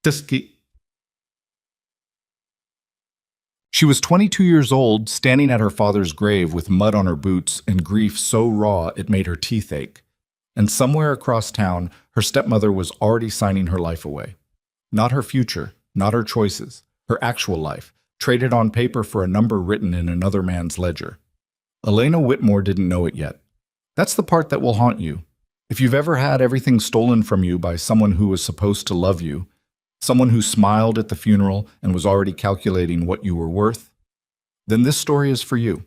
Tiski. She was 22 years old, standing at her father's grave with mud on her boots and grief so raw it made her teeth ache. And somewhere across town, her stepmother was already signing her life away. Not her future, not her choices, her actual life, traded on paper for a number written in another man's ledger. Elena Whitmore didn't know it yet. That's the part that will haunt you. If you've ever had everything stolen from you by someone who was supposed to love you, someone who smiled at the funeral and was already calculating what you were worth, then this story is for you.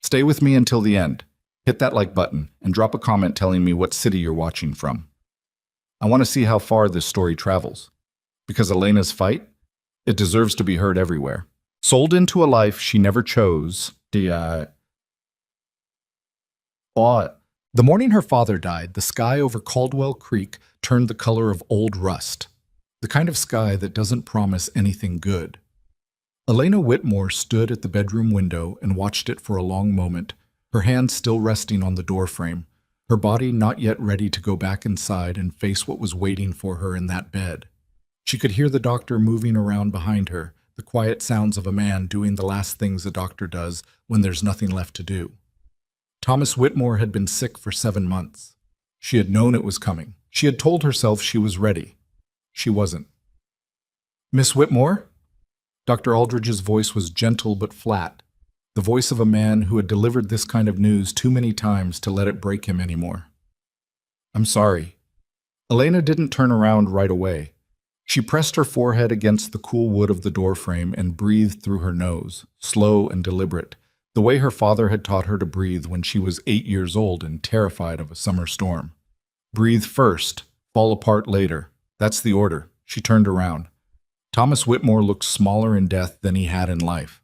Stay with me until the end. Hit that like button and drop a comment telling me what city you're watching from. I want to see how far this story travels. Because Elena's fight, it deserves to be heard everywhere. Sold into a life she never chose. The morning her father died, the sky over Caldwell Creek turned the color of old rust. The kind of sky that doesn't promise anything good. Elena Whitmore stood at the bedroom window and watched it for a long moment, her hand still resting on the doorframe, her body not yet ready to go back inside and face what was waiting for her in that bed. She could hear the doctor moving around behind her, the quiet sounds of a man doing the last things a doctor does when there's nothing left to do. Thomas Whitmore had been sick for 7 months. She had known it was coming. She had told herself she was ready. She wasn't. Miss Whitmore? Dr. Aldridge's voice was gentle but flat, the voice of a man who had delivered this kind of news too many times to let it break him anymore. I'm sorry. Elena didn't turn around right away. She pressed her forehead against the cool wood of the doorframe and breathed through her nose, slow and deliberate, the way her father had taught her to breathe when she was 8 years old and terrified of a summer storm. Breathe first, fall apart later. That's the order. She turned around. Thomas Whitmore looked smaller in death than he had in life.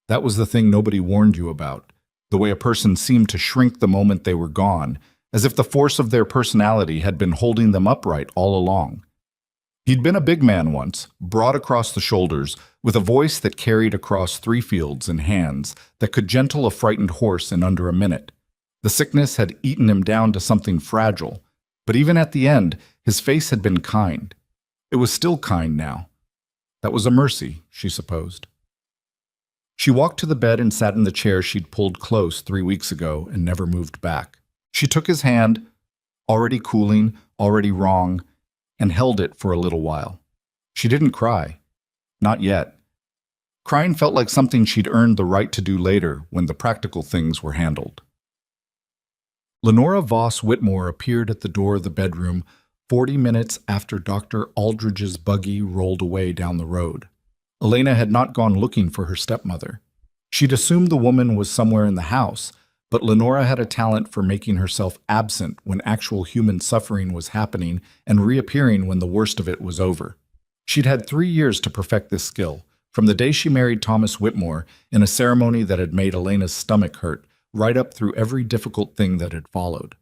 That was the thing nobody warned you about, the way a person seemed to shrink the moment they were gone, as if the force of their personality had been holding them upright all along. He'd been a big man once, broad across the shoulders, with a voice that carried across 3 fields and hands that could gentle a frightened horse in under a minute. The sickness had eaten him down to something fragile, but even at the end, his face had been kind. It was still kind now. That was a mercy, she supposed. She walked to the bed and sat in the chair she'd pulled close 3 weeks ago and never moved back. She took his hand, already cooling, already wrong, and held it for a little while. She didn't cry. Not yet. Crying felt like something she'd earned the right to do later when the practical things were handled. Lenora Voss Whitmore appeared at the door of the bedroom 40 minutes after Dr. Aldridge's buggy rolled away down the road. Elena had not gone looking for her stepmother. She'd assumed the woman was somewhere in the house, but Lenora had a talent for making herself absent when actual human suffering was happening and reappearing when the worst of it was over. She'd had 3 years to perfect this skill, from the day she married Thomas Whitmore in a ceremony that had made Elena's stomach hurt, right up through every difficult thing that had followed.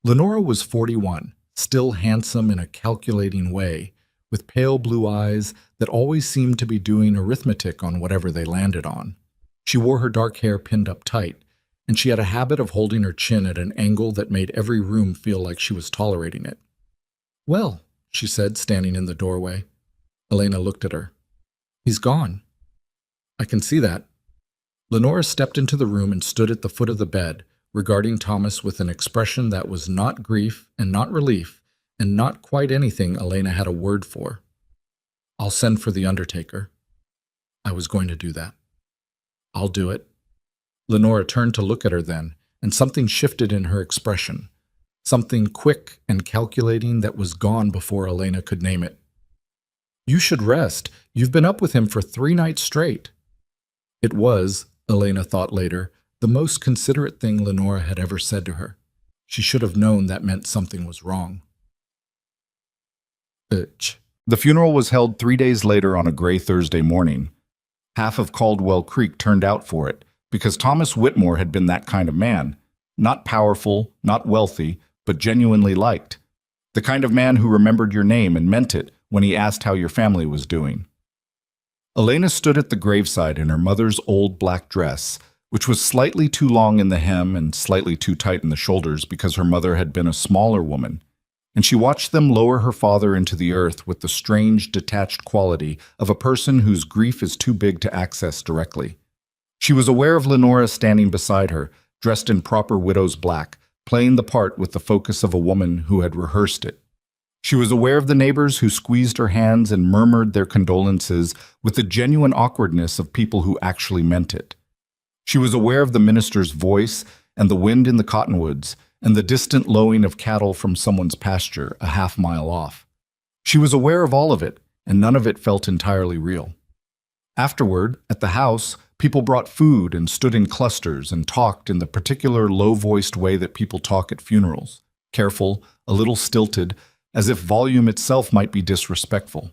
Lenora was 41, still handsome in a calculating way, with pale blue eyes that always seemed to be doing arithmetic on whatever they landed on. She wore her dark hair pinned up tight, and she had a habit of holding her chin at an angle that made every room feel like she was tolerating it. "Well," she said, standing in the doorway. Elena looked at her. "He's gone." "I can see that." Lenora stepped into the room and stood at the foot of the bed, regarding Thomas with an expression that was not grief and not relief, and not quite anything Elena had a word for. "I'll send for the undertaker." "I was going to do that." "I'll do it." Lenora turned to look at her then, and something shifted in her expression, something quick and calculating that was gone before Elena could name it. "You should rest. You've been up with him for 3 nights straight." It was, Elena thought later, the most considerate thing Lenora had ever said to her. She should have known that meant something was wrong. The funeral was held 3 days later on a gray Thursday morning. Half of Caldwell Creek turned out for it, because Thomas Whitmore had been that kind of man, not powerful, not wealthy, but genuinely liked. The kind of man who remembered your name and meant it when he asked how your family was doing. Elena stood at the graveside in her mother's old black dress, which was slightly too long in the hem and slightly too tight in the shoulders because her mother had been a smaller woman. and she watched them lower her father into the earth with the strange, detached quality of a person whose grief is too big to access directly. She was aware of Lenora standing beside her, dressed in proper widow's black, playing the part with the focus of a woman who had rehearsed it. She was aware of the neighbors who squeezed her hands and murmured their condolences with the genuine awkwardness of people who actually meant it. She was aware of the minister's voice and the wind in the cottonwoods and the distant lowing of cattle from someone's pasture a half-mile off. She was aware of all of it, and none of it felt entirely real. Afterward, at the house, people brought food and stood in clusters and talked in the particular low-voiced way that people talk at funerals, careful, a little stilted, as if volume itself might be disrespectful.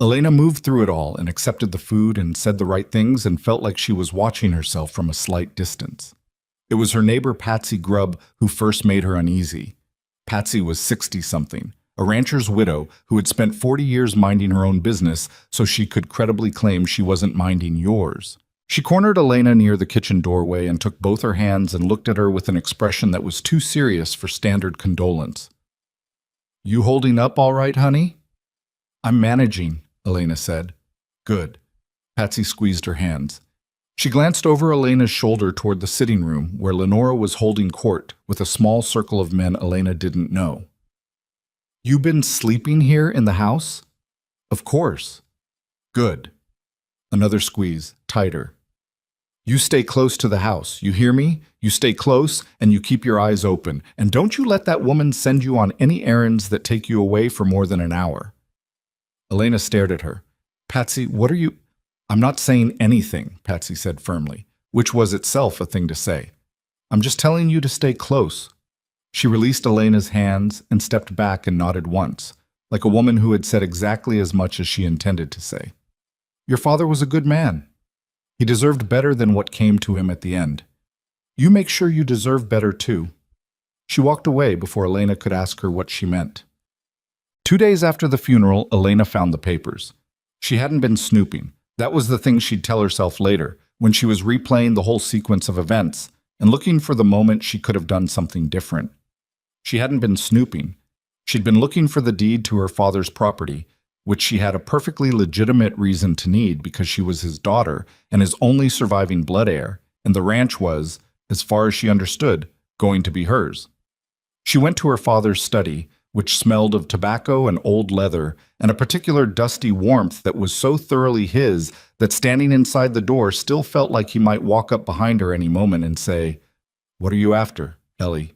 Elena moved through it all and accepted the food and said the right things and felt like she was watching herself from a slight distance. It was her neighbor Patsy Grubb who first made her uneasy. Patsy was 60-something, a rancher's widow who had spent 40 years minding her own business so she could credibly claim she wasn't minding yours. She cornered Elena near the kitchen doorway and took both her hands and looked at her with an expression that was too serious for standard condolence. "You holding up all right, honey?" "I'm managing," Elena said. "Good." Patsy squeezed her hands. She glanced over Elena's shoulder toward the sitting room where Lenora was holding court with a small circle of men Elena didn't know. "You been sleeping here in the house?" "Of course." "Good." Another squeeze, tighter. "You stay close to the house, you hear me? You stay close and you keep your eyes open, and don't you let that woman send you on any errands that take you away for more than an hour." Elena stared at her. "Patsy, what are you—" "I'm not saying anything," Patsy said firmly, which was itself a thing to say. "I'm just telling you to stay close." She released Elena's hands and stepped back and nodded once, like a woman who had said exactly as much as she intended to say. "Your father was a good man. He deserved better than what came to him at the end. You make sure you deserve better too." She walked away before Elena could ask her what she meant. 2 days after the funeral, Elena found the papers. She hadn't been snooping. That was the thing she'd tell herself later, when she was replaying the whole sequence of events and looking for the moment she could have done something different. She hadn't been snooping. She'd been looking for the deed to her father's property, which she had a perfectly legitimate reason to need because she was his daughter and his only surviving blood heir, and the ranch was, as far as she understood, going to be hers. She went to her father's study, which smelled of tobacco and old leather, and a particular dusty warmth that was so thoroughly his that standing inside the door still felt like he might walk up behind her any moment and say, "What are you after, Ellie?"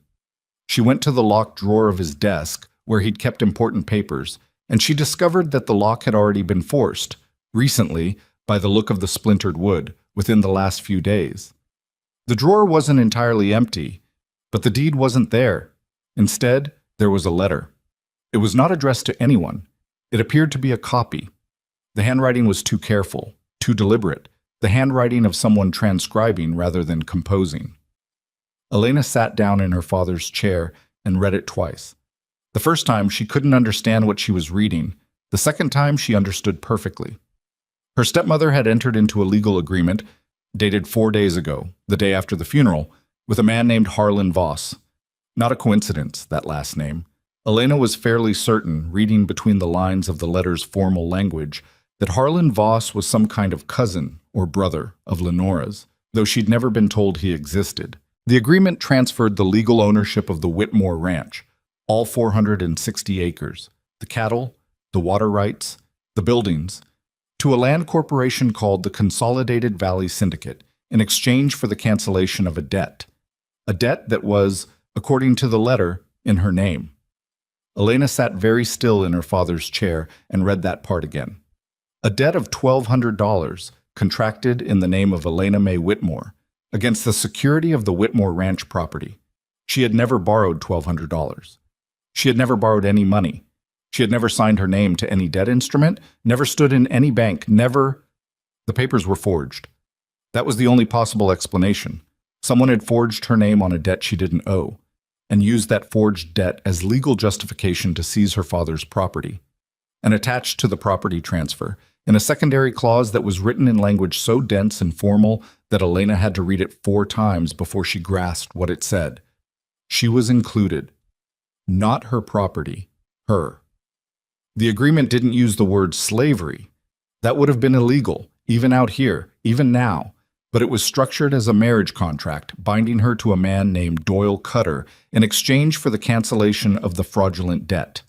She went to the locked drawer of his desk, where he'd kept important papers, and she discovered that the lock had already been forced, recently, by the look of the splintered wood, within the last few days. The drawer wasn't entirely empty, but the deed wasn't there. Instead, there was a letter. It was not addressed to anyone. It appeared to be a copy. The handwriting was too careful, too deliberate, the handwriting of someone transcribing rather than composing. Elena sat down in her father's chair and read it twice. The first time, she couldn't understand what she was reading. The second time, she understood perfectly. Her stepmother had entered into a legal agreement, dated 4 days ago, the day after the funeral, with a man named Harlan Voss. Not a coincidence, that last name. Elena was fairly certain, reading between the lines of the letter's formal language, that Harlan Voss was some kind of cousin or brother of Lenora's, though she'd never been told he existed. The agreement transferred the legal ownership of the Whitmore Ranch, all 460 acres, the cattle, the water rights, the buildings, to a land corporation called the Consolidated Valley Syndicate in exchange for the cancellation of a debt that was, according to the letter, in her name. Elena sat very still in her father's chair and read that part again. A debt of $1,200, contracted in the name of Elena Mae Whitmore, against the security of the Whitmore Ranch property. She had never borrowed $1,200. She had never borrowed any money. She had never signed her name to any debt instrument, never stood in any bank, never— The papers were forged. That was the only possible explanation. Someone had forged her name on a debt she didn't owe, and used that forged debt as legal justification to seize her father's property. And attached to the property transfer, in a secondary clause that was written in language so dense and formal that Elena had to read it 4 times before she grasped what it said. She was included. Not her property, her. The agreement didn't use the word slavery. That would have been illegal, even out here, even now. But it was structured as a marriage contract, binding her to a man named Doyle Cutter in exchange for the cancellation of the fraudulent debt.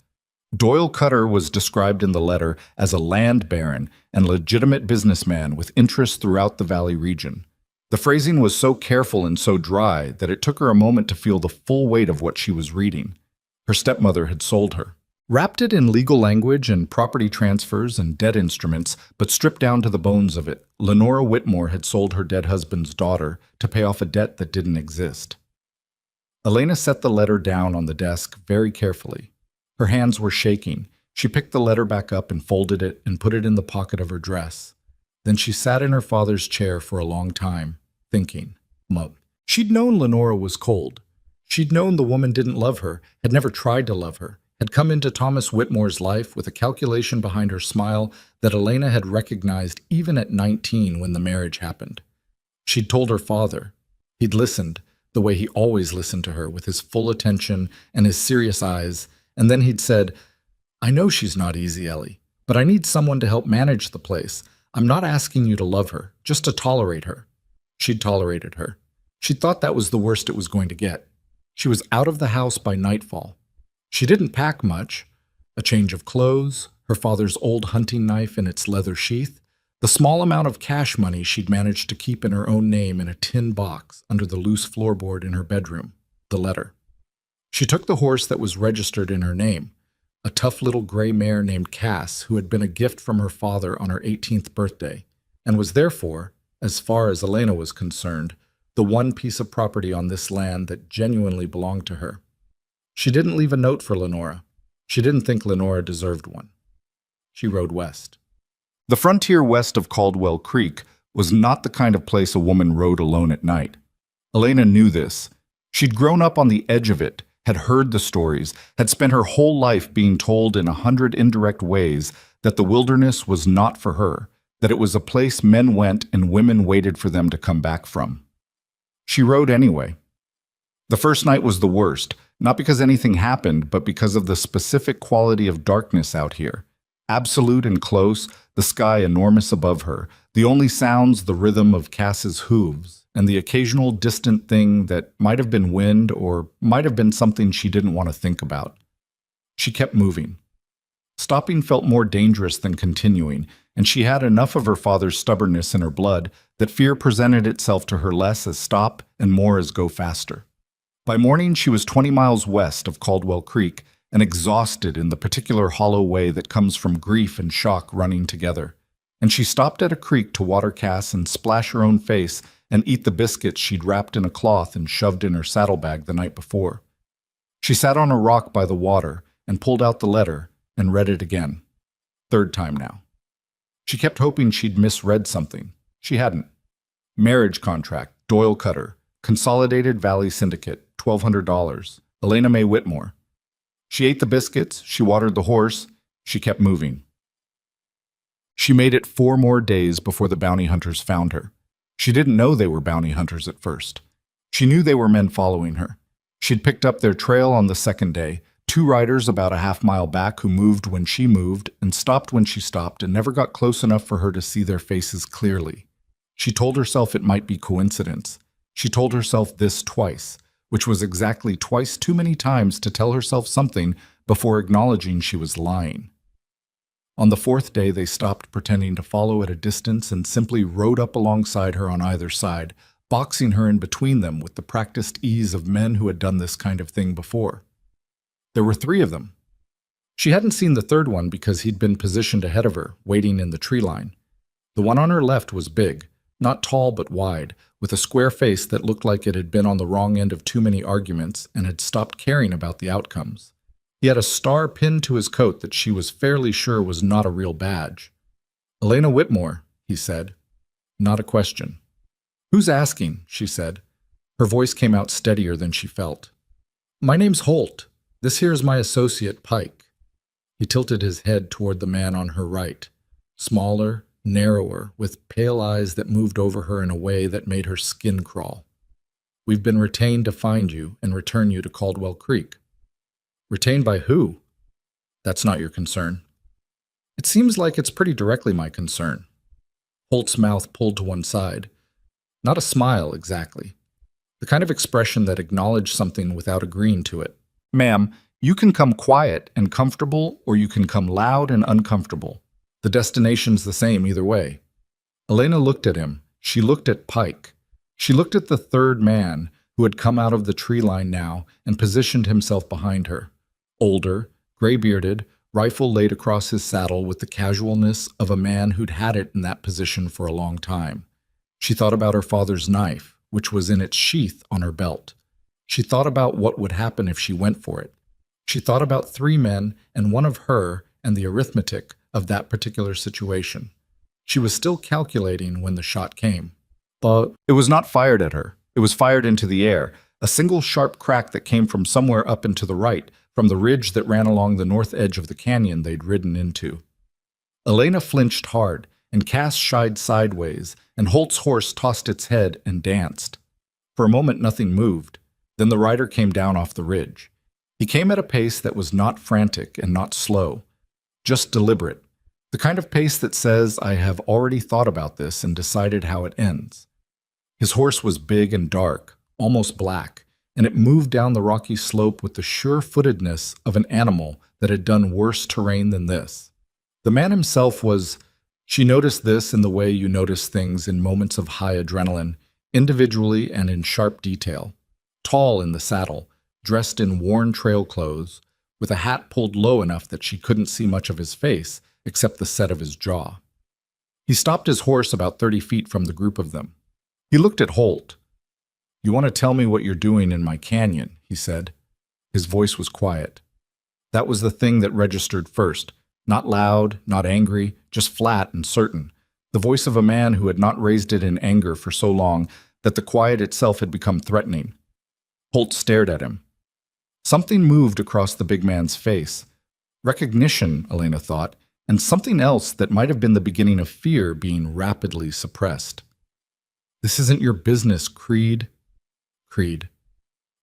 Doyle Cutter was described in the letter as a land baron and legitimate businessman with interests throughout the Valley region. The phrasing was so careful and so dry that it took her a moment to feel the full weight of what she was reading. Her stepmother had sold her. Wrapped it in legal language and property transfers and debt instruments, but stripped down to the bones of it, Lenora Whitmore had sold her dead husband's daughter to pay off a debt that didn't exist. Elena set the letter down on the desk very carefully. Her hands were shaking. She picked the letter back up and folded it and put it in the pocket of her dress. Then she sat in her father's chair for a long time, thinking. She'd known Lenora was cold. She'd known the woman didn't love her, had never tried to love her, had come into Thomas Whitmore's life with a calculation behind her smile that Elena had recognized even at 19 when the marriage happened. She'd told her father. He'd listened, the way he always listened to her, with his full attention and his serious eyes, and then he'd said, "I know she's not easy, Ellie, but I need someone to help manage the place. I'm not asking you to love her, just to tolerate her." She'd tolerated her. She'd thought that was the worst it was going to get. She was out of the house by nightfall. She didn't pack much. A change of clothes, her father's old hunting knife in its leather sheath, the small amount of cash money she'd managed to keep in her own name in a tin box under the loose floorboard in her bedroom, the letter. She took the horse that was registered in her name, a tough little gray mare named Cass, who had been a gift from her father on her 18th birthday, and was therefore, as far as Elena was concerned, the one piece of property on this land that genuinely belonged to her. She didn't leave a note for Lenora. She didn't think Lenora deserved one. She rode west. The frontier west of Caldwell Creek was not the kind of place a woman rode alone at night. Elena knew this. She'd grown up on the edge of it, had heard the stories, had spent her whole life being told in 100 indirect ways that the wilderness was not for her, that it was a place men went and women waited for them to come back from. She rode anyway. The first night was the worst, not because anything happened, but because of the specific quality of darkness out here. Absolute and close, the sky enormous above her, the only sounds the rhythm of Cass's hooves, and the occasional distant thing that might have been wind or might have been something she didn't want to think about. She kept moving. Stopping felt more dangerous than continuing, and she had enough of her father's stubbornness in her blood that fear presented itself to her less as stop and more as go faster. By morning, she was 20 miles west of Caldwell Creek and exhausted in the particular hollow way that comes from grief and shock running together. And she stopped at a creek to water Cass and splash her own face and eat the biscuits she'd wrapped in a cloth and shoved in her saddlebag the night before. She sat on a rock by the water and pulled out the letter and read it again. Third time now. She kept hoping she'd misread something. She hadn't. Marriage contract, Doyle Cutter, Consolidated Valley Syndicate, $1,200, Elena Mae Whitmore. She ate the biscuits, she watered the horse, she kept moving. She made it 4 more days before the bounty hunters found her. She didn't know they were bounty hunters at first. She knew they were men following her. She'd picked up their trail on the second day, 2 riders about a half-mile back who moved when she moved and stopped when she stopped and never got close enough for her to see their faces clearly. She told herself it might be coincidence. She told herself this twice, which was exactly twice too many times to tell herself something before acknowledging she was lying. On the 4th day, they stopped pretending to follow at a distance and simply rode up alongside her on either side, boxing her in between them with the practiced ease of men who had done this kind of thing before. There were 3 of them. She hadn't seen the third one because he'd been positioned ahead of her, waiting in the tree line. The one on her left was big, not tall but wide, with a square face that looked like it had been on the wrong end of too many arguments and had stopped caring about the outcomes. He had a star pinned to his coat that she was fairly sure was not a real badge. "Elena Whitmore," he said. Not a question. "Who's asking?" she said. Her voice came out steadier than she felt. "My name's Holt. This here's my associate, Pike." He tilted his head toward the man on her right, smaller, narrower, with pale eyes that moved over her in a way that made her skin crawl. "We've been retained to find you and return you to Caldwell Creek." Retained by who? That's not your concern. It seems like it's pretty directly my concern. Holt's mouth pulled to one side. Not a smile, exactly. The kind of expression that acknowledged something without agreeing to it. Ma'am, you can come quiet and comfortable, or you can come loud and uncomfortable. The destination's the same either way. Elena looked at him. She looked at Pike. She looked at the third man, who had come out of the tree line now and positioned himself behind her. Older, gray-bearded, rifle laid across his saddle with the casualness of a man who'd had it in that position for a long time. She thought about her father's knife, which was in its sheath on her belt. She thought about what would happen if she went for it. She thought about three men and one of her and the arithmetic of that particular situation. She was still calculating when the shot came. But it was not fired at her. It was fired into the air, a single sharp crack that came from somewhere up and to the right, from the ridge that ran along the north edge of the canyon they'd ridden into. Elena flinched hard, and Cass shied sideways, and Holt's horse tossed its head and danced. For a moment nothing moved. Then the rider came down off the ridge. He came at a pace that was not frantic and not slow, just deliberate, the kind of pace that says, I have already thought about this and decided how it ends. His horse was big and dark, almost black, and it moved down the rocky slope with the sure-footedness of an animal that had done worse terrain than this. The man himself was... She noticed this in the way you notice things in moments of high adrenaline, individually and in sharp detail. Tall in the saddle, dressed in worn trail clothes, with a hat pulled low enough that she couldn't see much of his face except the set of his jaw. He stopped his horse about 30 feet from the group of them. He looked at Holt. You want to tell me what you're doing in my canyon, he said. His voice was quiet. That was the thing that registered first. Not loud, not angry, just flat and certain. The voice of a man who had not raised it in anger for so long that the quiet itself had become threatening. Holt stared at him. Something moved across the big man's face. Recognition, Elena thought, and something else that might have been the beginning of fear being rapidly suppressed. This isn't your business, Creed. Creed.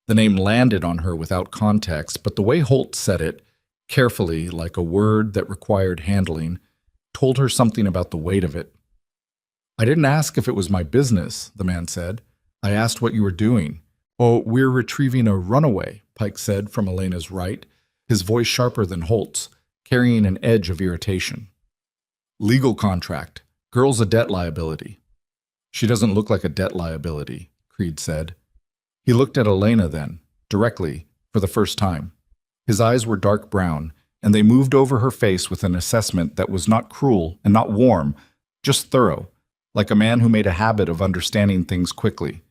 The name landed on her without context, but the way Holt said it, carefully, like a word that required handling, told her something about the weight of it. I didn't ask if it was my business, the man said. I asked what you were doing. Oh, we're retrieving a runaway, Pike said from Elena's right, his voice sharper than Holt's, carrying an edge of irritation. Legal contract. Girl's a debt liability. She doesn't look like a debt liability, Creed said. He looked at Elena then, directly, for the first time. His eyes were dark brown, and they moved over her face with an assessment that was not cruel and not warm, just thorough, like a man who made a habit of understanding things quickly.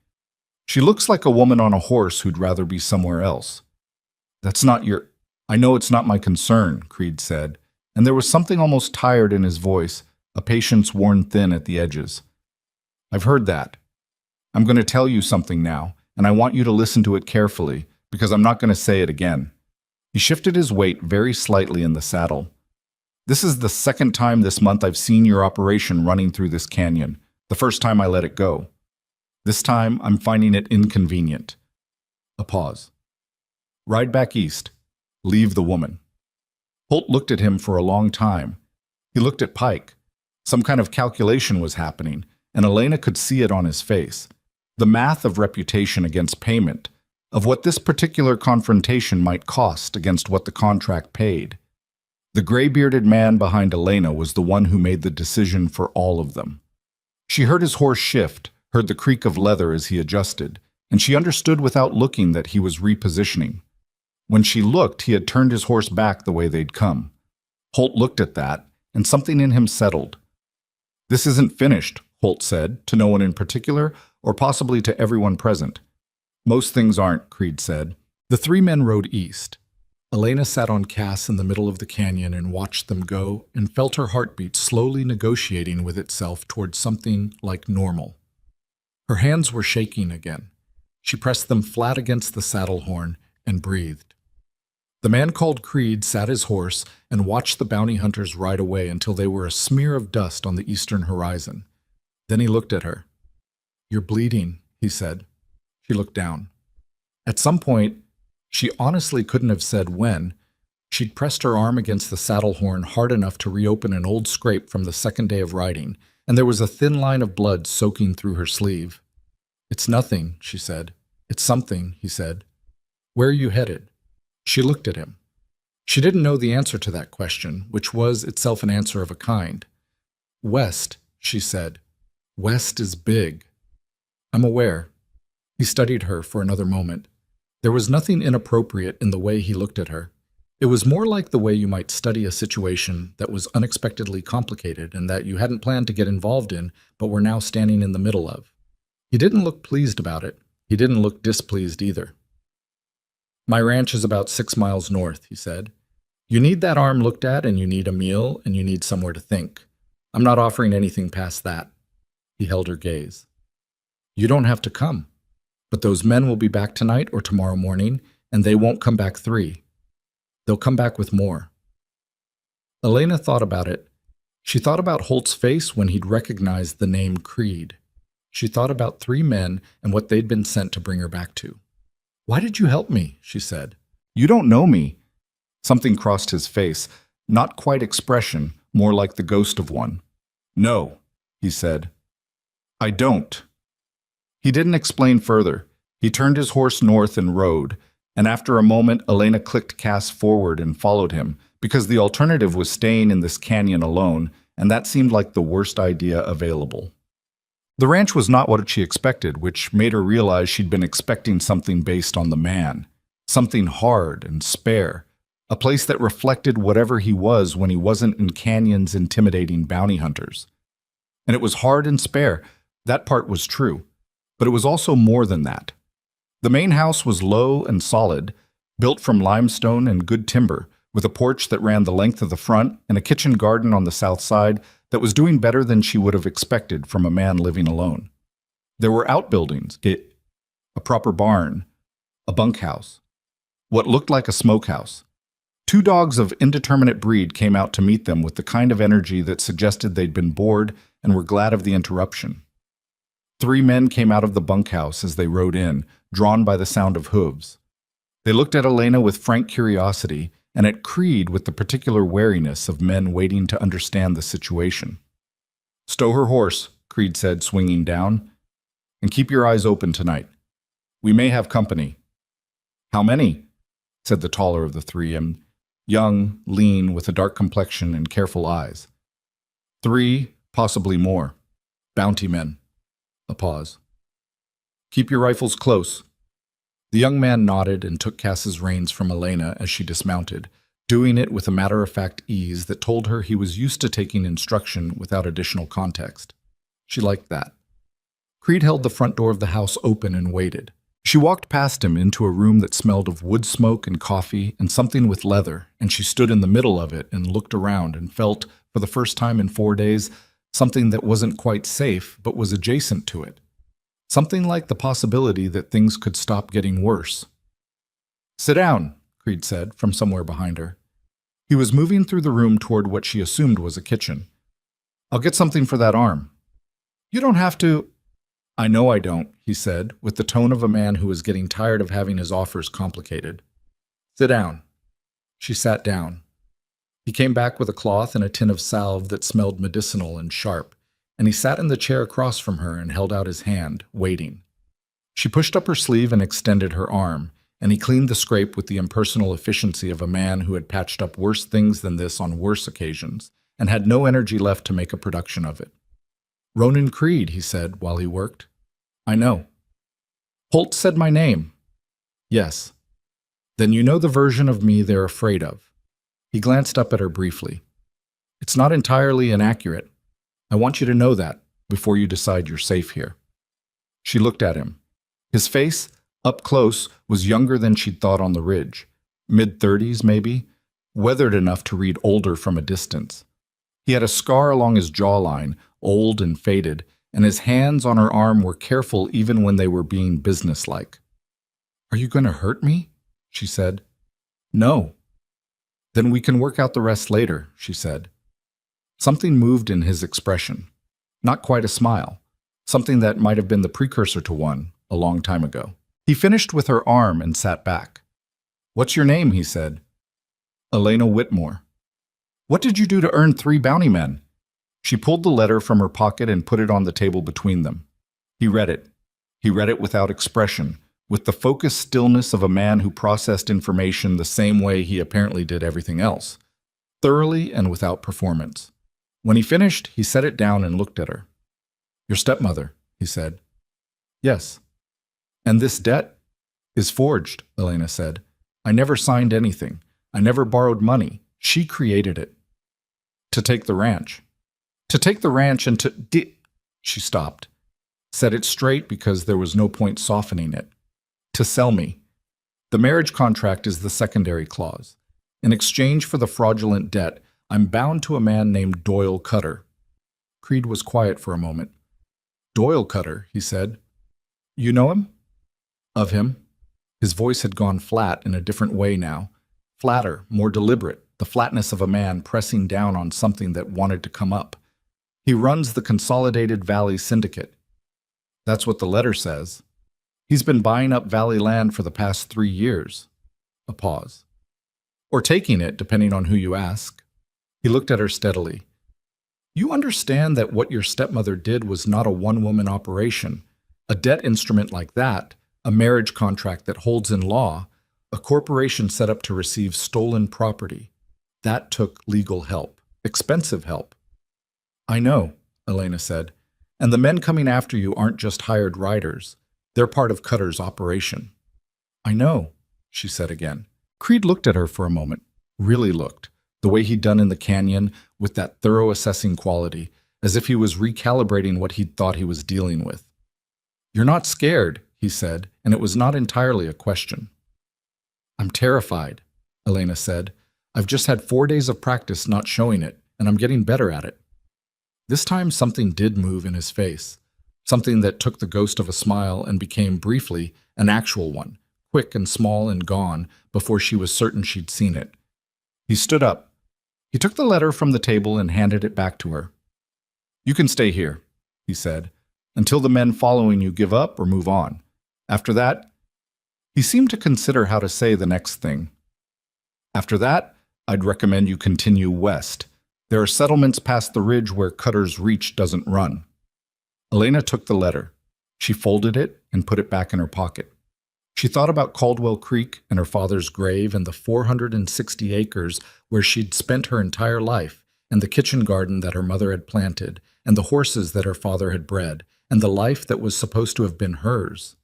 She looks like a woman on a horse who'd rather be somewhere else. That's not your... I know it's not my concern, Creed said, and there was something almost tired in his voice, a patience worn thin at the edges. I've heard that. I'm going to tell you something now, and I want you to listen to it carefully, because I'm not going to say it again. He shifted his weight very slightly in the saddle. This is the second time this month I've seen your operation running through this canyon, the first time I let it go. This time I'm finding it inconvenient. A pause. Ride back east. Leave the woman. Holt looked at him for a long time. He looked at Pike. Some kind of calculation was happening, and Elena could see it on his face. The math of reputation against payment, of what this particular confrontation might cost against what the contract paid. The gray-bearded man behind Elena was the one who made the decision for all of them. She heard his horse shift, heard the creak of leather as he adjusted, and she understood without looking that he was repositioning. When she looked, he had turned his horse back the way they'd come. Holt looked at that, and something in him settled. This isn't finished, Holt said, to no one in particular, or possibly to everyone present. Most things aren't, Creed said. The three men rode east. Elena sat on Cass in the middle of the canyon and watched them go and felt her heartbeat slowly negotiating with itself towards something like normal. Her hands were shaking again. She pressed them flat against the saddle horn and breathed. The man called Creed sat his horse and watched the bounty hunters ride away until they were a smear of dust on the eastern horizon. Then he looked at her. You're bleeding, he said. She looked down. At some point, She honestly couldn't have said when. She'd pressed her arm against the saddle horn hard enough to reopen an old scrape from the second day of riding, and there was a thin line of blood soaking through her sleeve. "It's nothing," she said. "It's something," he said. "Where are you headed?" She looked at him. She didn't know the answer to that question, which was itself an answer of a kind. "West," she said. "West is big." "I'm aware." He studied her for another moment. There was nothing inappropriate in the way he looked at her. It was more like the way you might study a situation that was unexpectedly complicated and that you hadn't planned to get involved in, but were now standing in the middle of. He didn't look pleased about it. He didn't look displeased either. "My ranch is about 6 miles north," he said. "You need that arm looked at, and you need a meal, and you need somewhere to think. I'm not offering anything past that." He held her gaze. "You don't have to come. But those men will be back tonight or tomorrow morning, and they won't come back 3. They'll come back with more." Elena thought about it. She thought about Holt's face when he'd recognized the name Creed. She thought about 3 men and what they'd been sent to bring her back to. "Why did you help me?" she said. "You don't know me." Something crossed his face, not quite expression, more like the ghost of one. "No," he said. "I don't." He didn't explain further. He turned his horse north and rode, and after a moment Elena clicked Cass forward and followed him, because the alternative was staying in this canyon alone, and that seemed like the worst idea available. The ranch was not what she expected, which made her realize she'd been expecting something based on the man. Something hard and spare. A place that reflected whatever he was when he wasn't in canyons intimidating bounty hunters. And it was hard and spare. That part was true. But it was also more than that. The main house was low and solid, built from limestone and good timber, with a porch that ran the length of the front and a kitchen garden on the south side that was doing better than she would have expected from a man living alone. There were outbuildings, a proper barn, a bunkhouse, what looked like a smokehouse. 2 dogs of indeterminate breed came out to meet them with the kind of energy that suggested they'd been bored and were glad of the interruption. 3 men came out of the bunkhouse as they rode in, drawn by the sound of hooves. They looked at Elena with frank curiosity, and at Creed with the particular wariness of men waiting to understand the situation. "Stow her horse," Creed said, swinging down, "and keep your eyes open tonight. We may have company." "How many?" said the taller of the 3, and young, lean, with a dark complexion and careful eyes. 3, possibly more. Bounty men. A pause. "Keep your rifles close." The young man nodded and took Cass's reins from Elena as she dismounted, doing it with a matter-of-fact ease that told her he was used to taking instruction without additional context. She liked that. Creed held the front door of the house open and waited. She walked past him into a room that smelled of wood smoke and coffee and something with leather, and she stood in the middle of it and looked around and felt, for the first time in 4 days, something that wasn't quite safe but was adjacent to it. Something like the possibility that things could stop getting worse. "Sit down," Creed said from somewhere behind her. He was moving through the room toward what she assumed was a kitchen. "I'll get something for that arm." "You don't have to." "I know I don't," he said, with the tone of a man who was getting tired of having his offers complicated. "Sit down." She sat down. He came back with a cloth and a tin of salve that smelled medicinal and sharp, and he sat in the chair across from her and held out his hand, waiting. She pushed up her sleeve and extended her arm, and he cleaned the scrape with the impersonal efficiency of a man who had patched up worse things than this on worse occasions, and had no energy left to make a production of it. "Ronan Creed," he said while he worked. "I know." "Holt said my name." "Yes." "Then you know the version of me they're afraid of." He glanced up at her briefly. "It's not entirely inaccurate. I want you to know that before you decide you're safe here." She looked at him. His face, up close, was younger than she'd thought on the ridge. Mid-30s, maybe, weathered enough to read older from a distance. He had a scar along his jawline, old and faded, and his hands on her arm were careful even when they were being businesslike. "Are you going to hurt me?" she said. "No." "Then we can work out the rest later," she said. Something moved in his expression. Not quite a smile. Something that might have been the precursor to one a long time ago. He finished with her arm and sat back. "What's your name?" he said. "Elena Whitmore." "What did you do to earn 3 bounty men?" She pulled the letter from her pocket and put it on the table between them. He read it. He read it without expression, with the focused stillness of a man who processed information the same way he apparently did everything else, thoroughly and without performance. When he finished, he set it down and looked at her. "Your stepmother," he said. "Yes." "And this debt?" "Is forged," Elena said. "I never signed anything. I never borrowed money. She created it." "To take the ranch." "To take the ranch and to She stopped. Set it straight because there was no point softening it. "To sell me. The marriage contract is the secondary clause. In exchange for the fraudulent debt, I'm bound to a man named Doyle Cutter." Creed was quiet for a moment. "Doyle Cutter," he said. "You know him?" "Of him." His voice had gone flat in a different way now. Flatter, more deliberate, the flatness of a man pressing down on something that wanted to come up. "He runs the Consolidated Valley Syndicate." "That's what the letter says." "He's been buying up valley land for the past 3 years." A pause. "Or taking it, depending on who you ask." He looked at her steadily. "You understand that what your stepmother did was not a one-woman operation. A debt instrument like that, a marriage contract that holds in law, a corporation set up to receive stolen property. That took legal help, expensive help." "I know," Elena said. "And the men coming after you aren't just hired riders. They're part of Cutter's operation." "I know," she said again. Creed looked at her for a moment, really looked, the way he'd done in the canyon, with that thorough assessing quality, as if he was recalibrating what he'd thought he was dealing with. "You're not scared," he said, and it was not entirely a question. "I'm terrified," Elena said. "I've just had 4 days of practice not showing it, and I'm getting better at it." This time something did move in his face, something that took the ghost of a smile and became, briefly, an actual one, quick and small and gone, before she was certain she'd seen it. He stood up. He took the letter from the table and handed it back to her. "You can stay here," he said, "until the men following you give up or move on. After that," he seemed to consider how to say the next thing. "After that, I'd recommend you continue west. There are settlements past the ridge where Cutter's reach doesn't run." Elena took the letter. She folded it and put it back in her pocket. She thought about Caldwell Creek and her father's grave and the 460 acres where she'd spent her entire life, and the kitchen garden that her mother had planted, and the horses that her father had bred, and the life that was supposed to have been hers.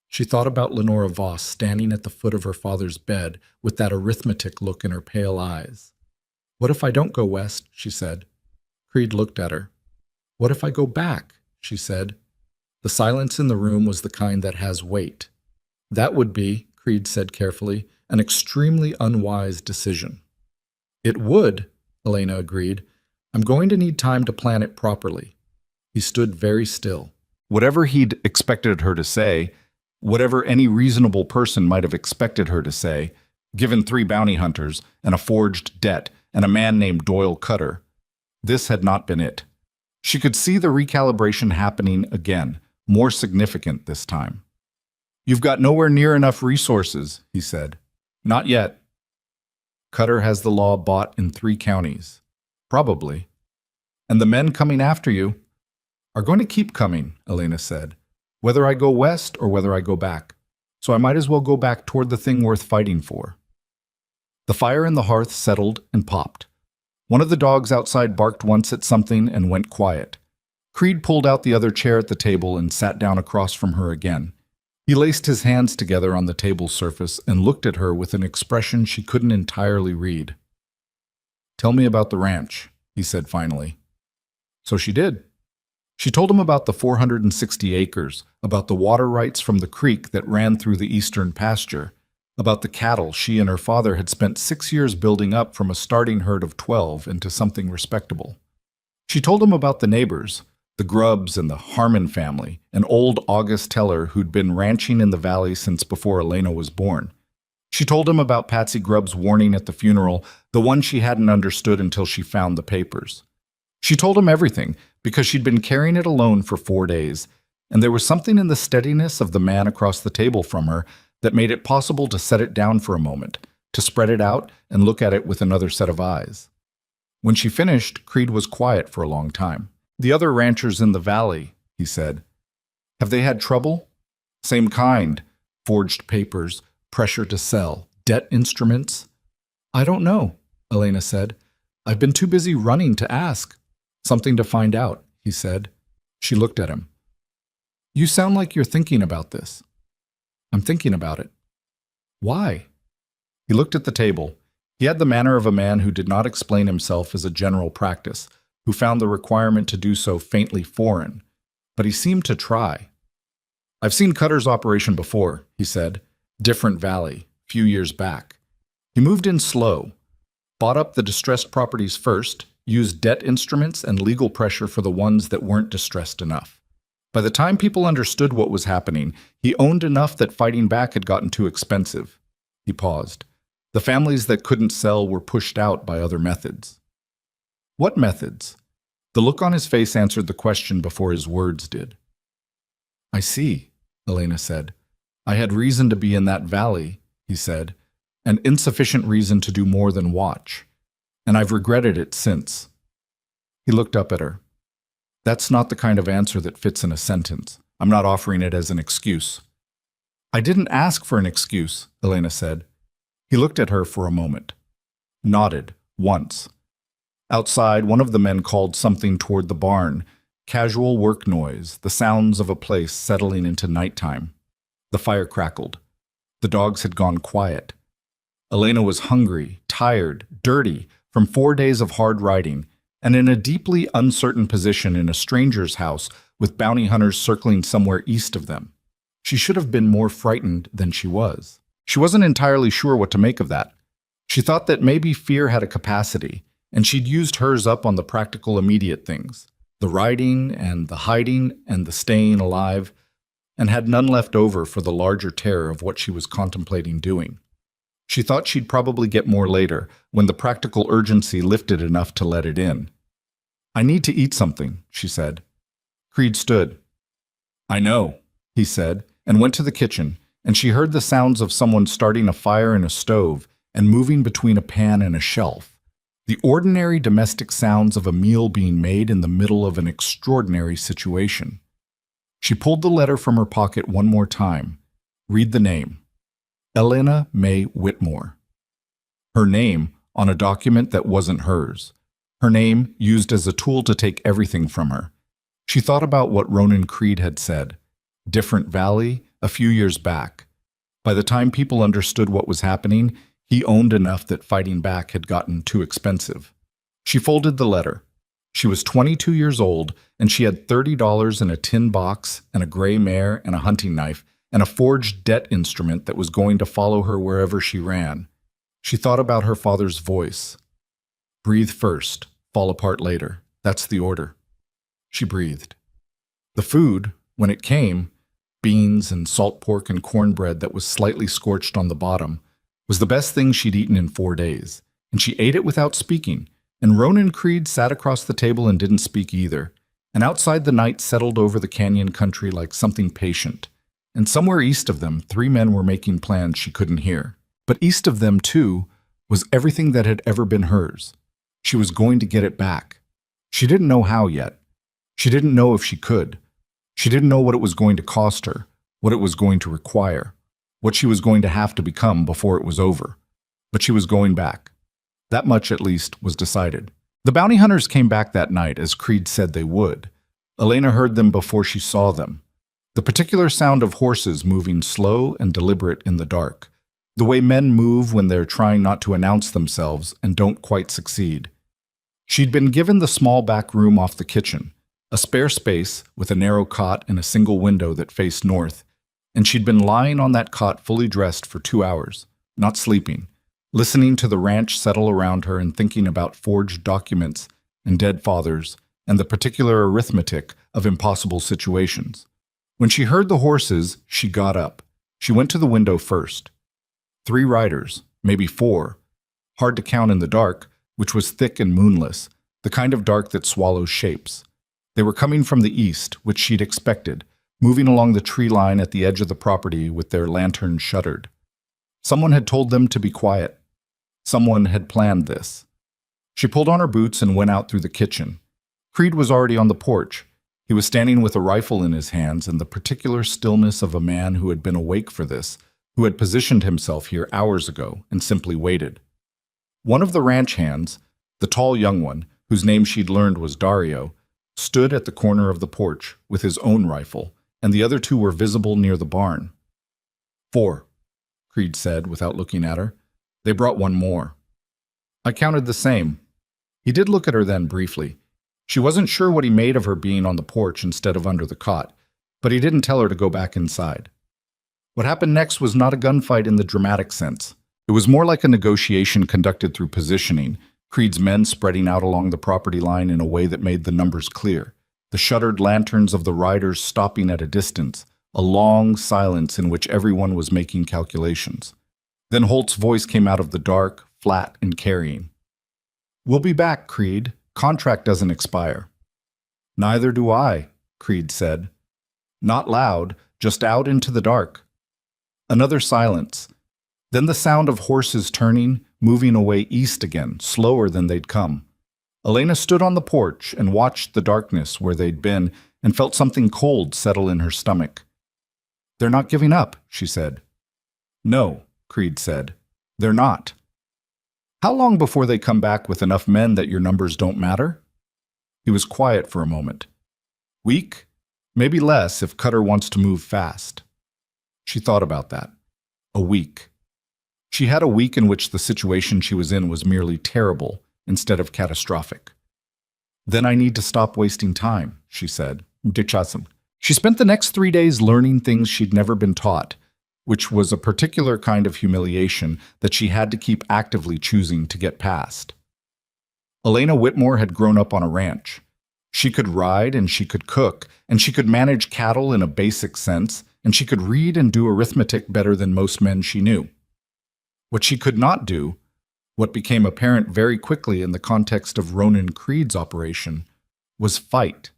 She thought about Lenora Voss standing at the foot of her father's bed with that arithmetic look in her pale eyes. "What if I don't go west?" she said. Creed looked at her. "What if I go back?" she said. The silence in the room was the kind that has weight. "That would be," Creed said carefully, "an extremely unwise decision." "It would," Elena agreed. "I'm going to need time to plan it properly." He stood very still. Whatever he'd expected her to say, whatever any reasonable person might have expected her to say, given 3 bounty hunters and a forged debt and a man named Doyle Cutter, this had not been it. She could see the recalibration happening again, more significant this time. "You've got nowhere near enough resources," he said. "Not yet." "Cutter has the law bought in 3 counties. Probably. And the men coming after you are going to keep coming," Elena said, "whether I go west or whether I go back. So I might as well go back toward the thing worth fighting for." The fire in the hearth settled and popped. One of the dogs outside barked once at something and went quiet. Creed pulled out the other chair at the table and sat down across from her again. He laced his hands together on the table surface and looked at her with an expression she couldn't entirely read. "Tell me about the ranch," he said finally. So she did. She told him about the 460 acres, about the water rights from the creek that ran through the eastern pasture, about the cattle she and her father had spent 6 years building up from a starting herd of 12 into something respectable. She told him about the neighbors, the Grubbs and the Harmon family, and old August Teller who'd been ranching in the valley since before Elena was born. She told him about Patsy Grubb's warning at the funeral, the one she hadn't understood until she found the papers. She told him everything, because she'd been carrying it alone for 4 days, and there was something in the steadiness of the man across the table from her that made it possible to set it down for a moment, to spread it out and look at it with another set of eyes. When she finished, Creed was quiet for a long time. "The other ranchers in the valley," he said. "Have they had trouble?" "Same kind. Forged papers, pressure to sell, debt instruments." "I don't know," Elena said. "I've been too busy running to ask." "Something to find out," he said. She looked at him. "You sound like you're thinking about this." "I'm thinking about it." "Why?" He looked at the table. He had the manner of a man who did not explain himself as a general practice, who found the requirement to do so faintly foreign, but he seemed to try. "I've seen Cutter's operation before," he said. "Different valley, few years back. He moved in slow, bought up the distressed properties first, used debt instruments and legal pressure for the ones that weren't distressed enough. By the time people understood what was happening, he owned enough that fighting back had gotten too expensive." He paused. "The families that couldn't sell were pushed out by other methods." "What methods?" The look on his face answered the question before his words did. "I see," Elena said. "I had reason to be in that valley," he said, "and insufficient reason to do more than watch. And I've regretted it since." He looked up at her. "That's not the kind of answer that fits in a sentence. I'm not offering it as an excuse." "I didn't ask for an excuse," Elena said. He looked at her for a moment. Nodded, once. Outside, one of the men called something toward the barn. Casual work noise, the sounds of a place settling into nighttime. The fire crackled. The dogs had gone quiet. Elena was hungry, tired, dirty, from 4 days of hard riding, and in a deeply uncertain position in a stranger's house with bounty hunters circling somewhere east of them. She should have been more frightened than she was. She wasn't entirely sure what to make of that. She thought that maybe fear had a capacity, and she'd used hers up on the practical immediate things, the riding and the hiding and the staying alive, and had none left over for the larger terror of what she was contemplating doing. She thought she'd probably get more later, when the practical urgency lifted enough to let it in. "I need to eat something," she said. Creed stood. "I know," he said, and went to the kitchen, and she heard the sounds of someone starting a fire in a stove and moving between a pan and a shelf. The ordinary domestic sounds of a meal being made in the middle of an extraordinary situation. She pulled the letter from her pocket one more time. Read the name. Elena May Whitmore. Her name on a document that wasn't hers. Her name used as a tool to take everything from her. She thought about what Ronan Creed had said. Different valley, a few years back. By the time people understood what was happening, he owned enough that fighting back had gotten too expensive. She folded the letter. She was 22 years old, and she had $30 in a tin box and a gray mare and a hunting knife and a forged debt instrument that was going to follow her wherever she ran. She thought about her father's voice. Breathe first, fall apart later. That's the order. She breathed. The food, when it came, beans and salt pork and cornbread that was slightly scorched on the bottom, was the best thing she'd eaten in 4 days, and she ate it without speaking, and Ronan Creed sat across the table and didn't speak either, and outside the night settled over the canyon country like something patient, and somewhere east of them 3 men were making plans she couldn't hear. But east of them, too, was everything that had ever been hers. She was going to get it back. She didn't know how yet. She didn't know if she could. She didn't know what it was going to cost her, what it was going to require, what she was going to have to become before it was over. But she was going back. That much, at least, was decided. The bounty hunters came back that night, as Creed said they would. Elena heard them before she saw them. The particular sound of horses moving slow and deliberate in the dark. The way men move when they're trying not to announce themselves and don't quite succeed. She'd been given the small back room off the kitchen, a spare space with a narrow cot and a single window that faced north, and she'd been lying on that cot fully dressed for 2 hours, not sleeping, listening to the ranch settle around her and thinking about forged documents and dead fathers and the particular arithmetic of impossible situations. When she heard the horses, she got up. She went to the window first. 3 riders, maybe 4, hard to count in the dark, which was thick and moonless, the kind of dark that swallows shapes. They were coming from the east, which she'd expected, moving along the tree line at the edge of the property with their lanterns shuttered. Someone had told them to be quiet. Someone had planned this. She pulled on her boots and went out through the kitchen. Creed was already on the porch. He was standing with a rifle in his hands and the particular stillness of a man who had been awake for this, who had positioned himself here hours ago and simply waited. One of the ranch hands, the tall young one, whose name she'd learned was Dario, stood at the corner of the porch with his own rifle, and the other two were visible near the barn. 4, Creed said without looking at her. They brought one more. I counted the same. He did look at her then briefly. She wasn't sure what he made of her being on the porch instead of under the cot, but he didn't tell her to go back inside. What happened next was not a gunfight in the dramatic sense. It was more like a negotiation conducted through positioning, Creed's men spreading out along the property line in a way that made the numbers clear, the shuttered lanterns of the riders stopping at a distance, a long silence in which everyone was making calculations. Then Holt's voice came out of the dark, flat and carrying. We'll be back, Creed. Contract doesn't expire. Neither do I, Creed said. Not loud, just out into the dark. Another silence. Then the sound of horses turning, moving away east again, slower than they'd come. Elena stood on the porch and watched the darkness where they'd been and felt something cold settle in her stomach. They're not giving up, she said. No, Creed said. They're not. How long before they come back with enough men that your numbers don't matter? He was quiet for a moment. Week? Maybe less if Cutter wants to move fast. She thought about that. A week. She had a week in which the situation she was in was merely terrible instead of catastrophic. Then I need to stop wasting time, she said. She spent the next 3 days learning things she'd never been taught, which was a particular kind of humiliation that she had to keep actively choosing to get past. Elena Whitmore had grown up on a ranch. She could ride and she could cook, and she could manage cattle in a basic sense, and she could read and do arithmetic better than most men she knew. What she could not do, what became apparent very quickly in the context of Ronan Creed's operation, was fight.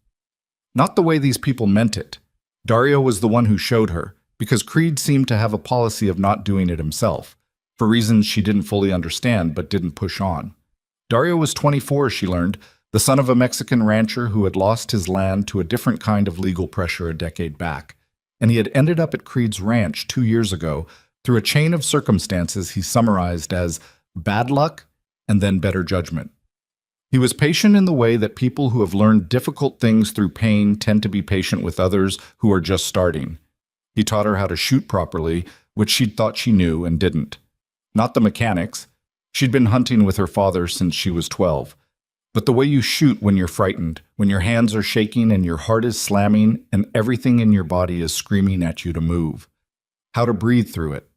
Not the way these people meant it. Dario was the one who showed her, because Creed seemed to have a policy of not doing it himself, for reasons she didn't fully understand but didn't push on. Dario was 24, she learned, the son of a Mexican rancher who had lost his land to a different kind of legal pressure a decade back, and he had ended up at Creed's ranch 2 years ago through a chain of circumstances he summarized as bad luck and then better judgment. He was patient in the way that people who have learned difficult things through pain tend to be patient with others who are just starting. He taught her how to shoot properly, which she'd thought she knew and didn't. Not the mechanics. She'd been hunting with her father since she was 12. But the way you shoot when you're frightened, when your hands are shaking and your heart is slamming and everything in your body is screaming at you to move. How to breathe through it.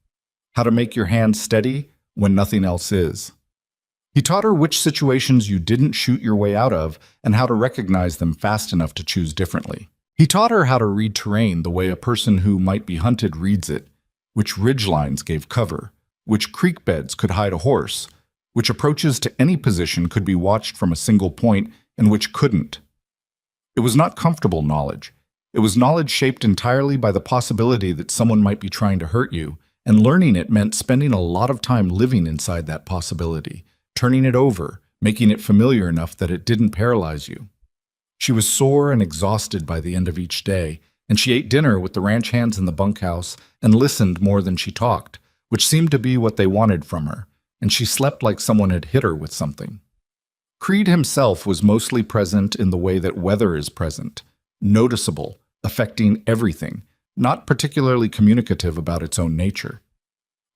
How to make your hands steady when nothing else is. He taught her which situations you didn't shoot your way out of and how to recognize them fast enough to choose differently. He taught her how to read terrain the way a person who might be hunted reads it, which ridgelines gave cover, which creek beds could hide a horse, which approaches to any position could be watched from a single point and which couldn't. It was not comfortable knowledge. It was knowledge shaped entirely by the possibility that someone might be trying to hurt you, and learning it meant spending a lot of time living inside that possibility, turning it over, making it familiar enough that it didn't paralyze you. She was sore and exhausted by the end of each day, and she ate dinner with the ranch hands in the bunkhouse and listened more than she talked, which seemed to be what they wanted from her, and she slept like someone had hit her with something. Creed himself was mostly present in the way that weather is present, noticeable, affecting everything, not particularly communicative about its own nature.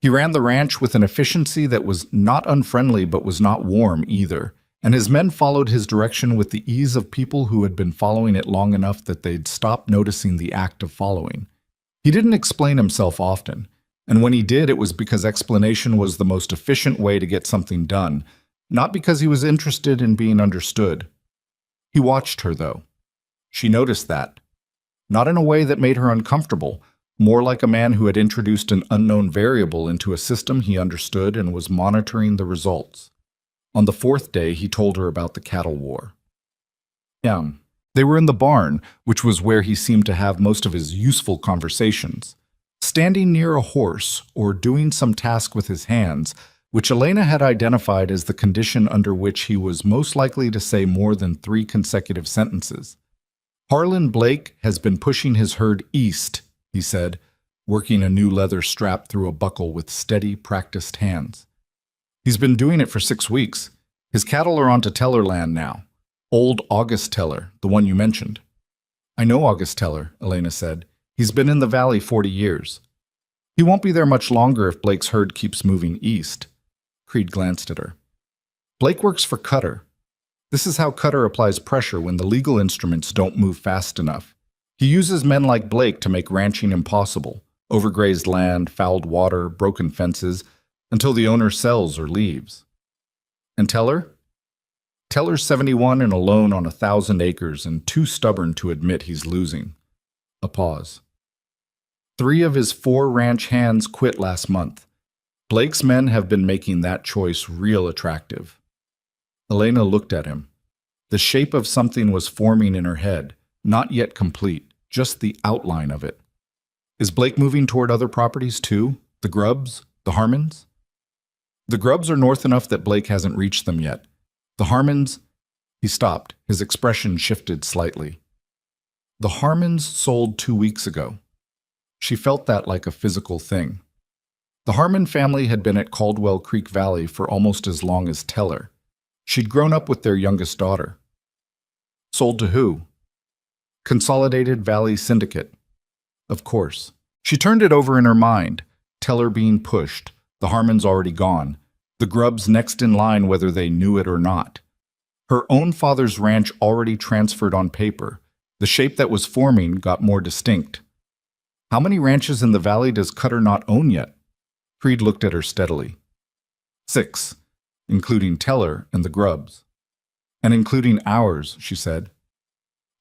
He ran the ranch with an efficiency that was not unfriendly but was not warm either, and his men followed his direction with the ease of people who had been following it long enough that they'd stopped noticing the act of following. He didn't explain himself often, and when he did, it was because explanation was the most efficient way to get something done, not because he was interested in being understood. He watched her, though. She noticed that. Not in a way that made her uncomfortable, more like a man who had introduced an unknown variable into a system he understood and was monitoring the results. On the 4th day, he told her about the cattle war. They were in the barn, which was where he seemed to have most of his useful conversations. Standing near a horse or doing some task with his hands, which Elena had identified as the condition under which he was most likely to say more than 3 consecutive sentences. Harlan Blake has been pushing his herd east, he said, working a new leather strap through a buckle with steady, practiced hands. He's been doing it for 6 weeks. His cattle are onto Teller land now. Old August Teller, the one you mentioned. I know August Teller, Elena said. He's been in the valley 40 years. He won't be there much longer if Blake's herd keeps moving east. Creed glanced at her. Blake works for Cutter. This is how Cutter applies pressure when the legal instruments don't move fast enough. He uses men like Blake to make ranching impossible. Overgrazed land, fouled water, broken fences, until the owner sells or leaves. And Teller? Teller's 71 and alone on 1,000 acres and too stubborn to admit he's losing. A pause. 3 of his 4 ranch hands quit last month. Blake's men have been making that choice real attractive. Elena looked at him. The shape of something was forming in her head, not yet complete, just the outline of it. Is Blake moving toward other properties too? The Grubbs? The Harmons? The Grubbs are north enough that Blake hasn't reached them yet. The Harmons... He stopped. His expression shifted slightly. The Harmons sold 2 weeks ago. She felt that like a physical thing. The Harmon family had been at Caldwell Creek Valley for almost as long as Teller. She'd grown up with their youngest daughter. Sold to who? Consolidated Valley Syndicate. Of course. She turned it over in her mind. Teller being pushed. The Harmons already gone. The Grubbs next in line whether they knew it or not. Her own father's ranch already transferred on paper. The shape that was forming got more distinct. How many ranches in the valley does Cutter not own yet? Creed looked at her steadily. 6, including Teller and the Grubbs. And including ours, she said.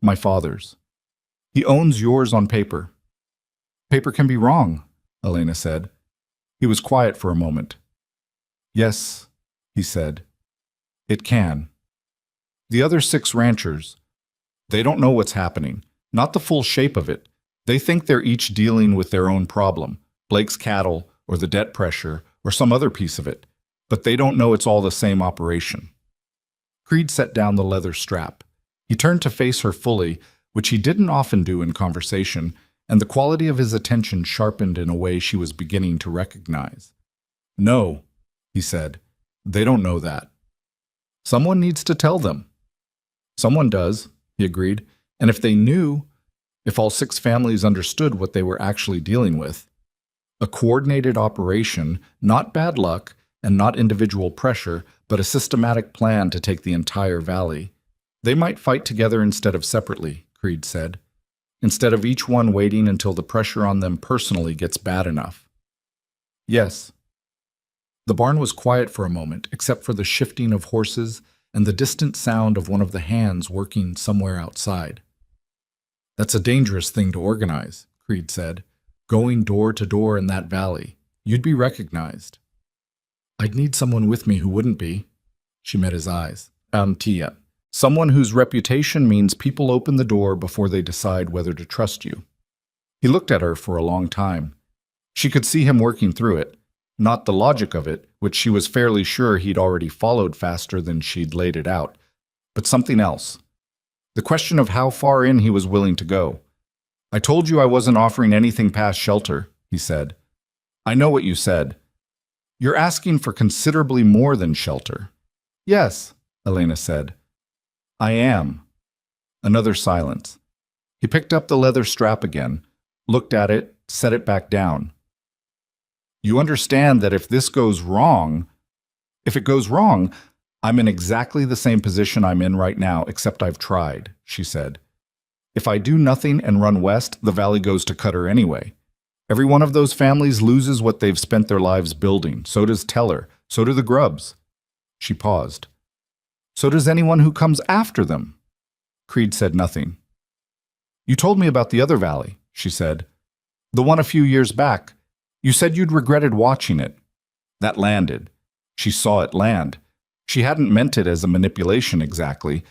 My father's. He owns yours on paper. Paper can be wrong, Elena said. He was quiet for a moment. Yes, he said. It can. The other 6 ranchers, they don't know what's happening, not the full shape of it. They think they're each dealing with their own problem, Blake's cattle, or the debt pressure, or some other piece of it, but they don't know it's all the same operation. Creed set down the leather strap. He turned to face her fully, which he didn't often do in conversation, and the quality of his attention sharpened in a way she was beginning to recognize. No, he said, they don't know that. Someone needs to tell them. Someone does, he agreed, and if they knew, if all 6 families understood what they were actually dealing with, a coordinated operation, not bad luck and not individual pressure, but a systematic plan to take the entire valley. They might fight together instead of separately, Creed said, instead of each one waiting until the pressure on them personally gets bad enough. Yes. The barn was quiet for a moment, except for the shifting of horses and the distant sound of one of the hands working somewhere outside. That's a dangerous thing to organize, Creed said. Going door to door in that valley. You'd be recognized. I'd need someone with me who wouldn't be. She met his eyes. Tia. Someone whose reputation means people open the door before they decide whether to trust you. He looked at her for a long time. She could see him working through it. Not the logic of it, which she was fairly sure he'd already followed faster than she'd laid it out, but something else. The question of how far in he was willing to go. I told you I wasn't offering anything past shelter, he said. I know what you said. You're asking for considerably more than shelter. Yes, Elena said. I am. Another silence. He picked up the leather strap again, looked at it, set it back down. You understand that if it goes wrong, I'm in exactly the same position I'm in right now, except I've tried, she said. If I do nothing and run west, the valley goes to Cutter anyway. Every one of those families loses what they've spent their lives building. So does Teller. So do the Grubbs. She paused. So does anyone who comes after them. Creed said nothing. You told me about the other valley, she said. The one a few years back. You said you'd regretted watching it. That landed. She saw it land. She hadn't meant it as a manipulation exactly,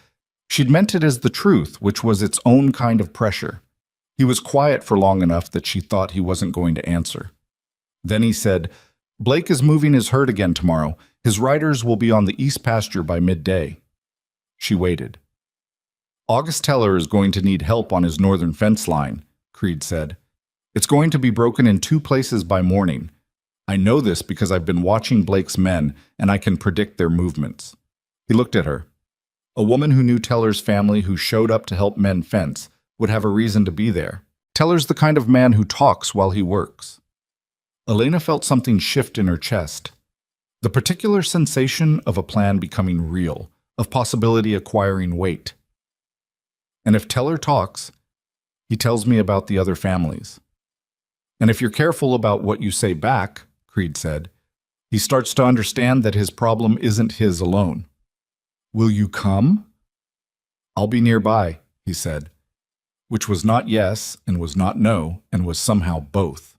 She'd meant it as the truth, which was its own kind of pressure. He was quiet for long enough that she thought he wasn't going to answer. Then he said, "Blake is moving his herd again tomorrow. His riders will be on the east pasture by midday." She waited. "August Teller is going to need help on his northern fence line," Creed said. "It's going to be broken in 2 places by morning. I know this because I've been watching Blake's men, and I can predict their movements." He looked at her. A woman who knew Teller's family, who showed up to help men fence, would have a reason to be there. Teller's the kind of man who talks while he works. Elena felt something shift in her chest. The particular sensation of a plan becoming real, of possibility acquiring weight. "And if Teller talks, he tells me about the other families. And if you're careful about what you say back," Creed said, "he starts to understand that his problem isn't his alone." "Will you come?" "I'll be nearby," he said, which was not yes and was not no and was somehow both.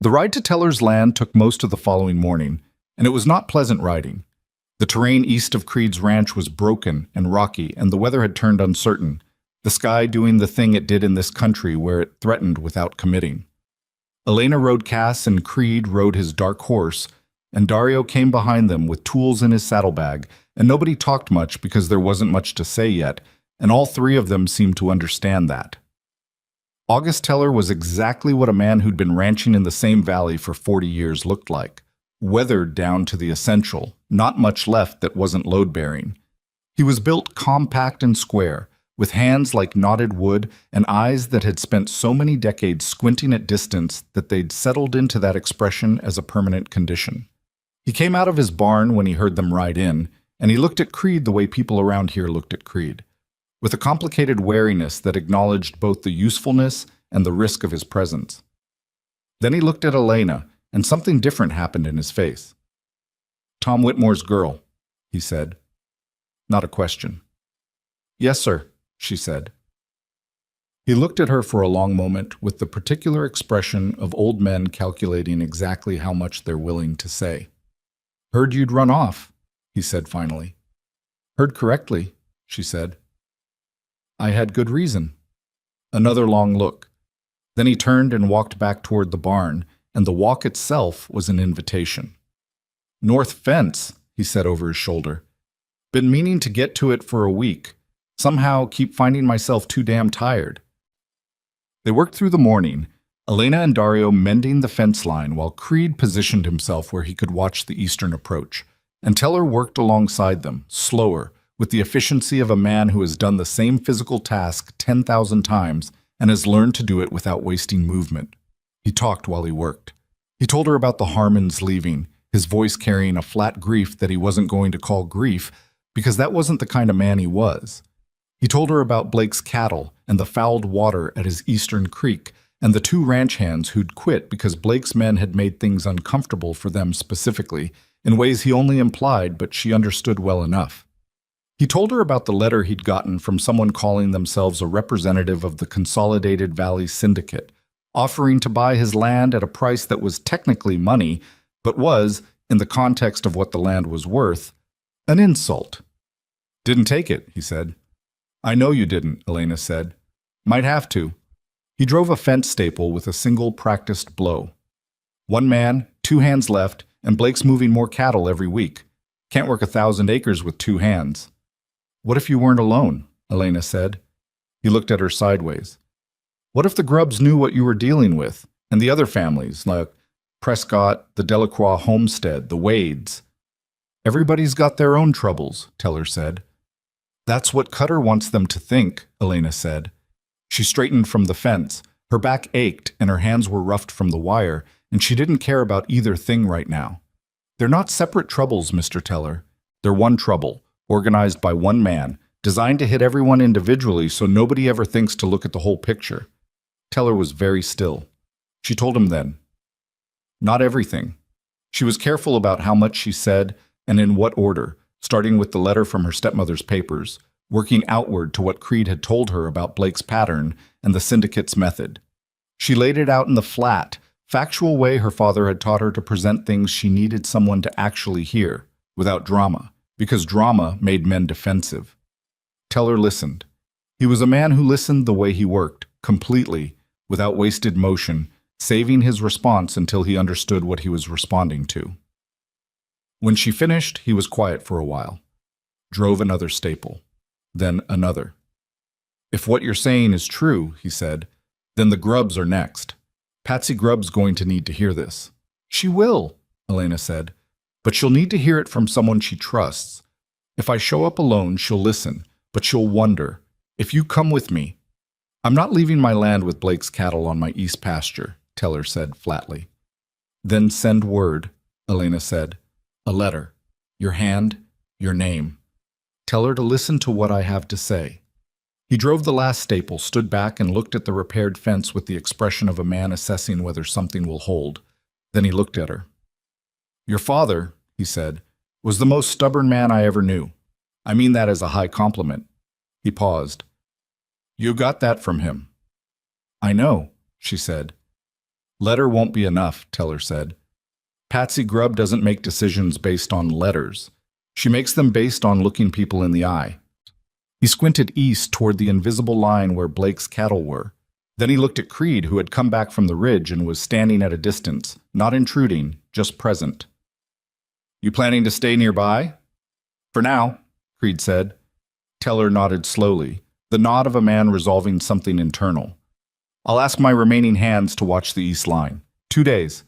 The ride to Teller's land took most of the following morning, and it was not pleasant riding. The terrain east of Creed's ranch was broken and rocky, and the weather had turned uncertain, the sky doing the thing it did in this country where it threatened without committing. Elena rode Cass and Creed rode his dark horse, and Dario came behind them with tools in his saddlebag, and nobody talked much because there wasn't much to say yet, and all 3 of them seemed to understand that. August Teller was exactly what a man who'd been ranching in the same valley for 40 years looked like, weathered down to the essential, not much left that wasn't load-bearing. He was built compact and square, with hands like knotted wood and eyes that had spent so many decades squinting at distance that they'd settled into that expression as a permanent condition. He came out of his barn when he heard them ride in, and he looked at Creed the way people around here looked at Creed, with a complicated wariness that acknowledged both the usefulness and the risk of his presence. Then he looked at Elena, and something different happened in his face. "Tom Whitmore's girl," he said. Not a question. "Yes, sir," she said. He looked at her for a long moment with the particular expression of old men calculating exactly how much they're willing to say. "Heard you'd run off," he said finally. "Heard correctly," she said. "I had good reason." Another long look. Then he turned and walked back toward the barn, and the walk itself was an invitation. "North fence," he said over his shoulder. "Been meaning to get to it for a week. Somehow keep finding myself too damn tired." They worked through the morning, Elena and Dario mending the fence line while Creed positioned himself where he could watch the eastern approach, and Teller worked alongside them, slower, with the efficiency of a man who has done the same physical task 10,000 times and has learned to do it without wasting movement. He talked while he worked. He told her about the Harmons leaving, his voice carrying a flat grief that he wasn't going to call grief because that wasn't the kind of man he was. He told her about Blake's cattle and the fouled water at his eastern creek and the 2 ranch hands who'd quit because Blake's men had made things uncomfortable for them specifically, in ways he only implied but she understood well enough. He told her about the letter he'd gotten from someone calling themselves a representative of the Consolidated Valley Syndicate, offering to buy his land at a price that was technically money, but was, in the context of what the land was worth, an insult. "Didn't take it," he said. "I know you didn't," Elena said. "Might have to." He drove a fence staple with a single practiced blow. 1 man, 2 hands left, and Blake's moving more cattle every week. Can't work 1,000 acres with 2 hands. "What if you weren't alone?" Elena said. He looked at her sideways. "What if the Grubbs knew what you were dealing with, and the other families, like Prescott, the Delacroix homestead, the Wades?" "Everybody's got their own troubles," Teller said. "That's what Cutter wants them to think," Elena said. She straightened from the fence. Her back ached and her hands were roughed from the wire, and she didn't care about either thing right now. "They're not separate troubles, Mr. Teller. They're one trouble, organized by 1 man, designed to hit everyone individually so nobody ever thinks to look at the whole picture." Teller was very still. She told him then. Not everything. She was careful about how much she said and in what order, starting with the letter from her stepmother's papers, working outward to what Creed had told her about Blake's pattern and the syndicate's method. She laid it out in the flat, factual way her father had taught her to present things she needed someone to actually hear, without drama, because drama made men defensive. Teller listened. He was a man who listened the way he worked, completely, without wasted motion, saving his response until he understood what he was responding to. When she finished, he was quiet for a while. Drove another staple. Then another. If what you're saying is true, he said, then the Grubbs are next. Patsy Grubb's going to need to hear this. She will, Elena said, but she'll need to hear it from someone she trusts. If I show up alone, she'll listen, but she'll wonder. If you come with me. I'm not leaving my land with Blake's cattle on my east pasture, Teller said flatly. Then send word, Elena said. A letter. Your hand, your name. Tell her to listen to what I have to say. He drove the last staple, stood back, and looked at the repaired fence with the expression of a man assessing whether something will hold. Then he looked at her. Your father, he said, was the most stubborn man I ever knew. I mean that as a high compliment. He paused. You got that from him. I know, she said. Letter won't be enough, Teller said. Patsy Grubb doesn't make decisions based on letters. She makes them based on looking people in the eye. He squinted east toward the invisible line where Blake's cattle were. Then he looked at Creed, who had come back from the ridge and was standing at a distance, not intruding, just present. You planning to stay nearby? For now, Creed said. Teller nodded slowly, the nod of a man resolving something internal. I'll ask my remaining hands to watch the east line. 2 days.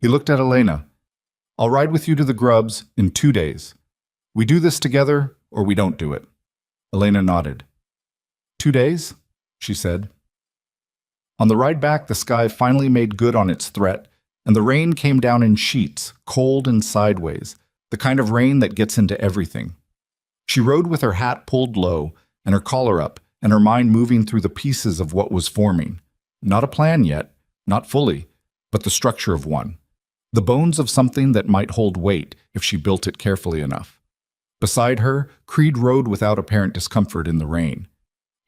He looked at Elena. I'll ride with you to the Grubbs in 2 days. We do this together, or we don't do it. Elena nodded. 2 days? She said. On the ride back, the sky finally made good on its threat, and the rain came down in sheets, cold and sideways, the kind of rain that gets into everything. She rode with her hat pulled low and her collar up, and her mind moving through the pieces of what was forming. Not a plan yet, not fully, but the structure of one. The bones of something that might hold weight if she built it carefully enough. Beside her, Creed rode without apparent discomfort in the rain.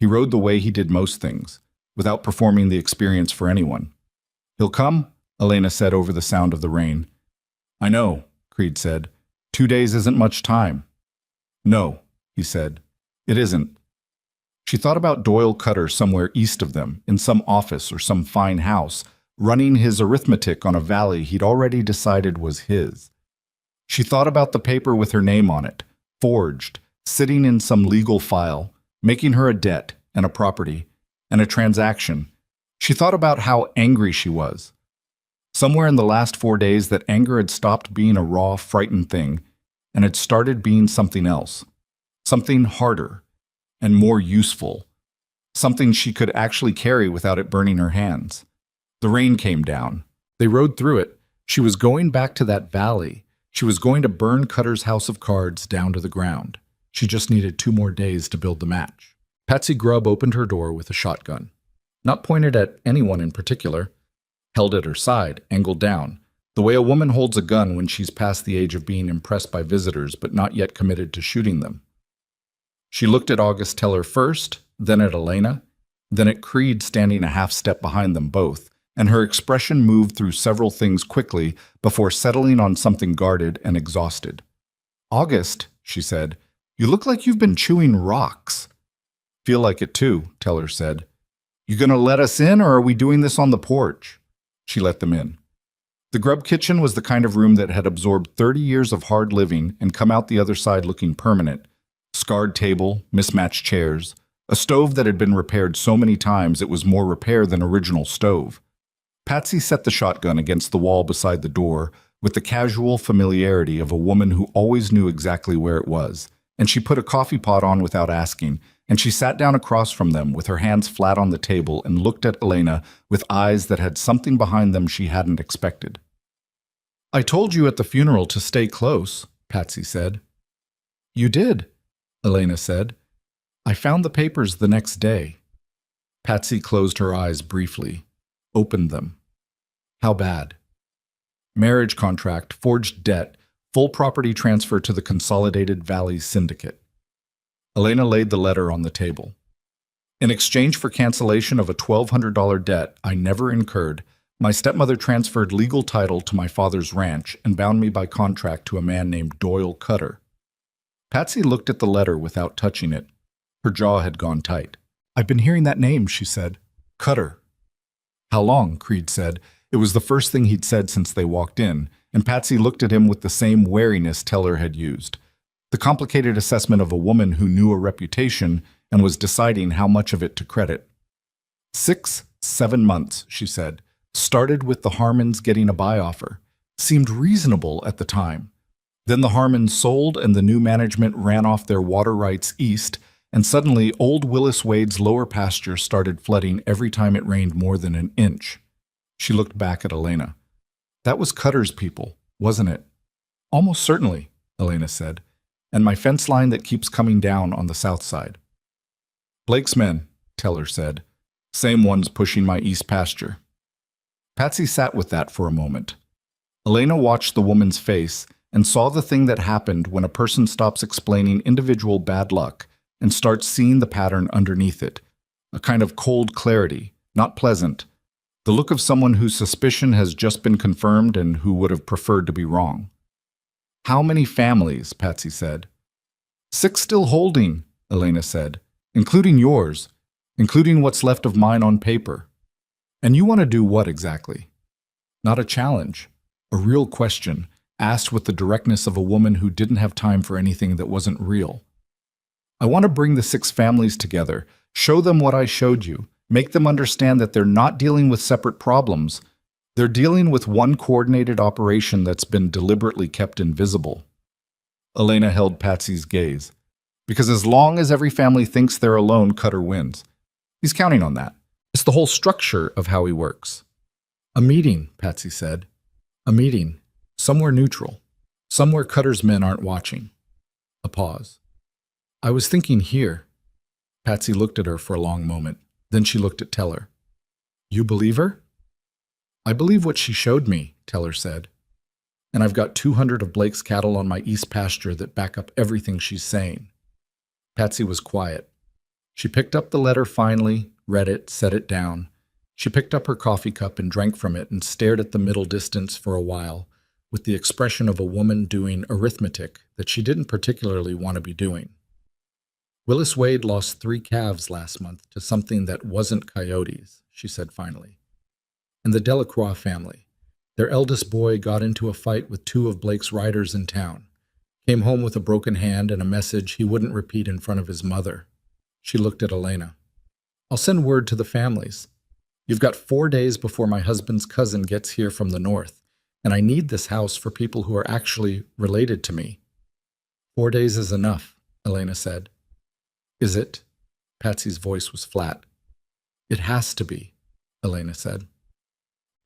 He rode the way he did most things, without performing the experience for anyone. He'll come, Elena said over the sound of the rain. I know, Creed said. 2 days isn't much time. No, he said. It isn't. She thought about Doyle Cutter somewhere east of them, in some office or some fine house, running his arithmetic on a valley he'd already decided was his. She thought about the paper with her name on it, forged, sitting in some legal file, making her a debt and a property and a transaction. She thought about how angry she was. Somewhere in the last 4 days that anger had stopped being a raw, frightened thing and had started being something else, something harder and more useful, something she could actually carry without it burning her hands. The rain came down. They rode through it. She was going back to that valley. She was going to burn Cutter's house of cards down to the ground. She just needed 2 more days to build the match. Patsy Grubb opened her door with a shotgun. Not pointed at anyone in particular. Held at her side, angled down, the way a woman holds a gun when she's past the age of being impressed by visitors but not yet committed to shooting them. She looked at August Teller first, then at Elena, then at Creed standing a half step behind them both, and her expression moved through several things quickly before settling on something guarded and exhausted. August, she said, you look like you've been chewing rocks. Feel like it too, Teller said. You gonna let us in, or are we doing this on the porch? She let them in. The Grubb kitchen was the kind of room that had absorbed 30 years of hard living and come out the other side looking permanent. Scarred table, mismatched chairs, a stove that had been repaired so many times it was more repair than original stove. Patsy set the shotgun against the wall beside the door with the casual familiarity of a woman who always knew exactly where it was, and she put a coffee pot on without asking, and she sat down across from them with her hands flat on the table and looked at Elena with eyes that had something behind them she hadn't expected. I told you at the funeral to stay close, Patsy said. You did, Elena said. I found the papers the next day. Patsy closed her eyes briefly, opened them. How bad? Marriage contract, forged debt, full property transfer to the Consolidated Valleys Syndicate. Elena laid the letter on the table. In exchange for cancellation of a $1,200 debt I never incurred, my stepmother transferred legal title to my father's ranch and bound me by contract to a man named Doyle Cutter. Patsy looked at the letter without touching it. Her jaw had gone tight. "I've been hearing that name," she said. "Cutter." "How long?" Creed said. It was the first thing he'd said since they walked in, and Patsy looked at him with the same wariness Teller had used. The complicated assessment of a woman who knew a reputation and was deciding how much of it to credit. 6, 7 months, she said. Started with the Harmons getting a buy offer. Seemed reasonable at the time. Then the Harmons sold and the new management ran off their water rights east, and suddenly old Willis Wade's lower pasture started flooding every time it rained more than an inch. She looked back at Elena. "That was Cutter's people, wasn't it?" "Almost certainly," Elena said. "And my fence line that keeps coming down on the south side." "Blake's men," Teller said. "Same ones pushing my east pasture." Patsy sat with that for a moment. Elena watched the woman's face and saw the thing that happened when a person stops explaining individual bad luck and starts seeing the pattern underneath it. A kind of cold clarity, not pleasant. The look of someone whose suspicion has just been confirmed and who would have preferred to be wrong. "How many families?" Patsy said. 6 still holding, Elena said, "including yours, including what's left of mine on paper." "And you want to do what exactly?" Not a challenge, a real question, asked with the directness of a woman who didn't have time for anything that wasn't real. "I want to bring the 6 families together, show them what I showed you, make them understand that they're not dealing with separate problems. They're dealing with one coordinated operation that's been deliberately kept invisible." Elena held Patsy's gaze. "Because as long as every family thinks they're alone, Cutter wins. He's counting on that. It's the whole structure of how he works." "A meeting," Patsy said. "A meeting. Somewhere neutral. Somewhere Cutter's men aren't watching." A pause. "I was thinking here." Patsy looked at her for a long moment. Then she looked at Teller. "You believe her?" "I believe what she showed me," Teller said. "And I've got 200 of Blake's cattle on my east pasture that back up everything she's saying." Patsy was quiet. She picked up the letter finally, read it, set it down. She picked up her coffee cup and drank from it and stared at the middle distance for a while, with the expression of a woman doing arithmetic that she didn't particularly want to be doing. "Willis Wade lost 3 calves last month to something that wasn't coyotes," she said finally. "And the Delacroix family. Their eldest boy got into a fight with 2 of Blake's riders in town. Came home with a broken hand and a message he wouldn't repeat in front of his mother." She looked at Elena. "I'll send word to the families. You've got 4 days before my husband's cousin gets here from the north, and I need this house for people who are actually related to me." 4 days is enough," Elena said. "Is it?" Patsy's voice was flat. "It has to be," Elena said.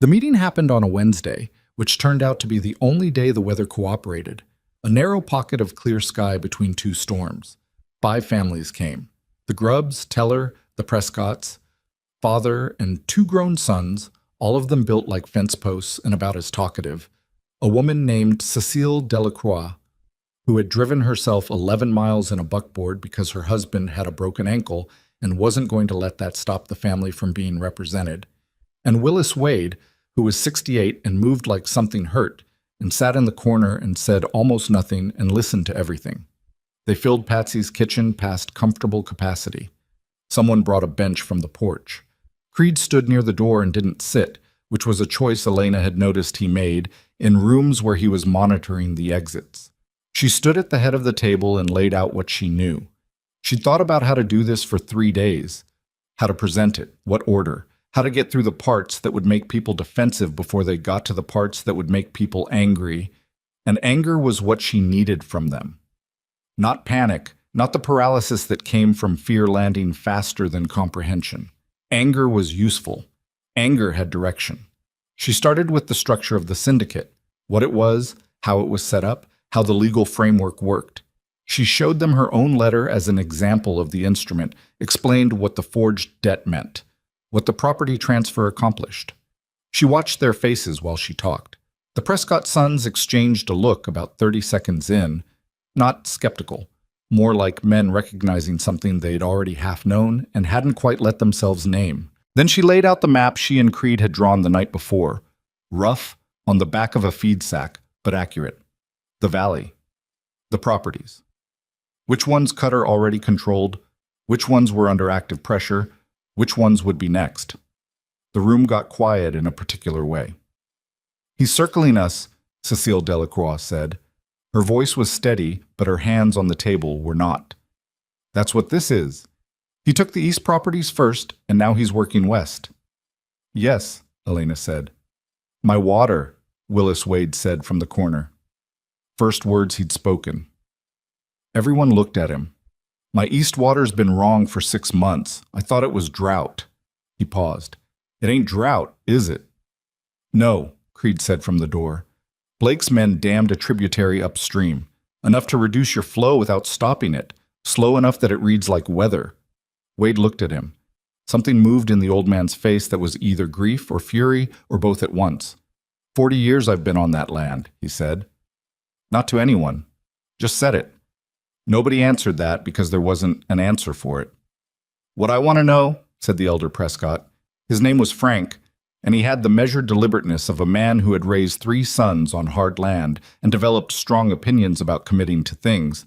The meeting happened on a Wednesday, which turned out to be the only day the weather cooperated. A narrow pocket of clear sky between 2 storms. 5 families came. The Grubbs, Teller, the Prescotts, father and 2 grown sons, all of them built like fence posts and about as talkative. A woman named Cécile Delacroix, who had driven herself 11 miles in a buckboard because her husband had a broken ankle and wasn't going to let that stop the family from being represented. And Willis Wade, who was 68 and moved like something hurt, and sat in the corner and said almost nothing and listened to everything. They filled Patsy's kitchen past comfortable capacity. Someone brought a bench from the porch. Creed stood near the door and didn't sit, which was a choice Elena had noticed he made in rooms where he was monitoring the exits. She stood at the head of the table and laid out what she knew. She'd thought about how to do this for 3 days. How to present it, what order, how to get through the parts that would make people defensive before they got to the parts that would make people angry. And anger was what she needed from them. Not panic, not the paralysis that came from fear landing faster than comprehension. Anger was useful. Anger had direction. She started with the structure of the syndicate, what it was, how it was set up, how the legal framework worked. She showed them her own letter as an example of the instrument, explained what the forged debt meant, what the property transfer accomplished. She watched their faces while she talked. The Prescott sons exchanged a look about 30 seconds in, not skeptical, more like men recognizing something they'd already half known and hadn't quite let themselves name. Then she laid out the map she and Creed had drawn the night before, rough, on the back of a feed sack, but accurate. The valley. The properties. Which ones Cutter already controlled, Which ones were under active pressure? Which ones would be next? The room got quiet in a particular way. "He's circling us," Cecile Delacroix said. Her voice was steady, but her hands on the table were not. "That's what this is. He took the east properties first, and now he's working west." "Yes," Elena said. "My water," Willis Wade said from the corner. First words he'd spoken. Everyone looked at him. "My east water's been wrong for 6 months. I thought it was drought." He paused. "It ain't drought, is it?" "No," Creed said from the door. "Blake's men dammed a tributary upstream, enough to reduce your flow without stopping it, slow enough that it reads like weather." Wade looked at him. Something moved in the old man's face that was either grief or fury or both at once. 40 years I've been on that land," he said. "Not to anyone. Just said it." Nobody answered that because there wasn't an answer for it. "What I want to know," said the elder Prescott. His name was Frank, and he had the measured deliberateness of a man who had raised 3 sons on hard land and developed strong opinions about committing to things,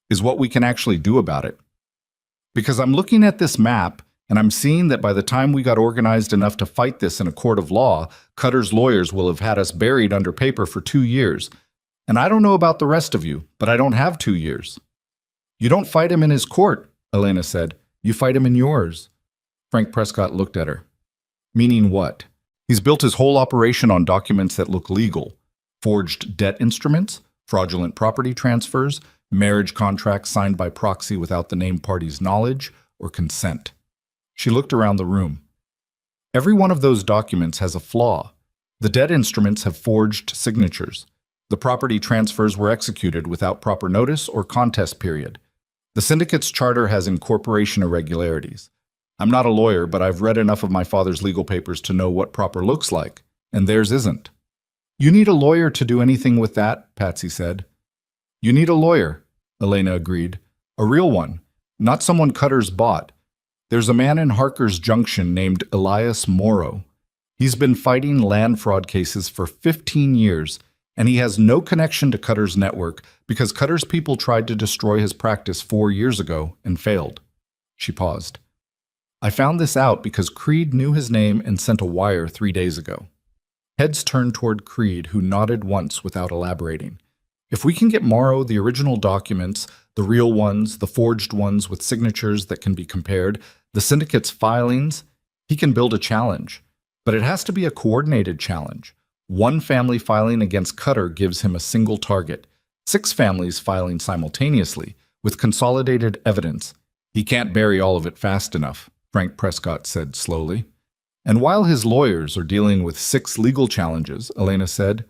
"is what we can actually do about it. Because I'm looking at this map, and I'm seeing that by the time we got organized enough to fight this in a court of law, Cutter's lawyers will have had us buried under paper for 2 years. And I don't know about the rest of you, but I don't have 2 years." "You don't fight him in his court," Elena said. "You fight him in yours." Frank Prescott looked at her. "Meaning what?" "He's built his whole operation on documents that look legal. Forged debt instruments, fraudulent property transfers, marriage contracts signed by proxy without the named party's knowledge or consent." She looked around the room. "Every one of those documents has a flaw. The debt instruments have forged signatures. The property transfers were executed without proper notice or contest period. The syndicate's charter has incorporation irregularities. I'm not a lawyer, but I've read enough of my father's legal papers to know what proper looks like, and theirs isn't." "You need a lawyer to do anything with that," Patsy said. "You need a lawyer," Elena agreed. "A real one, not someone Cutter's bought. There's a man in Harker's Junction named Elias Morrow. He's been fighting land fraud cases for 15 years, and he has no connection to Cutter's network because Cutter's people tried to destroy his practice 4 years ago and failed." She paused. "I found this out because Creed knew his name and sent a wire 3 days ago." Heads turned toward Creed, who nodded once without elaborating. "If we can get Morrow the original documents, the real ones, the forged ones with signatures that can be compared, the syndicate's filings, he can build a challenge. But it has to be a coordinated challenge. One family filing against Cutter gives him a single target. 6 families filing simultaneously, with consolidated evidence. He can't bury all of it fast enough," Frank Prescott said slowly. "And while his lawyers are dealing with 6 legal challenges," Elena said,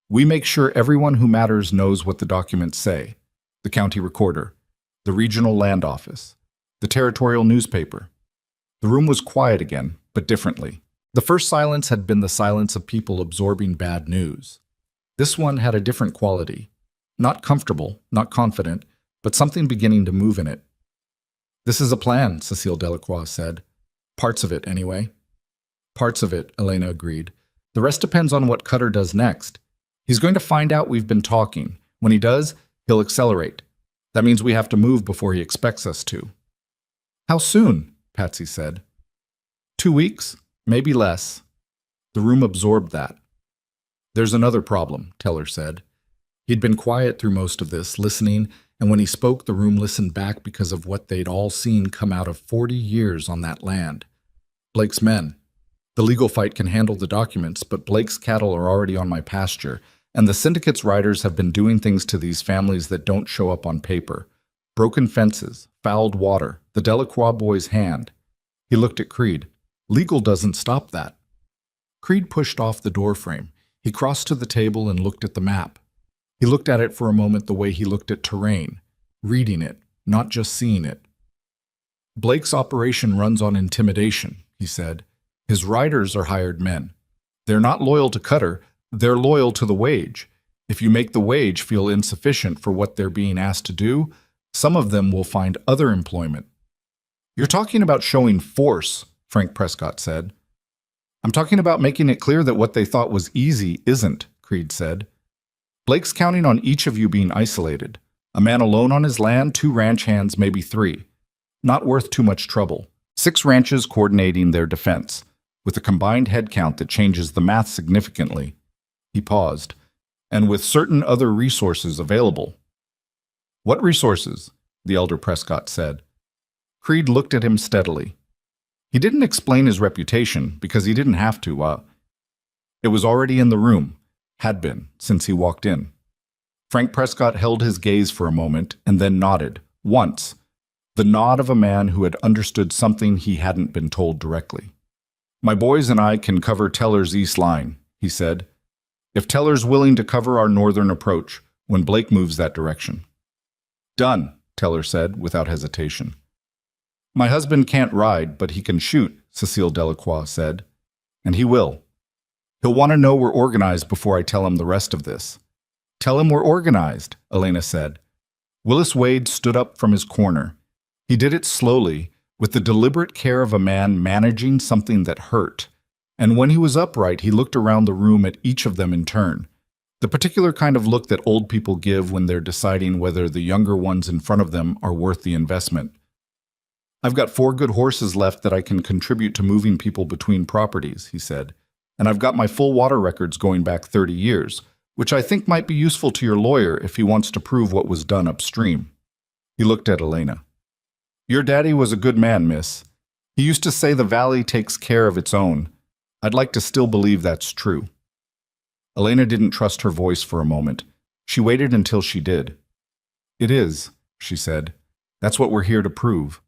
"we make sure everyone who matters knows what the documents say. The county recorder, the regional land office, the territorial newspaper." The room was quiet again, but differently. The first silence had been the silence of people absorbing bad news. This one had a different quality. Not comfortable, not confident, but something beginning to move in it. "This is a plan," Cecile Delacroix said. "Parts of it, anyway." "Parts of it," Elena agreed. "The rest depends on what Cutter does next. He's going to find out we've been talking. When he does, he'll accelerate. That means we have to move before he expects us to." "How soon?" Patsy said. 2 weeks. Maybe less." The room absorbed that. "There's another problem," Teller said. He'd been quiet through most of this, listening, and when he spoke, the room listened back because of what they'd all seen come out of 40 years on that land. "Blake's men. The legal fight can handle the documents, but Blake's cattle are already on my pasture, and the syndicate's riders have been doing things to these families that don't show up on paper. Broken fences, fouled water, the Delacroix boy's hand." He looked at Creed. "Legal doesn't stop that." Creed pushed off the doorframe. He crossed to the table and looked at the map. He looked at it for a moment the way he looked at terrain, reading it, not just seeing it. "Blake's operation runs on intimidation," he said. "His riders are hired men. They're not loyal to Cutter, they're loyal to the wage. If you make the wage feel insufficient for what they're being asked to do, some of them will find other employment." "You're talking about showing force," Frank Prescott said. "I'm talking about making it clear that what they thought was easy isn't," Creed said. "Blake's counting on each of you being isolated. A man alone on his land, 2 ranch hands, maybe 3. Not worth too much trouble. 6 ranches coordinating their defense, with a combined headcount that changes the math significantly. He paused. And with certain other resources available. What resources? The elder Prescott said. Creed looked at him steadily. He didn't explain his reputation because he didn't have to. It was already in the room, had been, since he walked in. Frank Prescott held his gaze for a moment and then nodded, once, the nod of a man who had understood something he hadn't been told directly. My boys and I can cover Teller's east line, he said, if Teller's willing to cover our northern approach when Blake moves that direction. Done, Teller said without hesitation. My husband can't ride, but he can shoot, Cecile Delacroix said. And he will. He'll want to know we're organized before I tell him the rest of this. Tell him we're organized, Elena said. Willis Wade stood up from his corner. He did it slowly, with the deliberate care of a man managing something that hurt. And when he was upright, he looked around the room at each of them in turn. The particular kind of look that old people give when they're deciding whether the younger ones in front of them are worth the investment. I've got 4 good horses left that I can contribute to moving people between properties, he said. And I've got my full water records going back 30 years, which I think might be useful to your lawyer if he wants to prove what was done upstream. He looked at Elena. Your daddy was a good man, miss. He used to say the valley takes care of its own. I'd like to still believe that's true. Elena didn't trust her voice for a moment. She waited until she did. It is, she said. That's what we're here to prove.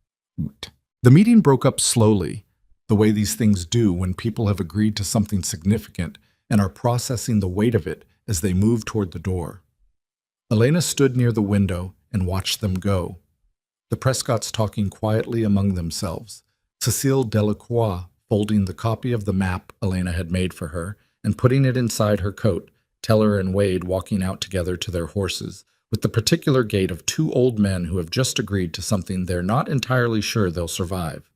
The meeting broke up slowly, the way these things do when people have agreed to something significant and are processing the weight of it as they move toward the door. Elena stood near the window and watched them go. The Prescotts talking quietly among themselves, Cecile Delacroix folding the copy of the map Elena had made for her and putting it inside her coat, Teller and Wade walking out together to their horses, with the particular gait of 2 old men who have just agreed to something they're not entirely sure they'll survive.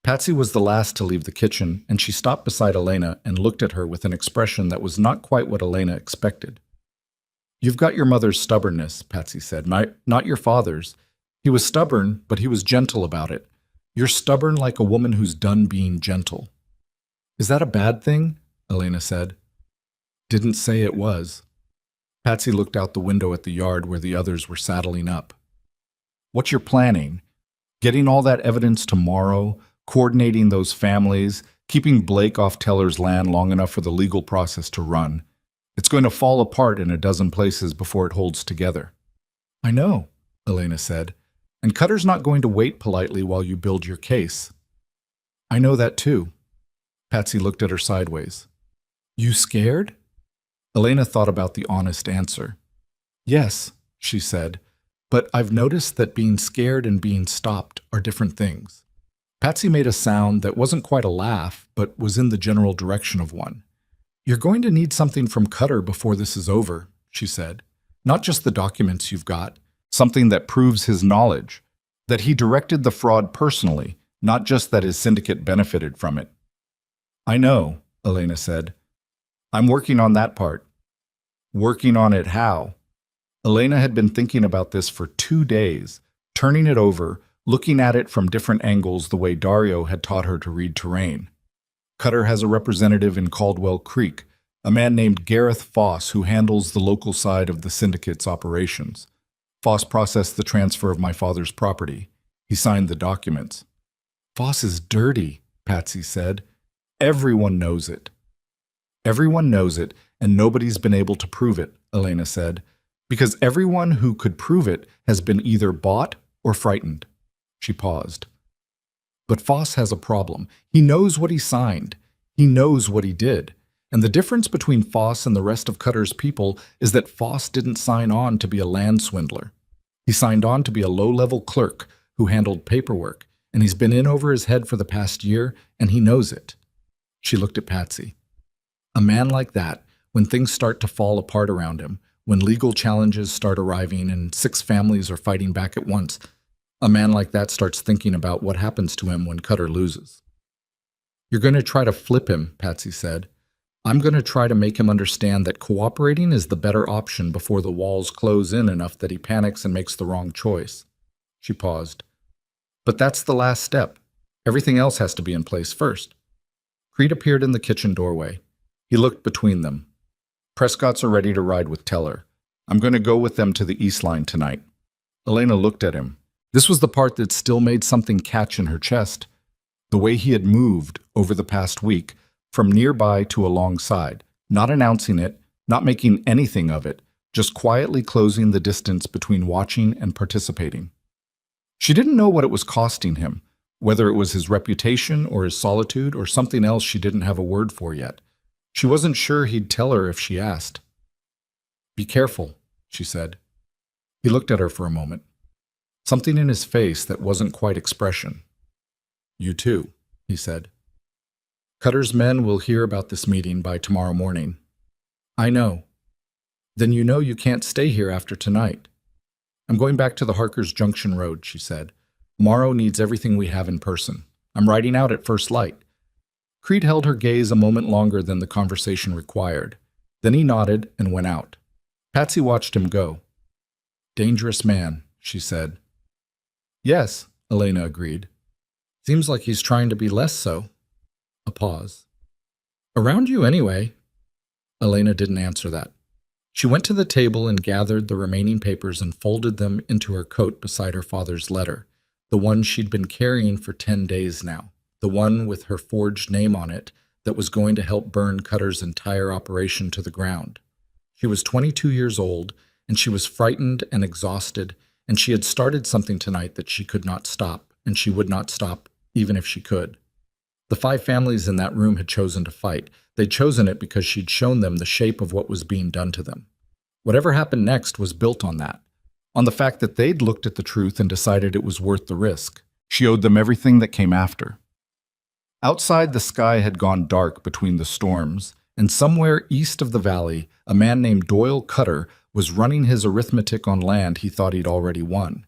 Patsy was the last to leave the kitchen, and she stopped beside Elena and looked at her with an expression that was not quite what Elena expected. You've got your mother's stubbornness, Patsy said, not your father's. He was stubborn, but he was gentle about it. You're stubborn like a woman who's done being gentle. Is that a bad thing? Elena said. Didn't say it was. Patsy looked out the window at the yard where the others were saddling up. What you're planning? Getting all that evidence tomorrow, coordinating those families, keeping Blake off Teller's land long enough for the legal process to run. It's going to fall apart in a dozen places before it holds together. I know, Elena said, and Cutter's not going to wait politely while you build your case. I know that too. Patsy looked at her sideways. You scared? Elena thought about the honest answer. Yes, she said, but I've noticed that being scared and being stopped are different things. Patsy made a sound that wasn't quite a laugh, but was in the general direction of one. You're going to need something from Cutter before this is over, she said. Not just the documents you've got, something that proves his knowledge, that he directed the fraud personally, not just that his syndicate benefited from it. I know, Elena said. I'm working on that part. Working on it how? Elena had been thinking about this for 2 days, turning it over, looking at it from different angles the way Dario had taught her to read terrain. Cutter has a representative in Caldwell Creek, a man named Gareth Foss who handles the local side of the syndicate's operations. Foss processed the transfer of my father's property. He signed the documents. Foss is dirty, Patsy said. Everyone knows it. Everyone knows it, and nobody's been able to prove it, Elena said, because everyone who could prove it has been either bought or frightened. She paused. But Foss has a problem. He knows what he signed. He knows what he did. And the difference between Foss and the rest of Cutter's people is that Foss didn't sign on to be a land swindler. He signed on to be a low-level clerk who handled paperwork, and he's been in over his head for the past year, and he knows it. She looked at Patsy. A man like that, when things start to fall apart around him, when legal challenges start arriving and 6 families are fighting back at once, a man like that starts thinking about what happens to him when Cutter loses. You're going to try to flip him, Patsy said. I'm going to try to make him understand that cooperating is the better option before the walls close in enough that he panics and makes the wrong choice. She paused. But that's the last step. Everything else has to be in place first. Creed appeared in the kitchen doorway. He looked between them. Prescott's are ready to ride with Teller. I'm going to go with them to the East Line tonight. Elena looked at him. This was the part that still made something catch in her chest. The way he had moved over the past week, from nearby to alongside, not announcing it, not making anything of it, just quietly closing the distance between watching and participating. She didn't know what it was costing him, whether it was his reputation or his solitude or something else she didn't have a word for yet. She wasn't sure he'd tell her if she asked. Be careful, she said. He looked at her for a moment. Something in his face that wasn't quite expression. You too, he said. Cutter's men will hear about this meeting by tomorrow morning. I know. Then you know you can't stay here after tonight. I'm going back to the Harker's Junction Road, she said. Morrow needs everything we have in person. I'm riding out at first light. Creed held her gaze a moment longer than the conversation required. Then he nodded and went out. Patsy watched him go. Dangerous man, she said. Yes, Elena agreed. Seems like he's trying to be less so. A pause. Around you anyway. Elena didn't answer that. She went to the table and gathered the remaining papers and folded them into her coat beside her father's letter, the one she'd been carrying for 10 days now, the one with her forged name on it that was going to help burn Cutter's entire operation to the ground. She was 22 years old, and she was frightened and exhausted, and she had started something tonight that she could not stop, and she would not stop even if she could. The 5 families in that room had chosen to fight. They'd chosen it because she'd shown them the shape of what was being done to them. Whatever happened next was built on that, on the fact that they'd looked at the truth and decided it was worth the risk. She owed them everything that came after. Outside, the sky had gone dark between the storms, and somewhere east of the valley, a man named Doyle Cutter was running his arithmetic on land he thought he'd already won.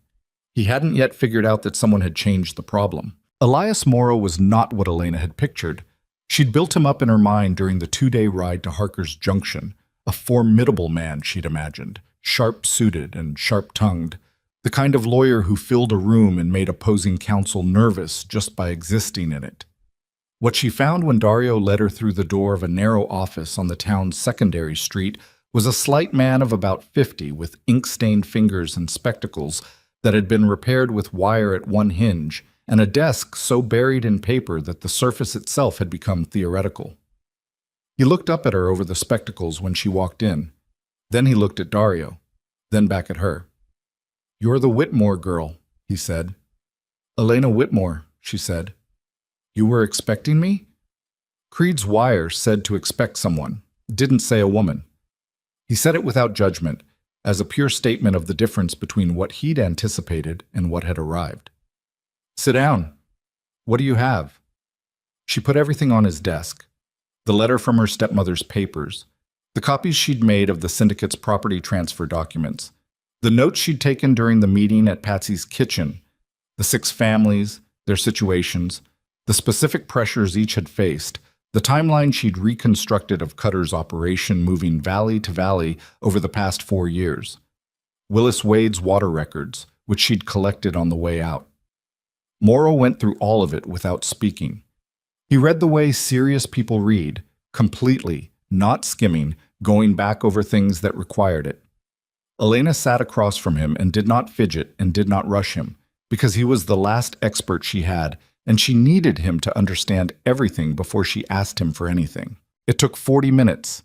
He hadn't yet figured out that someone had changed the problem. Elias Morrow was not what Elena had pictured. She'd built him up in her mind during the 2-day ride to Harker's Junction, a formidable man she'd imagined, sharp-suited and sharp-tongued, the kind of lawyer who filled a room and made opposing counsel nervous just by existing in it. What she found when Dario led her through the door of a narrow office on the town's secondary street was a slight man of about 50 with ink-stained fingers and spectacles that had been repaired with wire at one hinge, and a desk so buried in paper that the surface itself had become theoretical. He looked up at her over the spectacles when she walked in. Then he looked at Dario, then back at her. You're the Whitmore girl, he said. Elena Whitmore, she said. You were expecting me? Creed's wire said to expect someone, didn't say a woman. He said it without judgment, as a pure statement of the difference between what he'd anticipated and what had arrived. Sit down. What do you have? She put everything on his desk. The letter from her stepmother's papers, the copies she'd made of the syndicate's property transfer documents, the notes she'd taken during the meeting at Patsy's kitchen, the 6 families, their situations, the specific pressures each had faced, the timeline she'd reconstructed of Cutter's operation moving valley to valley over the past 4 years, Willis Wade's water records, which she'd collected on the way out. Morrow went through all of it without speaking. He read the way serious people read, completely, not skimming, going back over things that required it. Elena sat across from him and did not fidget and did not rush him, because he was the last expert she had, and she needed him to understand everything before she asked him for anything. It took 40 minutes.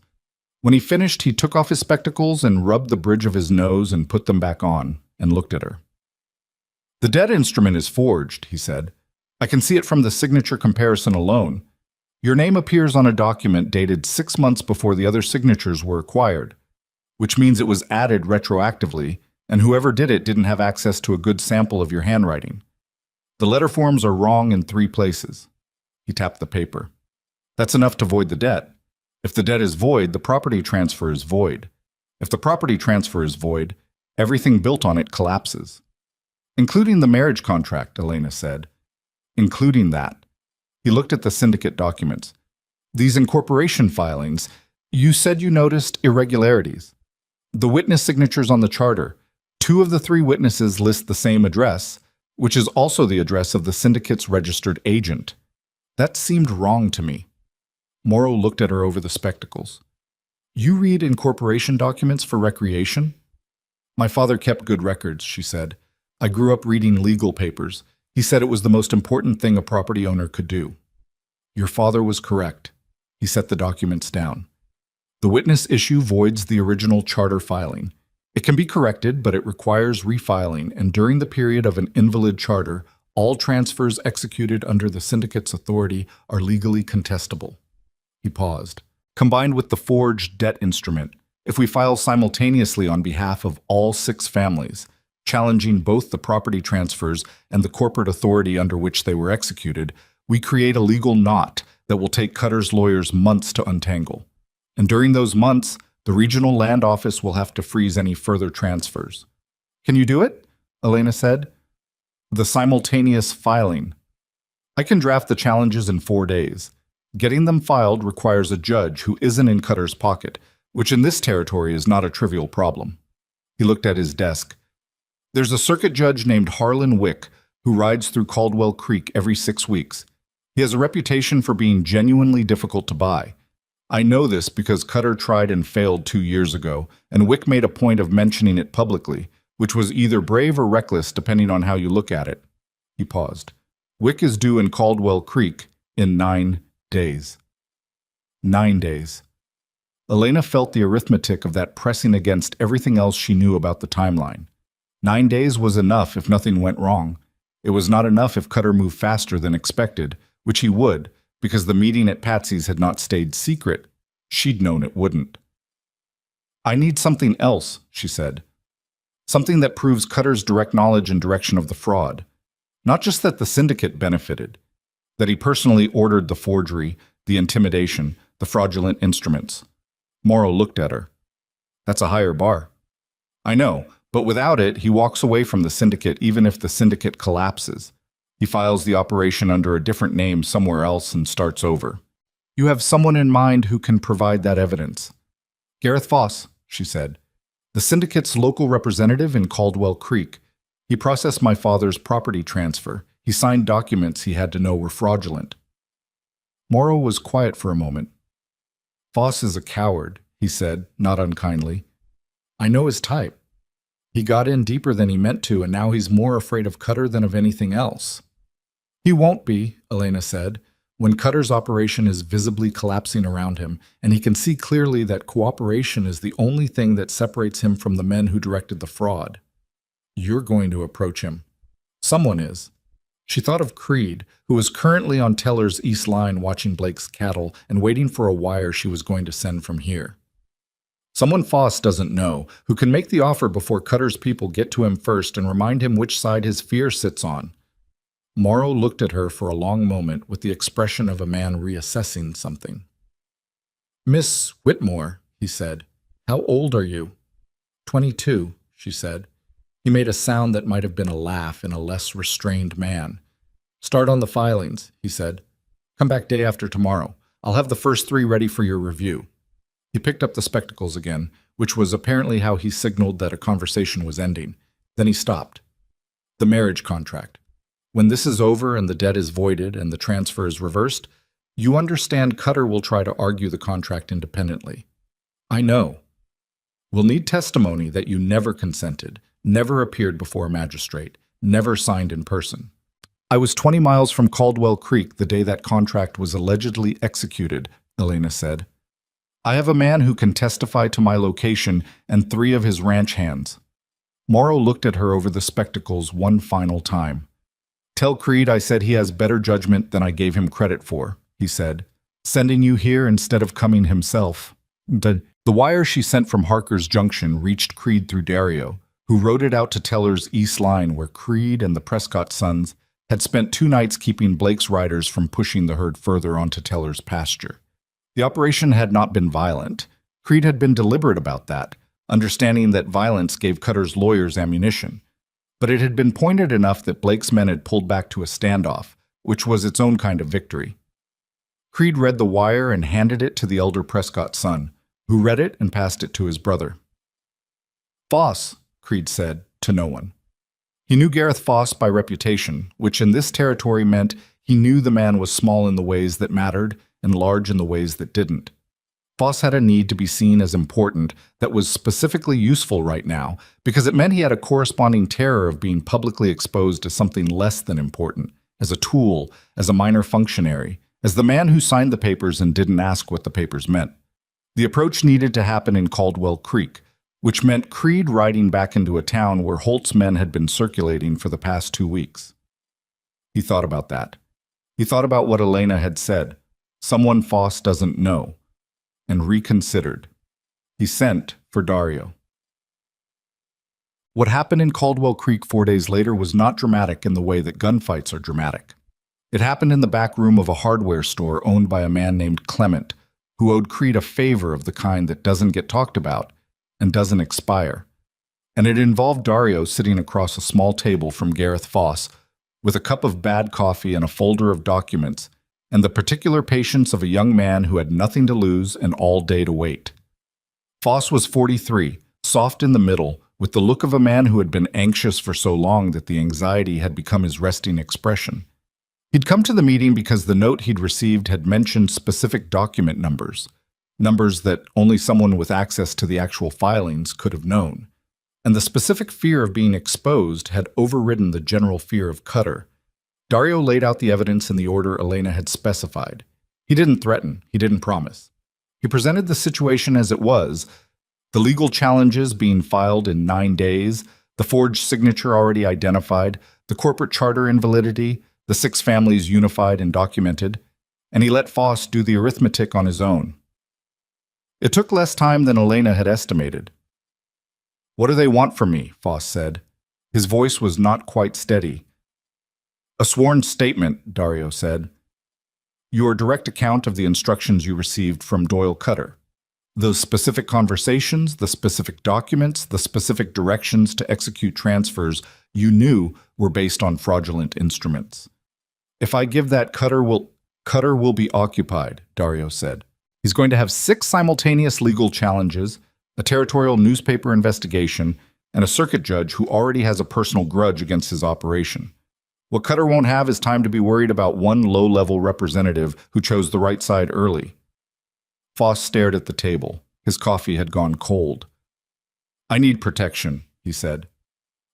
When he finished, he took off his spectacles and rubbed the bridge of his nose and put them back on, and looked at her. The debt instrument is forged, he said. I can see it from the signature comparison alone. Your name appears on a document dated 6 months before the other signatures were acquired, which means it was added retroactively, and whoever did it didn't have access to a good sample of your handwriting. The letter forms are wrong in 3 places. He tapped the paper. That's enough to void the debt. If the debt is void, the property transfer is void. If the property transfer is void, everything built on it collapses. Including the marriage contract, Elena said. Including that. He looked at the syndicate documents. These incorporation filings, you said you noticed irregularities. The witness signatures on the charter. 2 of the 3 witnesses list the same address, which is also the address of the syndicate's registered agent. That seemed wrong to me. Morrow looked at her over the spectacles. You read incorporation documents for recreation? My father kept good records, she said. I grew up reading legal papers. He said it was the most important thing a property owner could do. Your father was correct. He set the documents down. The witness issue voids the original charter filing. It can be corrected, but it requires refiling, and during the period of an invalid charter, all transfers executed under the syndicate's authority are legally contestable. He paused. Combined with the forged debt instrument, if we file simultaneously on behalf of all 6 families, challenging both the property transfers and the corporate authority under which they were executed, we create a legal knot that will take Cutter's lawyers months to untangle. And during those months, the regional land office will have to freeze any further transfers. Can you do it? Elena said. The simultaneous filing. I can draft the challenges in 4 days. Getting them filed requires a judge who isn't in Cutter's pocket, which in this territory is not a trivial problem. He looked at his desk. There's a circuit judge named Harlan Wick who rides through Caldwell Creek every 6 weeks. He has a reputation for being genuinely difficult to buy. I know this because Cutter tried and failed 2 years ago, and Wick made a point of mentioning it publicly, which was either brave or reckless depending on how you look at it. He paused. Wick is due in Caldwell Creek in 9 days. 9 days. Elena felt the arithmetic of that pressing against everything else she knew about the timeline. 9 days was enough if nothing went wrong. It was not enough if Cutter moved faster than expected, which he would, because the meeting at Patsy's had not stayed secret. She'd known it wouldn't. I need something else, she said. Something that proves Cutter's direct knowledge and direction of the fraud. Not just that the syndicate benefited, that he personally ordered the forgery, the intimidation, the fraudulent instruments. Morrow looked at her. That's a higher bar. I know, but without it, he walks away from the syndicate even if the syndicate collapses. He files the operation under a different name somewhere else and starts over. You have someone in mind who can provide that evidence. Gareth Voss, she said. The syndicate's local representative in Caldwell Creek. He processed my father's property transfer. He signed documents he had to know were fraudulent. Morrow was quiet for a moment. Voss is a coward, he said, not unkindly. I know his type. He got in deeper than he meant to, and now he's more afraid of Cutter than of anything else. He won't be, Elena said, when Cutter's operation is visibly collapsing around him, and he can see clearly that cooperation is the only thing that separates him from the men who directed the fraud. You're going to approach him. Someone is. She thought of Creed, who was currently on Teller's East Line watching Blake's cattle and waiting for a wire she was going to send from here. Someone Voss doesn't know, who can make the offer before Cutter's people get to him first and remind him which side his fear sits on. Morrow looked at her for a long moment with the expression of a man reassessing something. Miss Whitmore, he said, how old are you? 22, she said. He made a sound that might have been a laugh in a less restrained man. Start on the filings, he said. Come back day after tomorrow. I'll have the first 3 ready for your review. He picked up the spectacles again, which was apparently how he signaled that a conversation was ending. Then he stopped. The marriage contract. When this is over and the debt is voided and the transfer is reversed, you understand Cutter will try to argue the contract independently. I know. We'll need testimony that you never consented, never appeared before a magistrate, never signed in person. I was 20 miles from Caldwell Creek the day that contract was allegedly executed, Elena said. I have a man who can testify to my location and 3 of his ranch hands. Morrow looked at her over the spectacles one final time. Tell Creed I said he has better judgment than I gave him credit for, he said, sending you here instead of coming himself. The wire she sent from Harker's Junction reached Creed through Dario, who rode it out to Teller's East Line where Creed and the Prescott sons had spent 2 nights keeping Blake's riders from pushing the herd further onto Teller's pasture. The operation had not been violent. Creed had been deliberate about that, understanding that violence gave Cutter's lawyers ammunition. But it had been pointed enough that Blake's men had pulled back to a standoff, which was its own kind of victory. Creed read the wire and handed it to the elder Prescott son, who read it and passed it to his brother. Voss, Creed said, to no one. He knew Gareth Foss by reputation, which in this territory meant he knew the man was small in the ways that mattered and large in the ways that didn't. Foss had a need to be seen as important that was specifically useful right now because it meant he had a corresponding terror of being publicly exposed as something less than important, as a tool, as a minor functionary, as the man who signed the papers and didn't ask what the papers meant. The approach needed to happen in Caldwell Creek, which meant Creed riding back into a town where Holt's men had been circulating for the past 2 weeks. He thought about that. He thought about what Elena had said, someone Foss doesn't know, and reconsidered. He sent for Dario. What happened in Caldwell Creek 4 days later was not dramatic in the way that gunfights are dramatic. It happened in the back room of a hardware store owned by a man named Clement, who owed Creed a favor of the kind that doesn't get talked about and doesn't expire. And it involved Dario sitting across a small table from Gareth Foss with a cup of bad coffee and a folder of documents, and the particular patience of a young man who had nothing to lose and all day to wait. Foss was 43, soft in the middle, with the look of a man who had been anxious for so long that the anxiety had become his resting expression. He'd come to the meeting because the note he'd received had mentioned specific document numbers, numbers that only someone with access to the actual filings could have known. And the specific fear of being exposed had overridden the general fear of Cutter. Dario laid out the evidence in the order Elena had specified. He didn't threaten, he didn't promise. He presented the situation as it was, the legal challenges being filed in 9 days, the forged signature already identified, the corporate charter invalidity, the 6 families unified and documented, and he let Foss do the arithmetic on his own. It took less time than Elena had estimated. "What do they want from me?" Foss said. His voice was not quite steady. "A sworn statement," Dario said. "Your direct account of the instructions you received from Doyle Cutter. The specific conversations, the specific documents, the specific directions to execute transfers you knew were based on fraudulent instruments. If I give that, Cutter will be occupied," Dario said. "He's going to have 6 simultaneous legal challenges, a territorial newspaper investigation, and a circuit judge who already has a personal grudge against his operation. What Cutter won't have is time to be worried about one low-level representative who chose the right side early." Foss stared at the table. His coffee had gone cold. "I need protection," he said.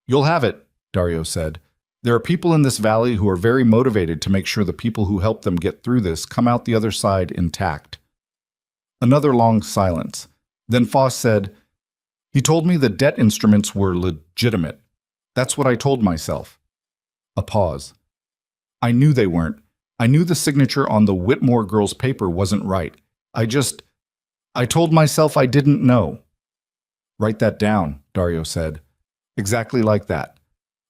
"You'll have it," Dario said. "There are people in this valley who are very motivated to make sure the people who help them get through this come out the other side intact." Another long silence. Then Foss said, "He told me the debt instruments were legitimate. That's what I told myself." A pause. "I knew they weren't. I knew the signature on the Whitmore girl's paper wasn't right. I told myself I didn't know." "Write that down," Dario said. "Exactly like that.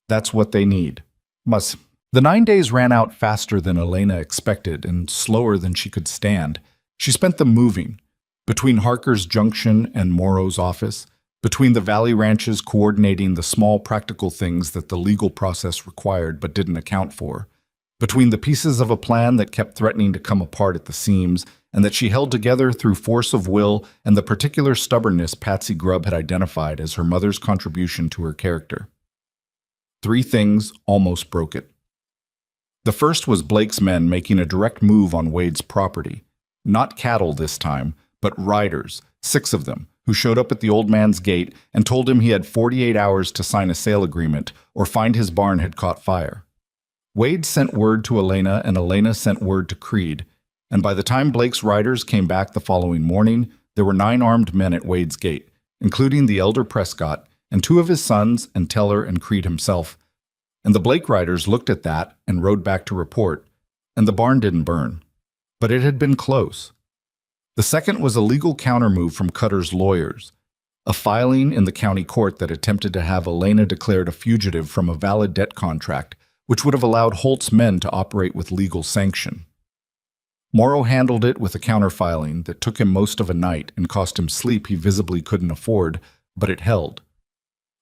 That's what they need. Must." The 9 days ran out faster than Elena expected and slower than she could stand. She spent them moving, between Harker's Junction and Morrow's office, between the Valley ranches coordinating the small practical things that the legal process required but didn't account for, between the pieces of a plan that kept threatening to come apart at the seams and that she held together through force of will and the particular stubbornness Patsy Grubb had identified as her mother's contribution to her character. 3 things almost broke it. The first was Blake's men making a direct move on Wade's property. Not cattle this time, but riders, 6 of them, who showed up at the old man's gate and told him he had 48 hours to sign a sale agreement or find his barn had caught fire. Wade sent word to Elena and Elena sent word to Creed, and by the time Blake's riders came back the following morning, there were 9 armed men at Wade's gate, including the elder Prescott and 2 of his sons and Teller and Creed himself. And the Blake riders looked at that and rode back to report, and the barn didn't burn. But it had been close. The second was a legal countermove from Cutter's lawyers, a filing in the county court that attempted to have Elena declared a fugitive from a valid debt contract, which would have allowed Holt's men to operate with legal sanction. Morrow handled it with a counterfiling that took him most of a night and cost him sleep he visibly couldn't afford, but it held.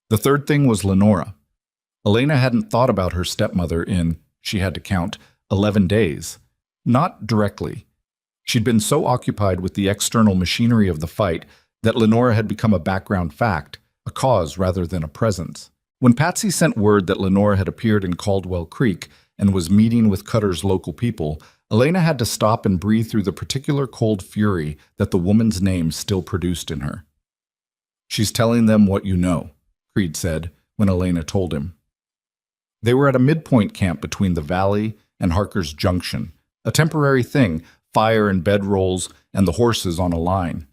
The third thing was Lenora. Elena hadn't thought about her stepmother in, she had to count, 11 days. Not directly. She'd been so occupied with the external machinery of the fight that Lenora had become a background fact, a cause rather than a presence. When Patsy sent word that Lenore had appeared in Caldwell Creek and was meeting with Cutter's local people, Elena had to stop and breathe through the particular cold fury that the woman's name still produced in her. "She's telling them what you know," Creed said when Elena told him. They were at a midpoint camp between the valley and Harker's Junction, a temporary thing, fire and bedrolls and the horses on a line.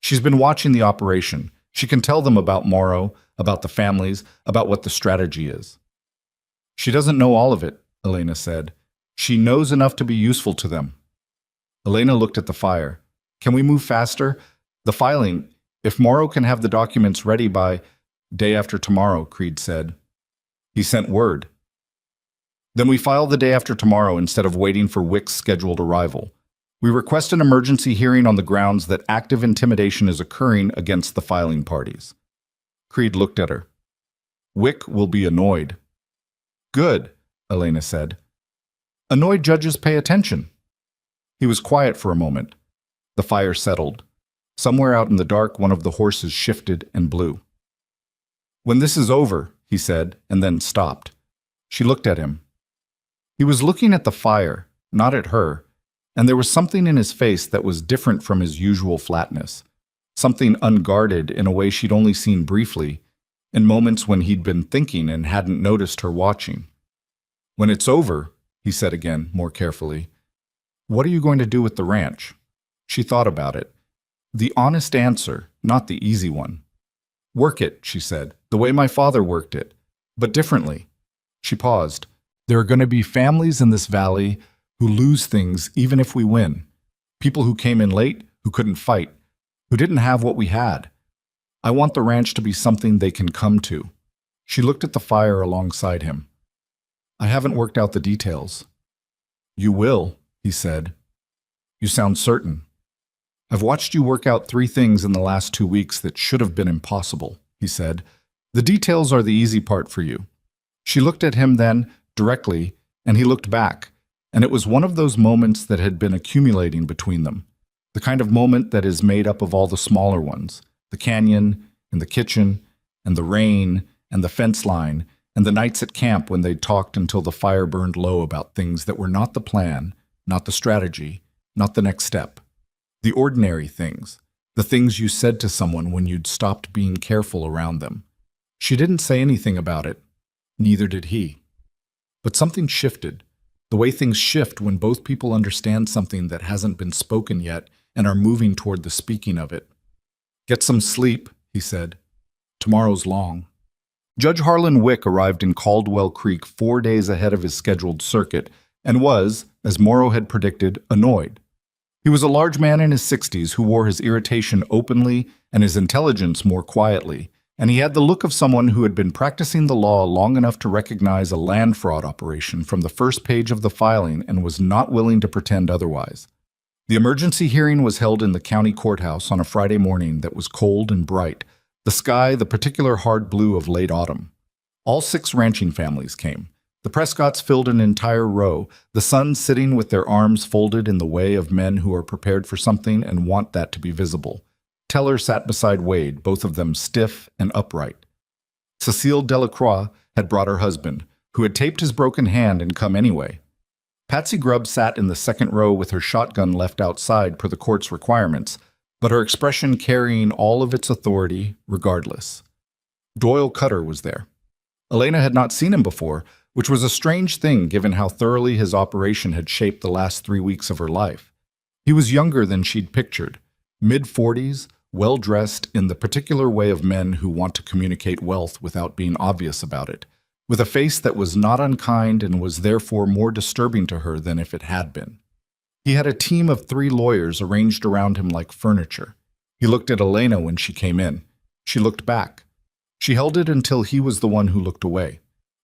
"She's been watching the operation. She can tell them about Morrow, about the families, about what the strategy is." "She doesn't know all of it," Elena said. "She knows enough to be useful to them." Elena looked at the fire. "Can we move faster? The filing, if Morrow can have the documents ready by day after tomorrow," Creed said. "He sent word." "Then we file the day after tomorrow instead of waiting for Wick's scheduled arrival. We request an emergency hearing on the grounds that active intimidation is occurring against the filing parties." Creed looked at her. "Wick will be annoyed." "Good," Elena said. "Annoyed judges pay attention." He was quiet for a moment. The fire settled. Somewhere out in the dark, one of the horses shifted and blew. "When this is over," he said, and then stopped. She looked at him. He was looking at the fire, not at her, and there was something in his face that was different from his usual flatness, something unguarded in a way she'd only seen briefly, in moments when he'd been thinking and hadn't noticed her watching. "When it's over," he said again, more carefully, "what are you going to do with the ranch?" She thought about it. The honest answer, not the easy one. "Work it," she said, "the way my father worked it, but differently." She paused. "There are going to be families in this valley who lose things even if we win. People who came in late, who couldn't fight, who didn't have what we had. I want the ranch to be something they can come to." She looked at the fire alongside him. "I haven't worked out the details." "You will," he said. "You sound certain." "I've watched you work out 3 things in the last 2 weeks that should have been impossible," he said. "The details are the easy part for you." She looked at him then, directly, and he looked back, and it was one of those moments that had been accumulating between them, the kind of moment that is made up of all the smaller ones, the canyon, and the kitchen, and the rain, and the fence line, and the nights at camp when they'd talked until the fire burned low about things that were not the plan, not the strategy, not the next step. The ordinary things, the things you said to someone when you'd stopped being careful around them. She didn't say anything about it. Neither did he. But something shifted. The way things shift when both people understand something that hasn't been spoken yet and are moving toward the speaking of it. "Get some sleep," he said. "Tomorrow's long." Judge Harlan Wick arrived in Caldwell Creek 4 days ahead of his scheduled circuit and was, as Morrow had predicted, annoyed. He was a large man in his 60s who wore his irritation openly and his intelligence more quietly, and he had the look of someone who had been practicing the law long enough to recognize a land fraud operation from the first page of the filing and was not willing to pretend otherwise. The emergency hearing was held in the county courthouse on a Friday morning that was cold and bright, the sky the particular hard blue of late autumn. All 6 ranching families came. The Prescotts filled an entire row, the sons sitting with their arms folded in the way of men who are prepared for something and want that to be visible. Teller sat beside Wade, both of them stiff and upright. Cecile Delacroix had brought her husband, who had taped his broken hand and come anyway. Patsy Grubb sat in the second row with her shotgun left outside per the court's requirements, but her expression carrying all of its authority regardless. Doyle Cutter was there. Elena had not seen him before, which was a strange thing given how thoroughly his operation had shaped the last 3 weeks of her life. He was younger than she'd pictured, mid-40s, well-dressed in the particular way of men who want to communicate wealth without being obvious about it, with a face that was not unkind and was therefore more disturbing to her than if it had been. He had a team of 3 lawyers arranged around him like furniture. He looked at Elena when she came in. She looked back. She held it until he was the one who looked away.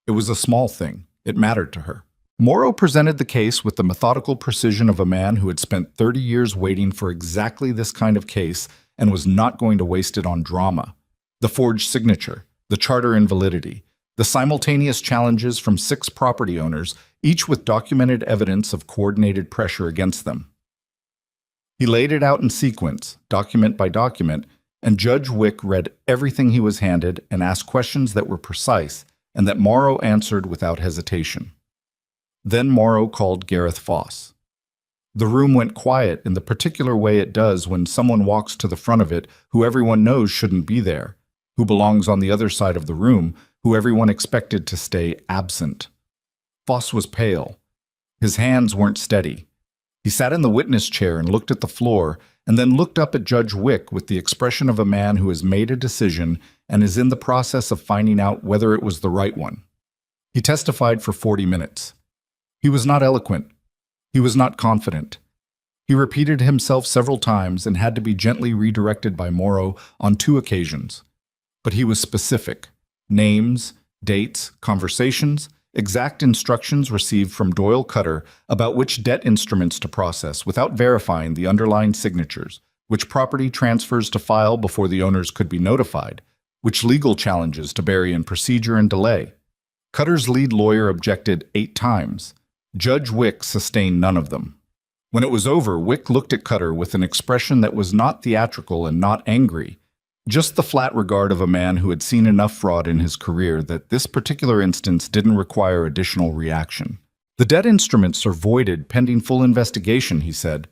It was a small thing. It mattered to her. Morrow presented the case with the methodical precision of a man who had spent 30 years waiting for exactly this kind of case and was not going to waste it on drama. The forged signature, the charter invalidity, the simultaneous challenges from 6 property owners, each with documented evidence of coordinated pressure against them. He laid it out in sequence, document by document, and Judge Wick read everything he was handed and asked questions that were precise and that Morrow answered without hesitation. Then Morrow called Gareth Foss. The room went quiet in the particular way it does when someone walks to the front of it who everyone knows shouldn't be there, who belongs on the other side of the room, who everyone expected to stay absent. Foss was pale. His hands weren't steady. He sat in the witness chair and looked at the floor, and then looked up at Judge Wick with the expression of a man who has made a decision and is in the process of finding out whether it was the right one. He testified for 40 minutes. He was not eloquent. He was not confident. He repeated himself several times and had to be gently redirected by Morrow on 2 occasions. But he was specific. Names, dates, conversations, exact instructions received from Doyle Cutter about which debt instruments to process without verifying the underlying signatures, which property transfers to file before the owners could be notified, which legal challenges to bury in procedure and delay. Cutter's lead lawyer objected 8 times. Judge Wick sustained none of them. When it was over, Wick looked at Cutter with an expression that was not theatrical and not angry, just the flat regard of a man who had seen enough fraud in his career that this particular instance didn't require additional reaction. The debt instruments are voided pending full investigation, he said.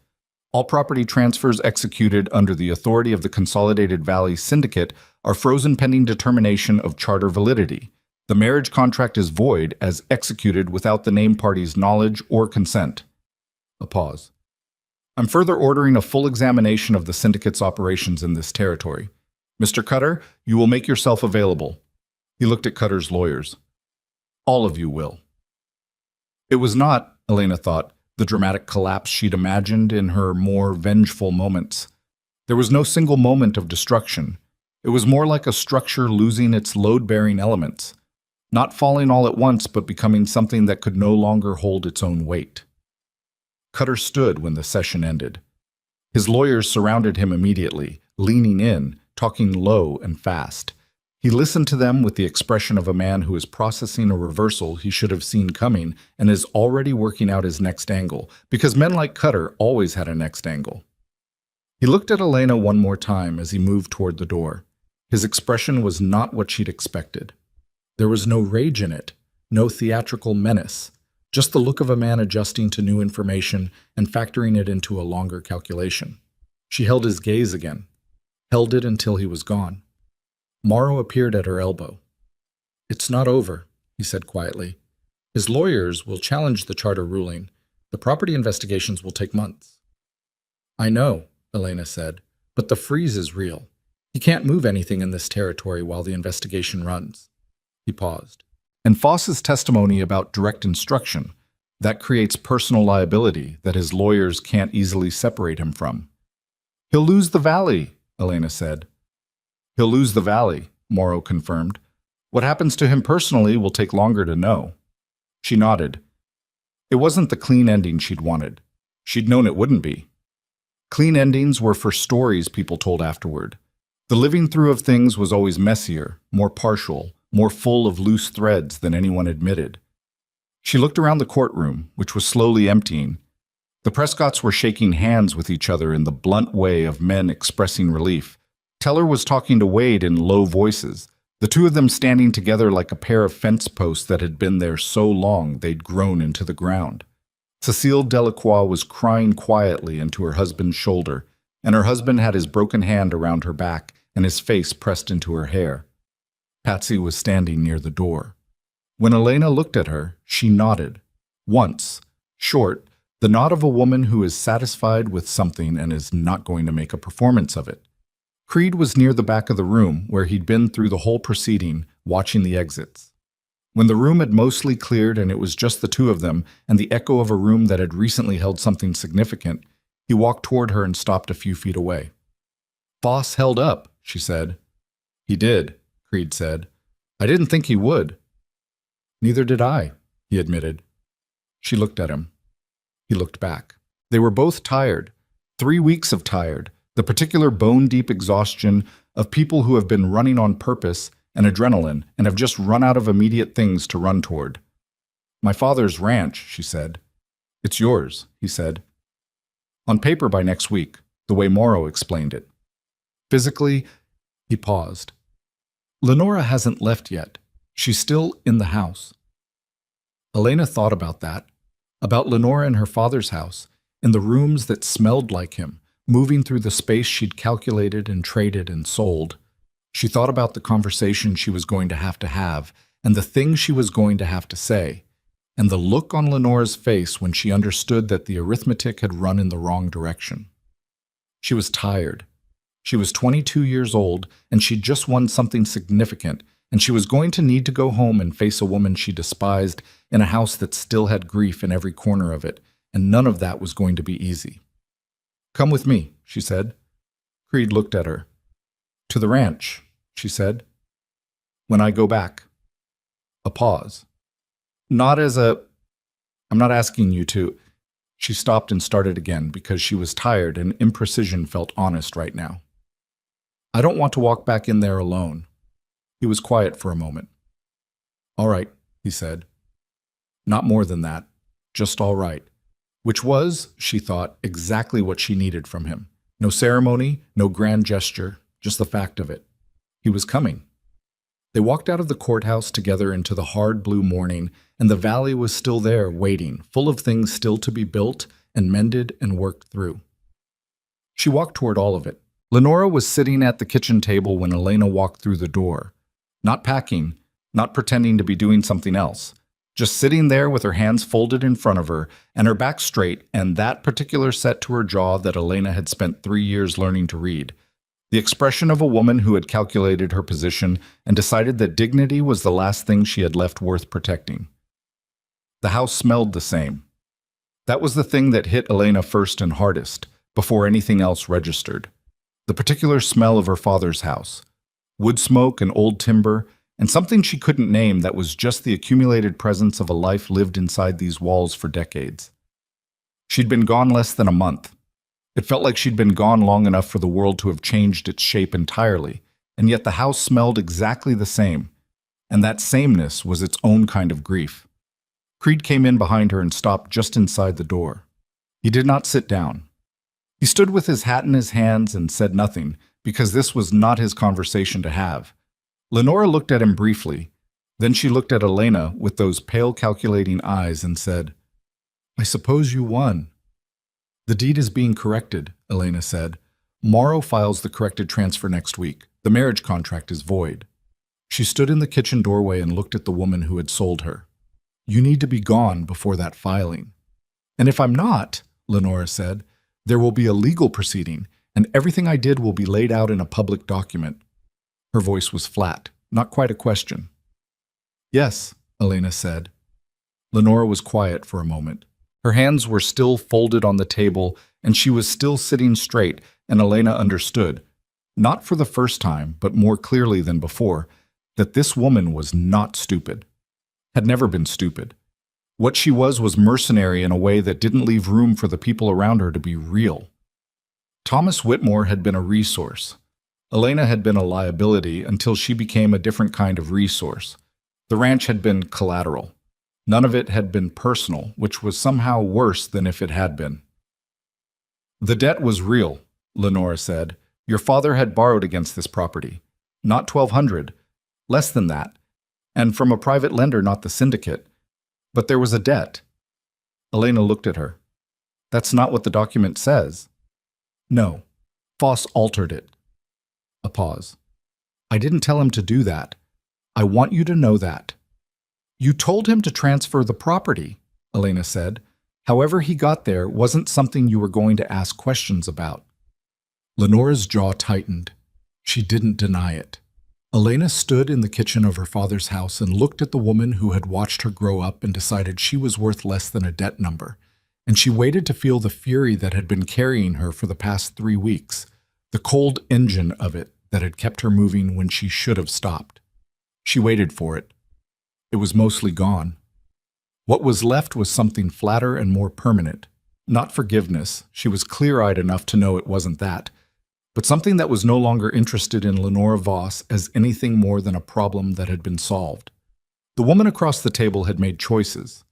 All property transfers executed under the authority of the Consolidated Valley Syndicate are frozen pending determination of charter validity. The marriage contract is void as executed without the named party's knowledge or consent. A pause. I'm further ordering a full examination of the syndicate's operations in this territory. Mr. Cutter, you will make yourself available. He looked at Cutter's lawyers. All of you will. It was not, Elena thought, the dramatic collapse she'd imagined in her more vengeful moments. There was no single moment of destruction. It was more like a structure losing its load-bearing elements, not falling all at once but becoming something that could no longer hold its own weight. Cutter stood when the session ended. His lawyers surrounded him immediately, leaning in, talking low and fast. He listened to them with the expression of a man who is processing a reversal he should have seen coming and is already working out his next angle, because men like Cutter always had a next angle. He looked at Elena one more time as he moved toward the door. His expression was not what she'd expected. There was no rage in it, no theatrical menace, just the look of a man adjusting to new information and factoring it into a longer calculation. She held his gaze again, held it until he was gone. Morrow appeared at her elbow. It's not over, he said quietly. His lawyers will challenge the charter ruling. The property investigations will take months. I know, Elena said, but the freeze is real. He can't move anything in this territory while the investigation runs. He paused. And Foss's testimony about direct instruction, that creates personal liability that his lawyers can't easily separate him from. He'll lose the valley, Elena said. He'll lose the valley, Morrow confirmed. What happens to him personally will take longer to know. She nodded. It wasn't the clean ending she'd wanted. She'd known it wouldn't be. Clean endings were for stories people told afterward. The living through of things was always messier, more partial, more full of loose threads than anyone admitted. She looked around the courtroom, which was slowly emptying. The Prescotts were shaking hands with each other in the blunt way of men expressing relief. Teller was talking to Wade in low voices, the two of them standing together like a pair of fence posts that had been there so long they'd grown into the ground. Cecile Delacroix was crying quietly into her husband's shoulder, and her husband had his broken hand around her back and his face pressed into her hair. Patsy was standing near the door. When Elena looked at her, she nodded. Once, short, the nod of a woman who is satisfied with something and is not going to make a performance of it. Creed was near the back of the room, where he'd been through the whole proceeding, watching the exits. When the room had mostly cleared and it was just the two of them and the echo of a room that had recently held something significant, he walked toward her and stopped a few feet away. Foss held up, she said. He did, Creed said. I didn't think he would. Neither did I, he admitted. She looked at him. He looked back. They were both tired. 3 weeks of tired. The particular bone-deep exhaustion of people who have been running on purpose and adrenaline and have just run out of immediate things to run toward. My father's ranch, she said. It's yours, he said. On paper by next week, the way Morrow explained it. Physically, He paused. Lenora hasn't left yet. She's still in the house. Elena thought about that, about Lenora in her father's house, in the rooms that smelled like him, moving through the space she'd calculated and traded and sold. She thought about the conversation she was going to have, and the things she was going to have to say, and the look on Lenora's face when she understood that the arithmetic had run in the wrong direction. She was tired. She was 22 years old, and she'd just won something significant, and she was going to need to go home and face a woman she despised in a house that still had grief in every corner of it, and none of that was going to be easy. "Come with me," she said. Creed looked at her. "To the ranch," she said. "When I go back." A pause. I'm not asking you to." She stopped and started again because she was tired and imprecision felt honest right now. "I don't want to walk back in there alone." He was quiet for a moment. "All right," he said. Not more than that, just all right. Which was, she thought, exactly what she needed from him. No ceremony, no grand gesture, just the fact of it. He was coming. They walked out of the courthouse together into the hard blue morning, and the valley was still there waiting, full of things still to be built and mended and worked through. She walked toward all of it. Lenora was sitting at the kitchen table when Elena walked through the door. Not packing, not pretending to be doing something else. Just sitting there with her hands folded in front of her and her back straight and that particular set to her jaw that Elena had spent 3 years learning to read. The expression of a woman who had calculated her position and decided that dignity was the last thing she had left worth protecting. The house smelled the same. That was the thing that hit Elena first and hardest, before anything else registered. The particular smell of her father's house. Wood smoke and old timber, and something she couldn't name that was just the accumulated presence of a life lived inside these walls for decades. She'd been gone less than a month. It felt like she'd been gone long enough for the world to have changed its shape entirely, and yet the house smelled exactly the same, and that sameness was its own kind of grief. Creed came in behind her and stopped just inside the door. He did not sit down. He stood with his hat in his hands and said nothing, because this was not his conversation to have. Lenora looked at him briefly. Then she looked at Elena with those pale calculating eyes and said, "I suppose you won." "The deed is being corrected," Elena said. "Morrow files the corrected transfer next week. The marriage contract is void." She stood in the kitchen doorway and looked at the woman who had sold her. "You need to be gone before that filing." "And if I'm not," Lenora said, "there will be a legal proceeding, and everything I did will be laid out in a public document." Her voice was flat, not quite a question. "Yes," Elena said. Lenora was quiet for a moment. Her hands were still folded on the table, and she was still sitting straight, and Elena understood, not for the first time, but more clearly than before, that this woman was not stupid. Had never been stupid. What she was mercenary in a way that didn't leave room for the people around her to be real. Thomas Whitmore had been a resource. Elena had been a liability until she became a different kind of resource. The ranch had been collateral. None of it had been personal, which was somehow worse than if it had been. "The debt was real," Lenora said. "Your father had borrowed against this property. Not $1,200, less than that, and from a private lender, not the syndicate. But there was a debt." Elena looked at her. "That's not what the document says." "No. Foss altered it." A pause. "I didn't tell him to do that. I want you to know that." "You told him to transfer the property," Elena said. "However he got there wasn't something you were going to ask questions about." Lenora's jaw tightened. She didn't deny it. Elena stood in the kitchen of her father's house and looked at the woman who had watched her grow up and decided she was worth less than a debt number. And she waited to feel the fury that had been carrying her for the past 3 weeks, the cold engine of it that had kept her moving when she should have stopped. She waited for it. It was mostly gone. What was left was something flatter and more permanent. Not forgiveness, she was clear-eyed enough to know it wasn't that, but something that was no longer interested in Lenora Voss as anything more than a problem that had been solved. The woman across the table had made choices.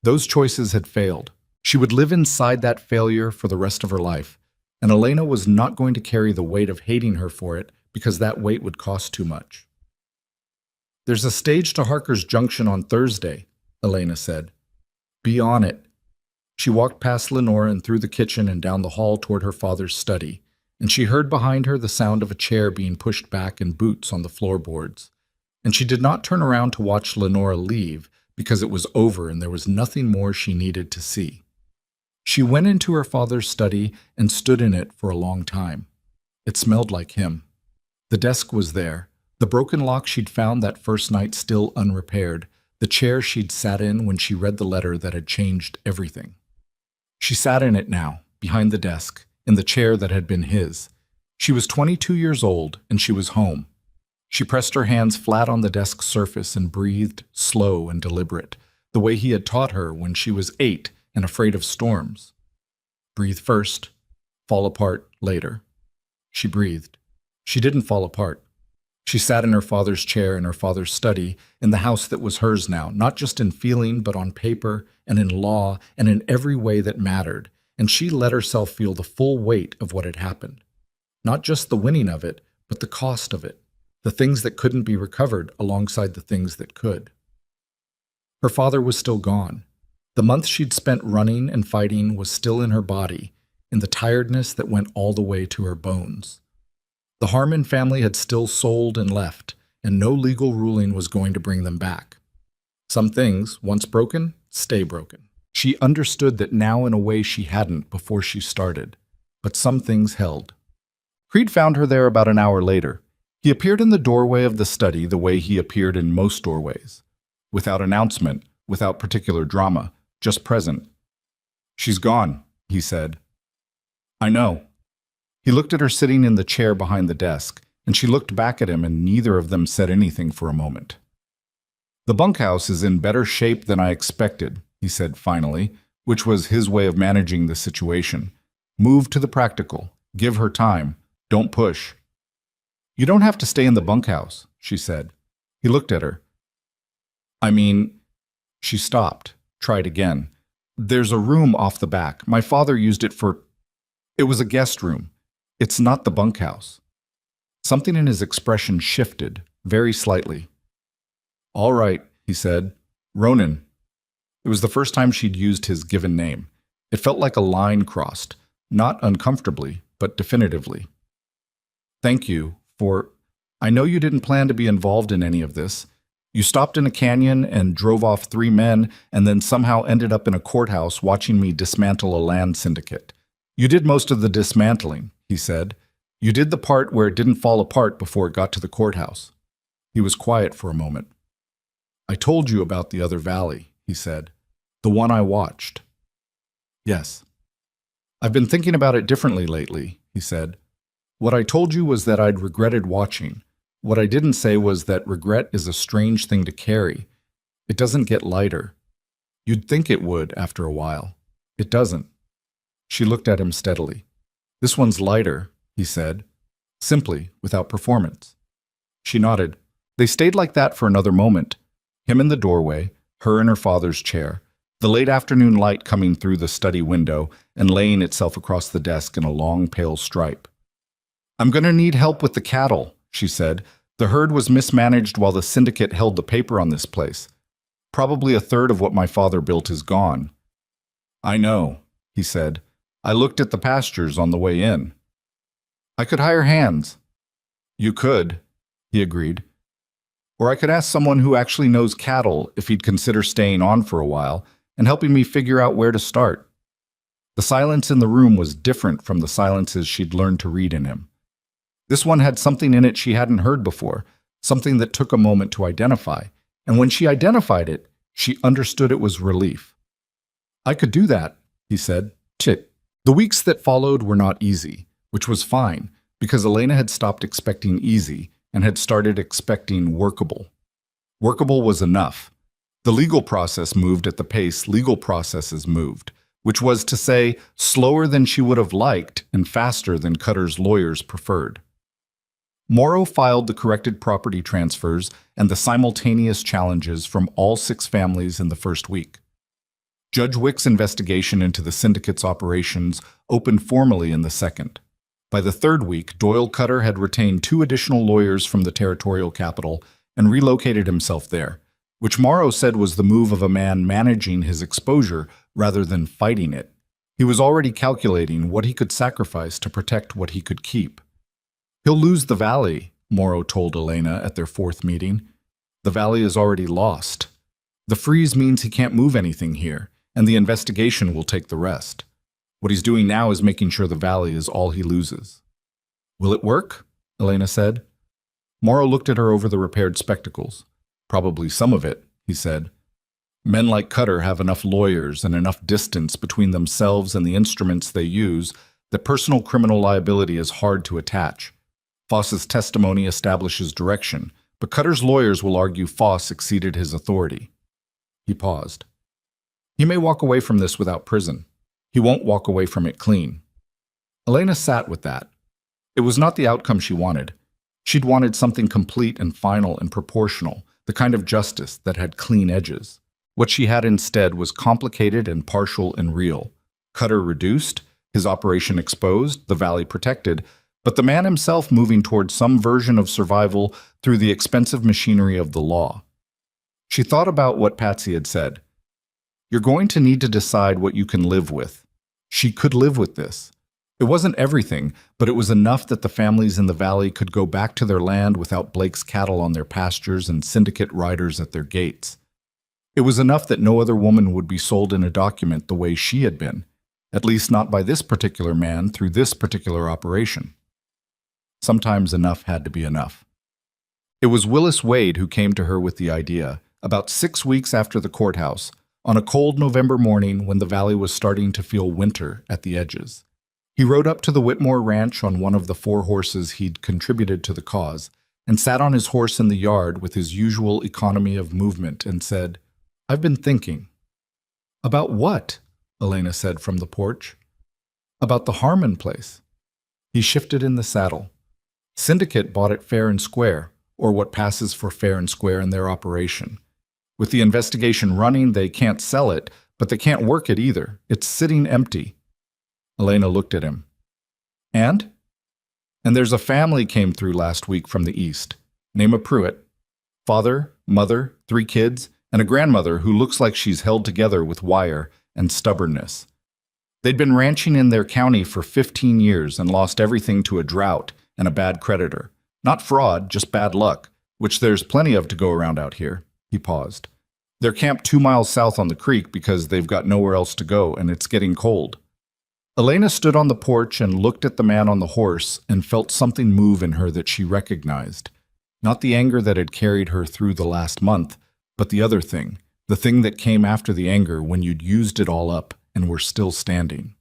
Those choices had failed. She would live inside that failure for the rest of her life, and Elena was not going to carry the weight of hating her for it because that wait would cost too much. "There's a stage to Harker's Junction on Thursday," Elena said. "Be on it." She walked past Lenora and through the kitchen and down the hall toward her father's study, and she heard behind her the sound of a chair being pushed back and boots on the floorboards. And she did not turn around to watch Lenora leave because it was over and there was nothing more she needed to see. She went into her father's study and stood in it for a long time. It smelled like him. The desk was there, the broken lock she'd found that first night still unrepaired, the chair she'd sat in when she read the letter that had changed everything. She sat in it now, behind the desk, in the chair that had been his. She was 22 years old, and she was home. She pressed her hands flat on the desk surface and breathed, slow and deliberate, the way he had taught her when she was 8 and afraid of storms. Breathe first, fall apart later. She breathed. She didn't fall apart. She sat in her father's chair in her father's study, in the house that was hers now, not just in feeling, but on paper and in law and in every way that mattered, and she let herself feel the full weight of what had happened. Not just the winning of it, but the cost of it, the things that couldn't be recovered alongside the things that could. Her father was still gone. The month she'd spent running and fighting was still in her body, in the tiredness that went all the way to her bones. The Harmon family had still sold and left, and no legal ruling was going to bring them back. Some things, once broken, stay broken. She understood that now in a way she hadn't before she started, but some things held. Creed found her there about an hour later. He appeared in the doorway of the study the way he appeared in most doorways, without announcement, without particular drama, just present. "She's gone," he said. "I know." He looked at her sitting in the chair behind the desk, and she looked back at him, and neither of them said anything for a moment. "The bunkhouse is in better shape than I expected," he said finally, which was his way of managing the situation. "Move to the practical. Give her time. Don't push." "You don't have to stay in the bunkhouse," she said. He looked at her. "I mean..." She stopped, tried again. "There's a room off the back. My father used it for... It was a guest room. It's not the bunkhouse." Something in his expression shifted, very slightly. "All right," he said. "Ronan." It was the first time she'd used his given name. It felt like a line crossed, not uncomfortably, but definitively. "Thank you for... I know you didn't plan to be involved in any of this. You stopped in a canyon and drove off 3 men and then somehow ended up in a courthouse watching me dismantle a land syndicate. You did most of the dismantling," he said. "You did the part where it didn't fall apart before it got to the courthouse." He was quiet for a moment. "I told you about the other valley," he said. "The one I watched." "Yes." "I've been thinking about it differently lately," he said. "What I told you was that I'd regretted watching. What I didn't say was that regret is a strange thing to carry. It doesn't get lighter. You'd think it would after a while. It doesn't." She looked at him steadily. "This one's lighter," he said, simply, without performance. She nodded. They stayed like that for another moment, him in the doorway, her in her father's chair, the late afternoon light coming through the study window and laying itself across the desk in a long, pale stripe. "I'm going to need help with the cattle," she said. "The herd was mismanaged while the syndicate held the paper on this place. Probably a third of what my father built is gone." "I know," he said. "I looked at the pastures on the way in." "I could hire hands." "You could," he agreed. "Or I could ask someone who actually knows cattle if he'd consider staying on for a while and helping me figure out where to start." The silence in the room was different from the silences she'd learned to read in him. This one had something in it she hadn't heard before, something that took a moment to identify, and when she identified it, she understood it was relief. "I could do that," he said. "Chit." The weeks that followed were not easy, which was fine, because Elena had stopped expecting easy and had started expecting workable. Workable was enough. The legal process moved at the pace legal processes moved, which was to say, slower than she would have liked and faster than Cutter's lawyers preferred. Morrow filed the corrected property transfers and the simultaneous challenges from all 6 families in the first week. Judge Wick's investigation into the syndicate's operations opened formally in the second. By the third week, Doyle Cutter had retained 2 additional lawyers from the territorial capital and relocated himself there, which Morrow said was the move of a man managing his exposure rather than fighting it. He was already calculating what he could sacrifice to protect what he could keep. "He'll lose the valley," Morrow told Elena at their 4th meeting. "The valley is already lost. The freeze means he can't move anything here, and the investigation will take the rest. What he's doing now is making sure the valley is all he loses." "Will it work?" Elena said. Morrow looked at her over the repaired spectacles. "Probably some of it," he said. "Men like Cutter have enough lawyers and enough distance between themselves and the instruments they use that personal criminal liability is hard to attach. Foss's testimony establishes direction, but Cutter's lawyers will argue Foss exceeded his authority." He paused. "He may walk away from this without prison. He won't walk away from it clean." Elena sat with that. It was not the outcome she wanted. She'd wanted something complete and final and proportional, the kind of justice that had clean edges. What she had instead was complicated and partial and real. Cutter reduced, his operation exposed, the valley protected, but the man himself moving toward some version of survival through the expensive machinery of the law. She thought about what Patsy had said. "You're going to need to decide what you can live with." She could live with this. It wasn't everything, but it was enough that the families in the valley could go back to their land without Blake's cattle on their pastures and syndicate riders at their gates. It was enough that no other woman would be sold in a document the way she had been, at least not by this particular man through this particular operation. Sometimes enough had to be enough. It was Willis Wade who came to her with the idea, about 6 weeks after the courthouse, on a cold November morning when the valley was starting to feel winter at the edges. He rode up to the Whitmore ranch on one of the 4 horses he'd contributed to the cause, and sat on his horse in the yard with his usual economy of movement and said, "I've been thinking." "About what?" Elena said from the porch. "About the Harmon place." He shifted in the saddle. "Syndicate bought it fair and square, or what passes for fair and square in their operation. With the investigation running, they can't sell it, but they can't work it either. It's sitting empty." Elena looked at him. "And?" "And there's a family came through last week from the east. Name of Pruitt. Father, mother, 3 kids, and a grandmother who looks like she's held together with wire and stubbornness. They'd been ranching in their county for 15 years and lost everything to a drought and a bad creditor. Not fraud, just bad luck, which there's plenty of to go around out here." He paused. "They're camped 2 miles south on the creek because they've got nowhere else to go and it's getting cold." Elena stood on the porch and looked at the man on the horse and felt something move in her that she recognized. Not the anger that had carried her through the last month, but the other thing, the thing that came after the anger when you'd used it all up and were still standing.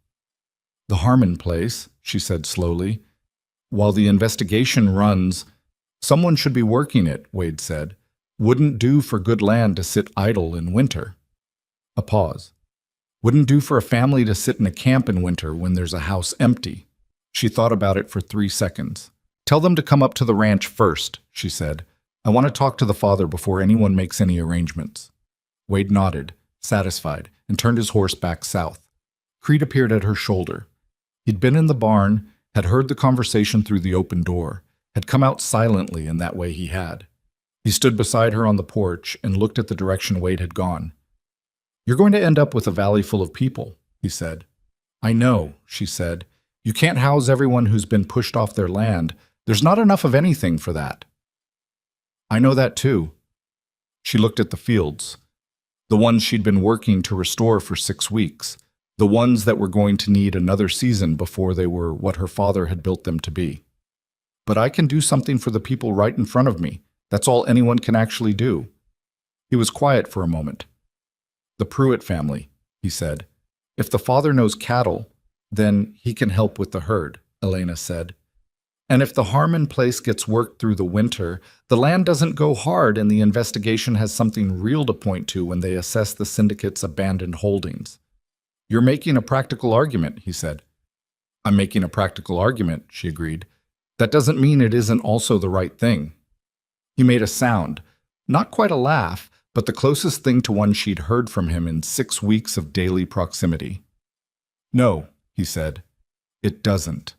"The Harmon place," she said slowly. "While the investigation runs, someone should be working it," Wade said. "Wouldn't do for good land to sit idle in winter." A pause. "Wouldn't do for a family to sit in a camp in winter when there's a house empty." She thought about it for 3 seconds. "Tell them to come up to the ranch first," she said. "I want to talk to the father before anyone makes any arrangements." Wade nodded, satisfied, and turned his horse back south. Creed appeared at her shoulder. He'd been in the barn, had heard the conversation through the open door, had come out silently in that way he had. He stood beside her on the porch and looked at the direction Wade had gone. "You're going to end up with a valley full of people," he said. "I know," she said. "You can't house everyone who's been pushed off their land. There's not enough of anything for that." "I know that too." She looked at the fields, the ones she'd been working to restore for 6 weeks, the ones that were going to need another season before they were what her father had built them to be. "But I can do something for the people right in front of me. That's all anyone can actually do." He was quiet for a moment. "The Pruitt family," he said. "If the father knows cattle, then he can help with the herd," Elena said. "And if the Harmon place gets worked through the winter, the land doesn't go hard and the investigation has something real to point to when they assess the syndicate's abandoned holdings." "You're making a practical argument," he said. "I'm making a practical argument," she agreed. "That doesn't mean it isn't also the right thing." He made a sound, not quite a laugh, but the closest thing to one she'd heard from him in 6 weeks of daily proximity. "No," he said, "it doesn't."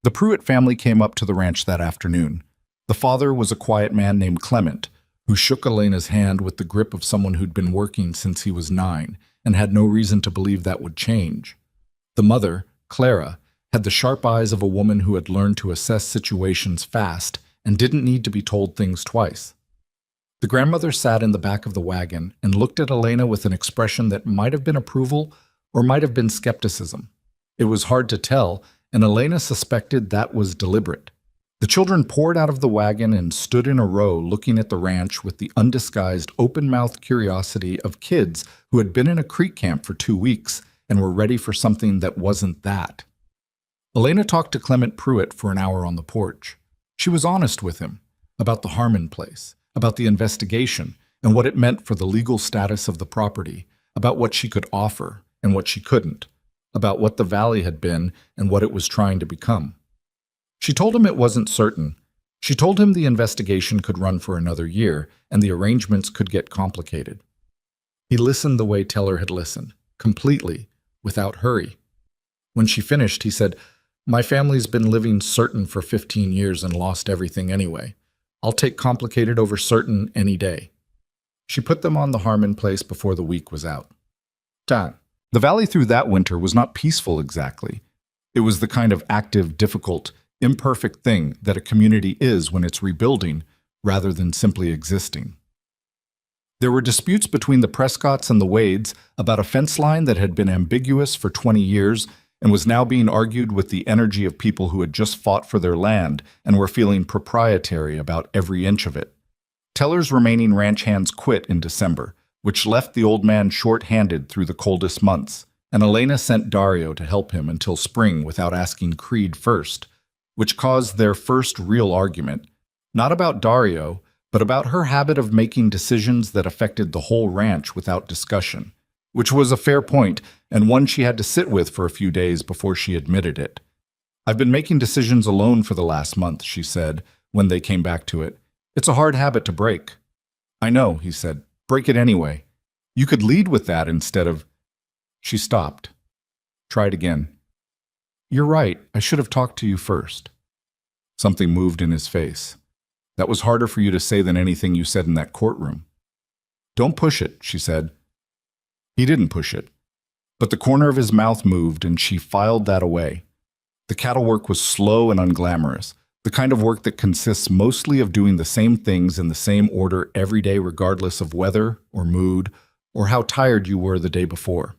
The Pruitt family came up to the ranch that afternoon. The father was a quiet man named Clement, who shook Elena's hand with the grip of someone who'd been working since he was 9 and had no reason to believe that would change. The mother, Clara, had the sharp eyes of a woman who had learned to assess situations fast and didn't need to be told things twice. The grandmother sat in the back of the wagon and looked at Elena with an expression that might have been approval or might have been skepticism. It was hard to tell, and Elena suspected that was deliberate. The children poured out of the wagon and stood in a row looking at the ranch with the undisguised, open-mouthed curiosity of kids who had been in a creek camp for 2 weeks and were ready for something that wasn't that. Elena talked to Clement Pruitt for an hour on the porch. She was honest with him about the Harmon place, about the investigation and what it meant for the legal status of the property, about what she could offer and what she couldn't, about what the valley had been and what it was trying to become. She told him it wasn't certain. She told him the investigation could run for another year and the arrangements could get complicated. He listened the way Teller had listened, completely, without hurry. When she finished, he said, "My family's been living certain for 15 years and lost everything anyway. I'll take complicated over certain any day." She put them on the Harmon place before the week was out. The valley through that winter was not peaceful exactly. It was the kind of active, difficult, imperfect thing that a community is when it's rebuilding rather than simply existing. There were disputes between the Prescotts and the Wades about a fence line that had been ambiguous for 20 years and was now being argued with the energy of people who had just fought for their land and were feeling proprietary about every inch of it. Teller's remaining ranch hands quit in December, which left the old man short-handed through the coldest months, and Elena sent Dario to help him until spring without asking Creed first, which caused their first real argument, not about Dario, but about her habit of making decisions that affected the whole ranch without discussion, which was a fair point and one she had to sit with for a few days before she admitted it. "I've been making decisions alone for the last month," she said, when they came back to it. "It's a hard habit to break." "I know," he said. "Break it anyway. You could lead with that instead of—" She stopped. Tried again. "You're right. I should have talked to you first." Something moved in his face. "That was harder for you to say than anything you said in that courtroom." "Don't push it," she said. He didn't push it. But the corner of his mouth moved, and she filed that away. The cattle work was slow and unglamorous, the kind of work that consists mostly of doing the same things in the same order every day regardless of weather or mood or how tired you were the day before.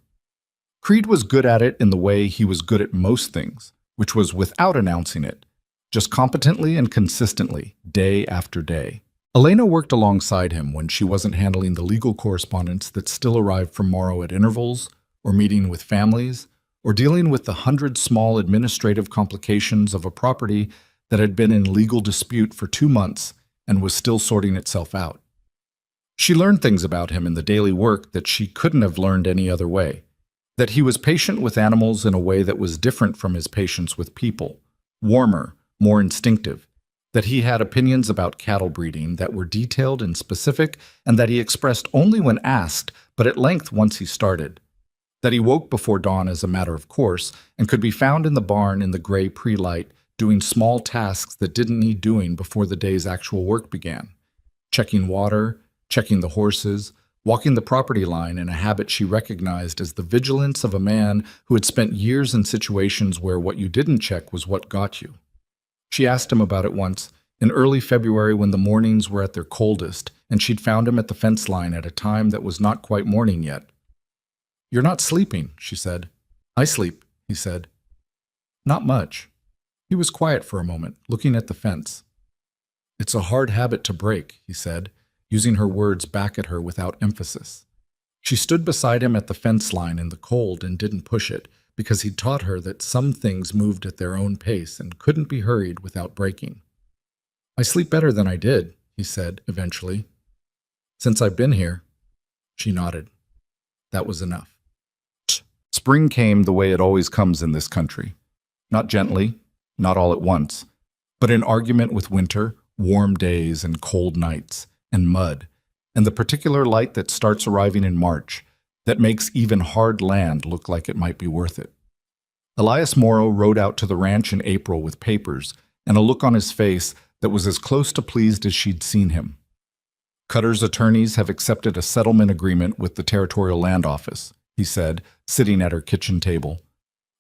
Creed was good at it in the way he was good at most things, which was without announcing it, just competently and consistently, day after day. Elena worked alongside him when she wasn't handling the legal correspondence that still arrived from Morrow at intervals, or meeting with families, or dealing with the 100 small administrative complications of a property that had been in legal dispute for 2 months and was still sorting itself out. She learned things about him in the daily work that she couldn't have learned any other way. That he was patient with animals in a way that was different from his patience with people, warmer, more instinctive, that he had opinions about cattle breeding that were detailed and specific, and that he expressed only when asked, but at length once he started. That he woke before dawn as a matter of course, and could be found in the barn in the gray pre-light, doing small tasks that didn't need doing before the day's actual work began. Checking water, checking the horses, walking the property line in a habit she recognized as the vigilance of a man who had spent years in situations where what you didn't check was what got you. She asked him about it once, in early February when the mornings were at their coldest, and she'd found him at the fence line at a time that was not quite morning yet. "You're not sleeping," she said. "I sleep," he said. "Not much." He was quiet for a moment, looking at the fence. "It's a hard habit to break," he said, using her words back at her without emphasis. She stood beside him at the fence line in the cold and didn't push it, because he'd taught her that some things moved at their own pace and couldn't be hurried without breaking. "I sleep better than I did," he said, eventually. "Since I've been here." She nodded. That was enough. Spring came the way it always comes in this country. Not gently, not all at once, but in argument with winter, warm days and cold nights, and mud, and the particular light that starts arriving in March, that makes even hard land look like it might be worth it. Elias Morrow rode out to the ranch in April with papers and a look on his face that was as close to pleased as she'd seen him. Cutter's attorneys have accepted a settlement agreement with the Territorial Land Office, he said, sitting at her kitchen table.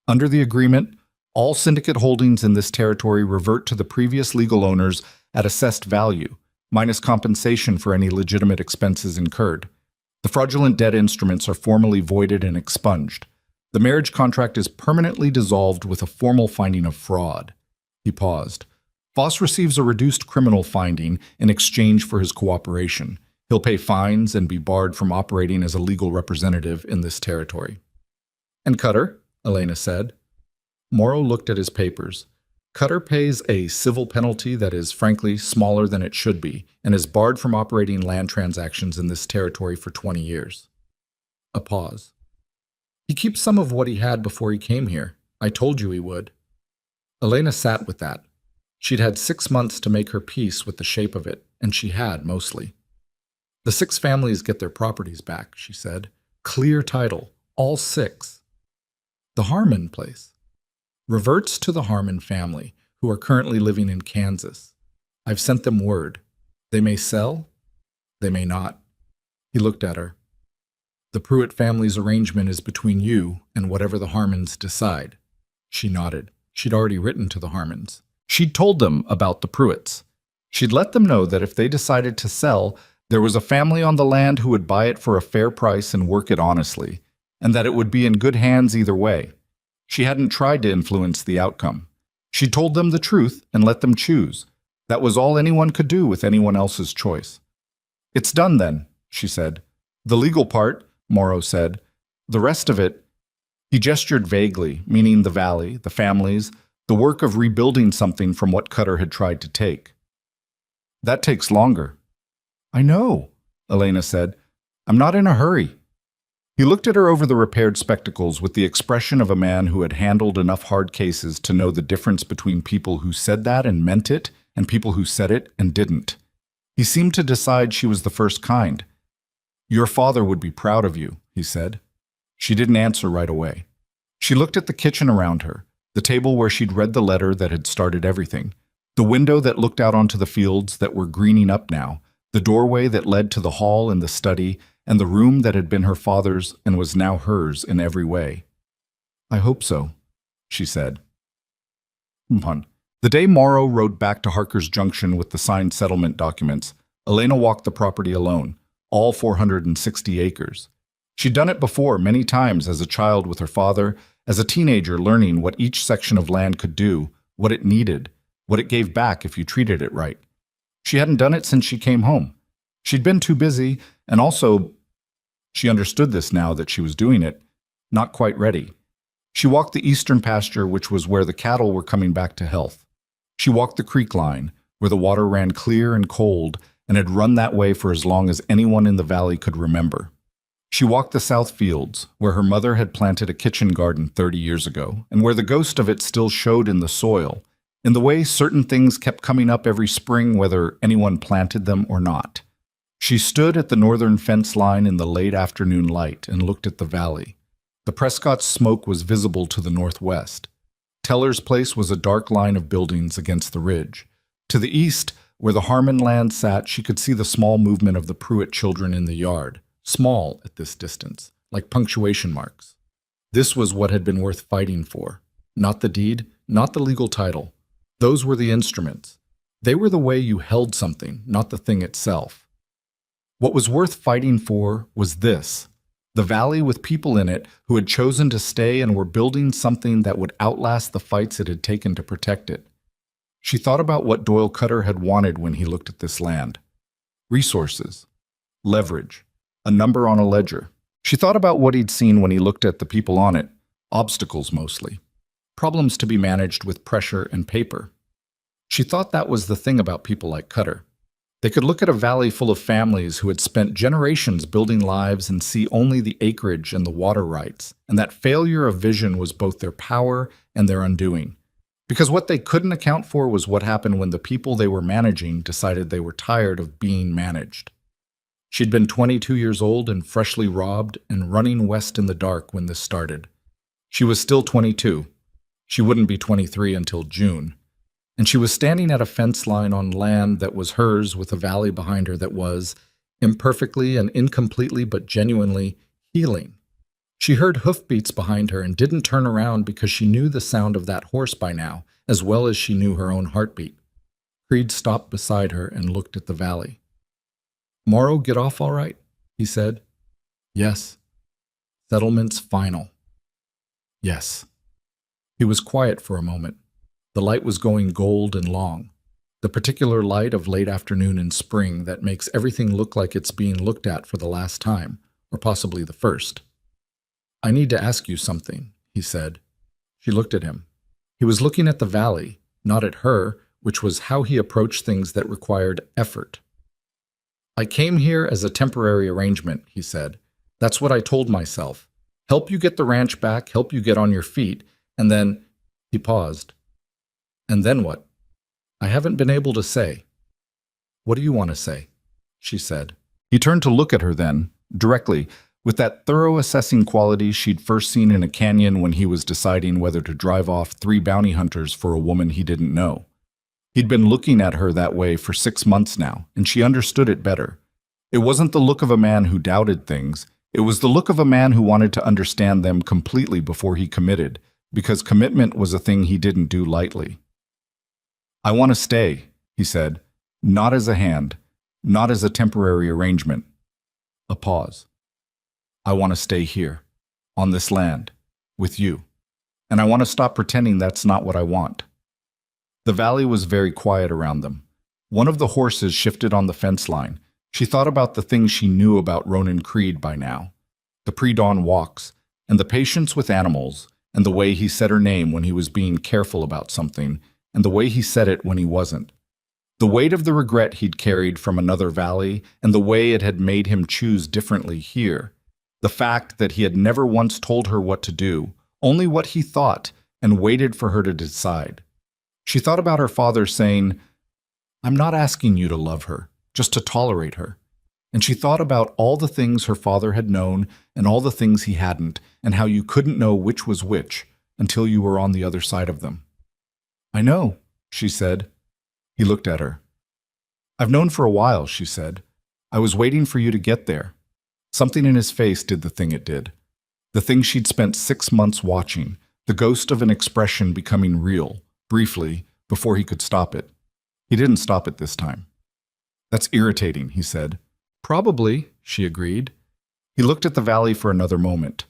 Under the agreement, all syndicate holdings in this territory revert to the previous legal owners at assessed value, minus compensation for any legitimate expenses incurred. The fraudulent debt instruments are formally voided and expunged. The marriage contract is permanently dissolved with a formal finding of fraud. He paused. Voss receives a reduced criminal finding in exchange for his cooperation. He'll pay fines and be barred from operating as a legal representative in this territory. And Cutter, Elena said. Morrow looked at his papers. Cutter pays a civil penalty that is, frankly, smaller than it should be, and is barred from operating land transactions in this territory for 20 years. A pause. He keeps some of what he had before he came here. I told you he would. Elena sat with that. She'd had 6 months to make her peace with the shape of it, and she had, mostly. The 6 families get their properties back, she said. Clear title, all 6. The Harmon place reverts to the Harmon family, who are currently living in Kansas. I've sent them word. They may sell, they may not. He looked at her. The Pruitt family's arrangement is between you and whatever the Harmons decide. She nodded. She'd already written to the Harmons. She'd told them about the Pruitts. She'd let them know that if they decided to sell, there was a family on the land who would buy it for a fair price and work it honestly, and that it would be in good hands either way. She hadn't tried to influence the outcome. She told them the truth and let them choose. That was all anyone could do with anyone else's choice. It's done then, she said. The legal part, Morrow said. The rest of it, he gestured vaguely, meaning the valley, the families, the work of rebuilding something from what Cutter had tried to take. That takes longer. I know, Elena said. I'm not in a hurry. He looked at her over the repaired spectacles with the expression of a man who had handled enough hard cases to know the difference between people who said that and meant it and people who said it and didn't. He seemed to decide she was the first kind. Your father would be proud of you, he said. She didn't answer right away. She looked at the kitchen around her, the table where she'd read the letter that had started everything, the window that looked out onto the fields that were greening up now, the doorway that led to the hall and the study, and the room that had been her father's and was now hers in every way. I hope so, she said. The day Morrow rode back to Harker's Junction with the signed settlement documents, Elena walked the property alone, all 460 acres. She'd done it before many times as a child with her father, as a teenager learning what each section of land could do, what it needed, what it gave back if you treated it right. She hadn't done it since she came home. She'd been too busy, and also, she understood this now that she was doing it, not quite ready. She walked the eastern pasture, which was where the cattle were coming back to health. She walked the creek line, where the water ran clear and cold, and had run that way for as long as anyone in the valley could remember. She walked the south fields, where her mother had planted a kitchen garden 30 years ago, and where the ghost of it still showed in the soil, in the way certain things kept coming up every spring whether anyone planted them or not. She stood at the northern fence line in the late afternoon light and looked at the valley. The Prescott's smoke was visible to the northwest. Teller's place was a dark line of buildings against the ridge. To the east, where the Harmon land sat, she could see the small movement of the Pruitt children in the yard, small at this distance, like punctuation marks. This was what had been worth fighting for. Not the deed, not the legal title. Those were the instruments. They were the way you held something, not the thing itself. What was worth fighting for was this, the valley with people in it who had chosen to stay and were building something that would outlast the fights it had taken to protect it. She thought about what Doyle Cutter had wanted when he looked at this land. Resources, leverage, a number on a ledger. She thought about what he'd seen when he looked at the people on it, obstacles mostly, problems to be managed with pressure and paper. She thought that was the thing about people like Cutter. They could look at a valley full of families who had spent generations building lives and see only the acreage and the water rights, and that failure of vision was both their power and their undoing. Because what they couldn't account for was what happened when the people they were managing decided they were tired of being managed. She'd been 22 years old and freshly robbed and running west in the dark when this started. She was still 22. She wouldn't be 23 until June, and she was standing at a fence line on land that was hers with a valley behind her that was, imperfectly and incompletely but genuinely, healing. She heard hoofbeats behind her and didn't turn around because she knew the sound of that horse by now, as well as she knew her own heartbeat. Creed stopped beside her and looked at the valley. "Morrow get off all right?" he said. "Yes." "Settlement's final?" "Yes." He was quiet for a moment. The light was going gold and long, the particular light of late afternoon in spring that makes everything look like it's being looked at for the last time, or possibly the first. "I need to ask you something," he said. She looked at him. He was looking at the valley, not at her, which was how he approached things that required effort. "I came here as a temporary arrangement," he said. "That's what I told myself. Help you get the ranch back, help you get on your feet, and then—" He paused. "And then what?" "I haven't been able to say." "What do you want to say?" she said. He turned to look at her then, directly, with that thorough assessing quality she'd first seen in a canyon when he was deciding whether to drive off 3 bounty hunters for a woman he didn't know. He'd been looking at her that way for 6 months now, and she understood it better. It wasn't the look of a man who doubted things. It was the look of a man who wanted to understand them completely before he committed, because commitment was a thing he didn't do lightly. "I want to stay," he said, "not as a hand, not as a temporary arrangement." A pause. "I want to stay here, on this land, with you. And I want to stop pretending that's not what I want." The valley was very quiet around them. One of the horses shifted on the fence line. She thought about the things she knew about Ronan Creed by now. The pre-dawn walks, and the patience with animals, and the way he said her name when he was being careful about something, and the way he said it when he wasn't. The weight of the regret he'd carried from another valley, and the way it had made him choose differently here. The fact that he had never once told her what to do, only what he thought, and waited for her to decide. She thought about her father saying, "I'm not asking you to love her, just to tolerate her." And she thought about all the things her father had known and all the things he hadn't, and how you couldn't know which was which until you were on the other side of them. "I know," she said. He looked at her. "I've known for a while," she said. "I was waiting for you to get there." Something in his face did the thing it did. The thing she'd spent 6 months watching, the ghost of an expression becoming real, briefly, before he could stop it. He didn't stop it this time. "That's irritating," he said. "Probably," she agreed. He looked at the valley for another moment.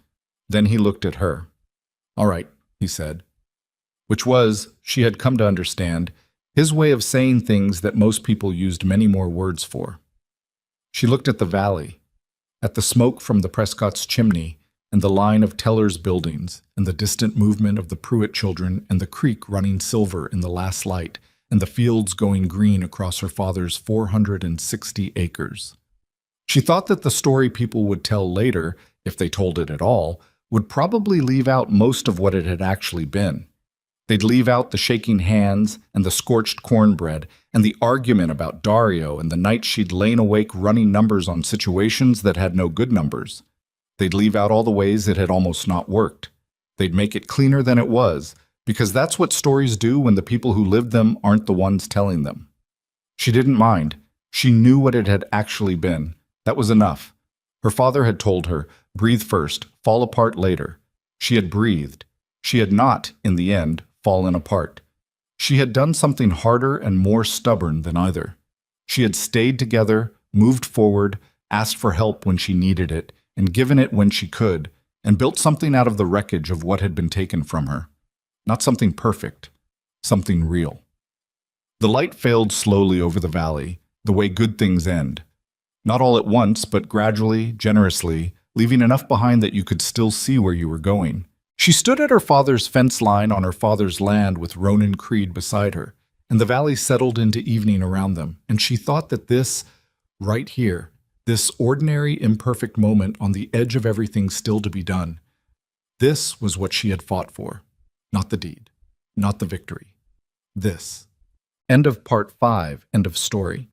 Then he looked at her. "All right," he said. Which was, she had come to understand, his way of saying things that most people used many more words for. She looked at the valley, at the smoke from the Prescott's chimney, and the line of Teller's buildings, and the distant movement of the Pruitt children, and the creek running silver in the last light, and the fields going green across her father's 460 acres. She thought that the story people would tell later, if they told it at all, would probably leave out most of what it had actually been. They'd leave out the shaking hands and the scorched cornbread and the argument about Dario and the night she'd lain awake running numbers on situations that had no good numbers. They'd leave out all the ways it had almost not worked. They'd make it cleaner than it was, because that's what stories do when the people who lived them aren't the ones telling them. She didn't mind. She knew what it had actually been. That was enough. Her father had told her, breathe first, fall apart later. She had breathed. She had not, in the end, fallen apart. She had done something harder and more stubborn than either. She had stayed together, moved forward, asked for help when she needed it, and given it when she could, and built something out of the wreckage of what had been taken from her. Not something perfect, something real. The light failed slowly over the valley, the way good things end. Not all at once, but gradually, generously, leaving enough behind that you could still see where you were going. She stood at her father's fence line on her father's land with Ronan Creed beside her, and the valley settled into evening around them, and she thought that this, right here, this ordinary, imperfect moment on the edge of everything still to be done, this was what she had fought for. Not the deed, not the victory. This. End of part 5, end of story.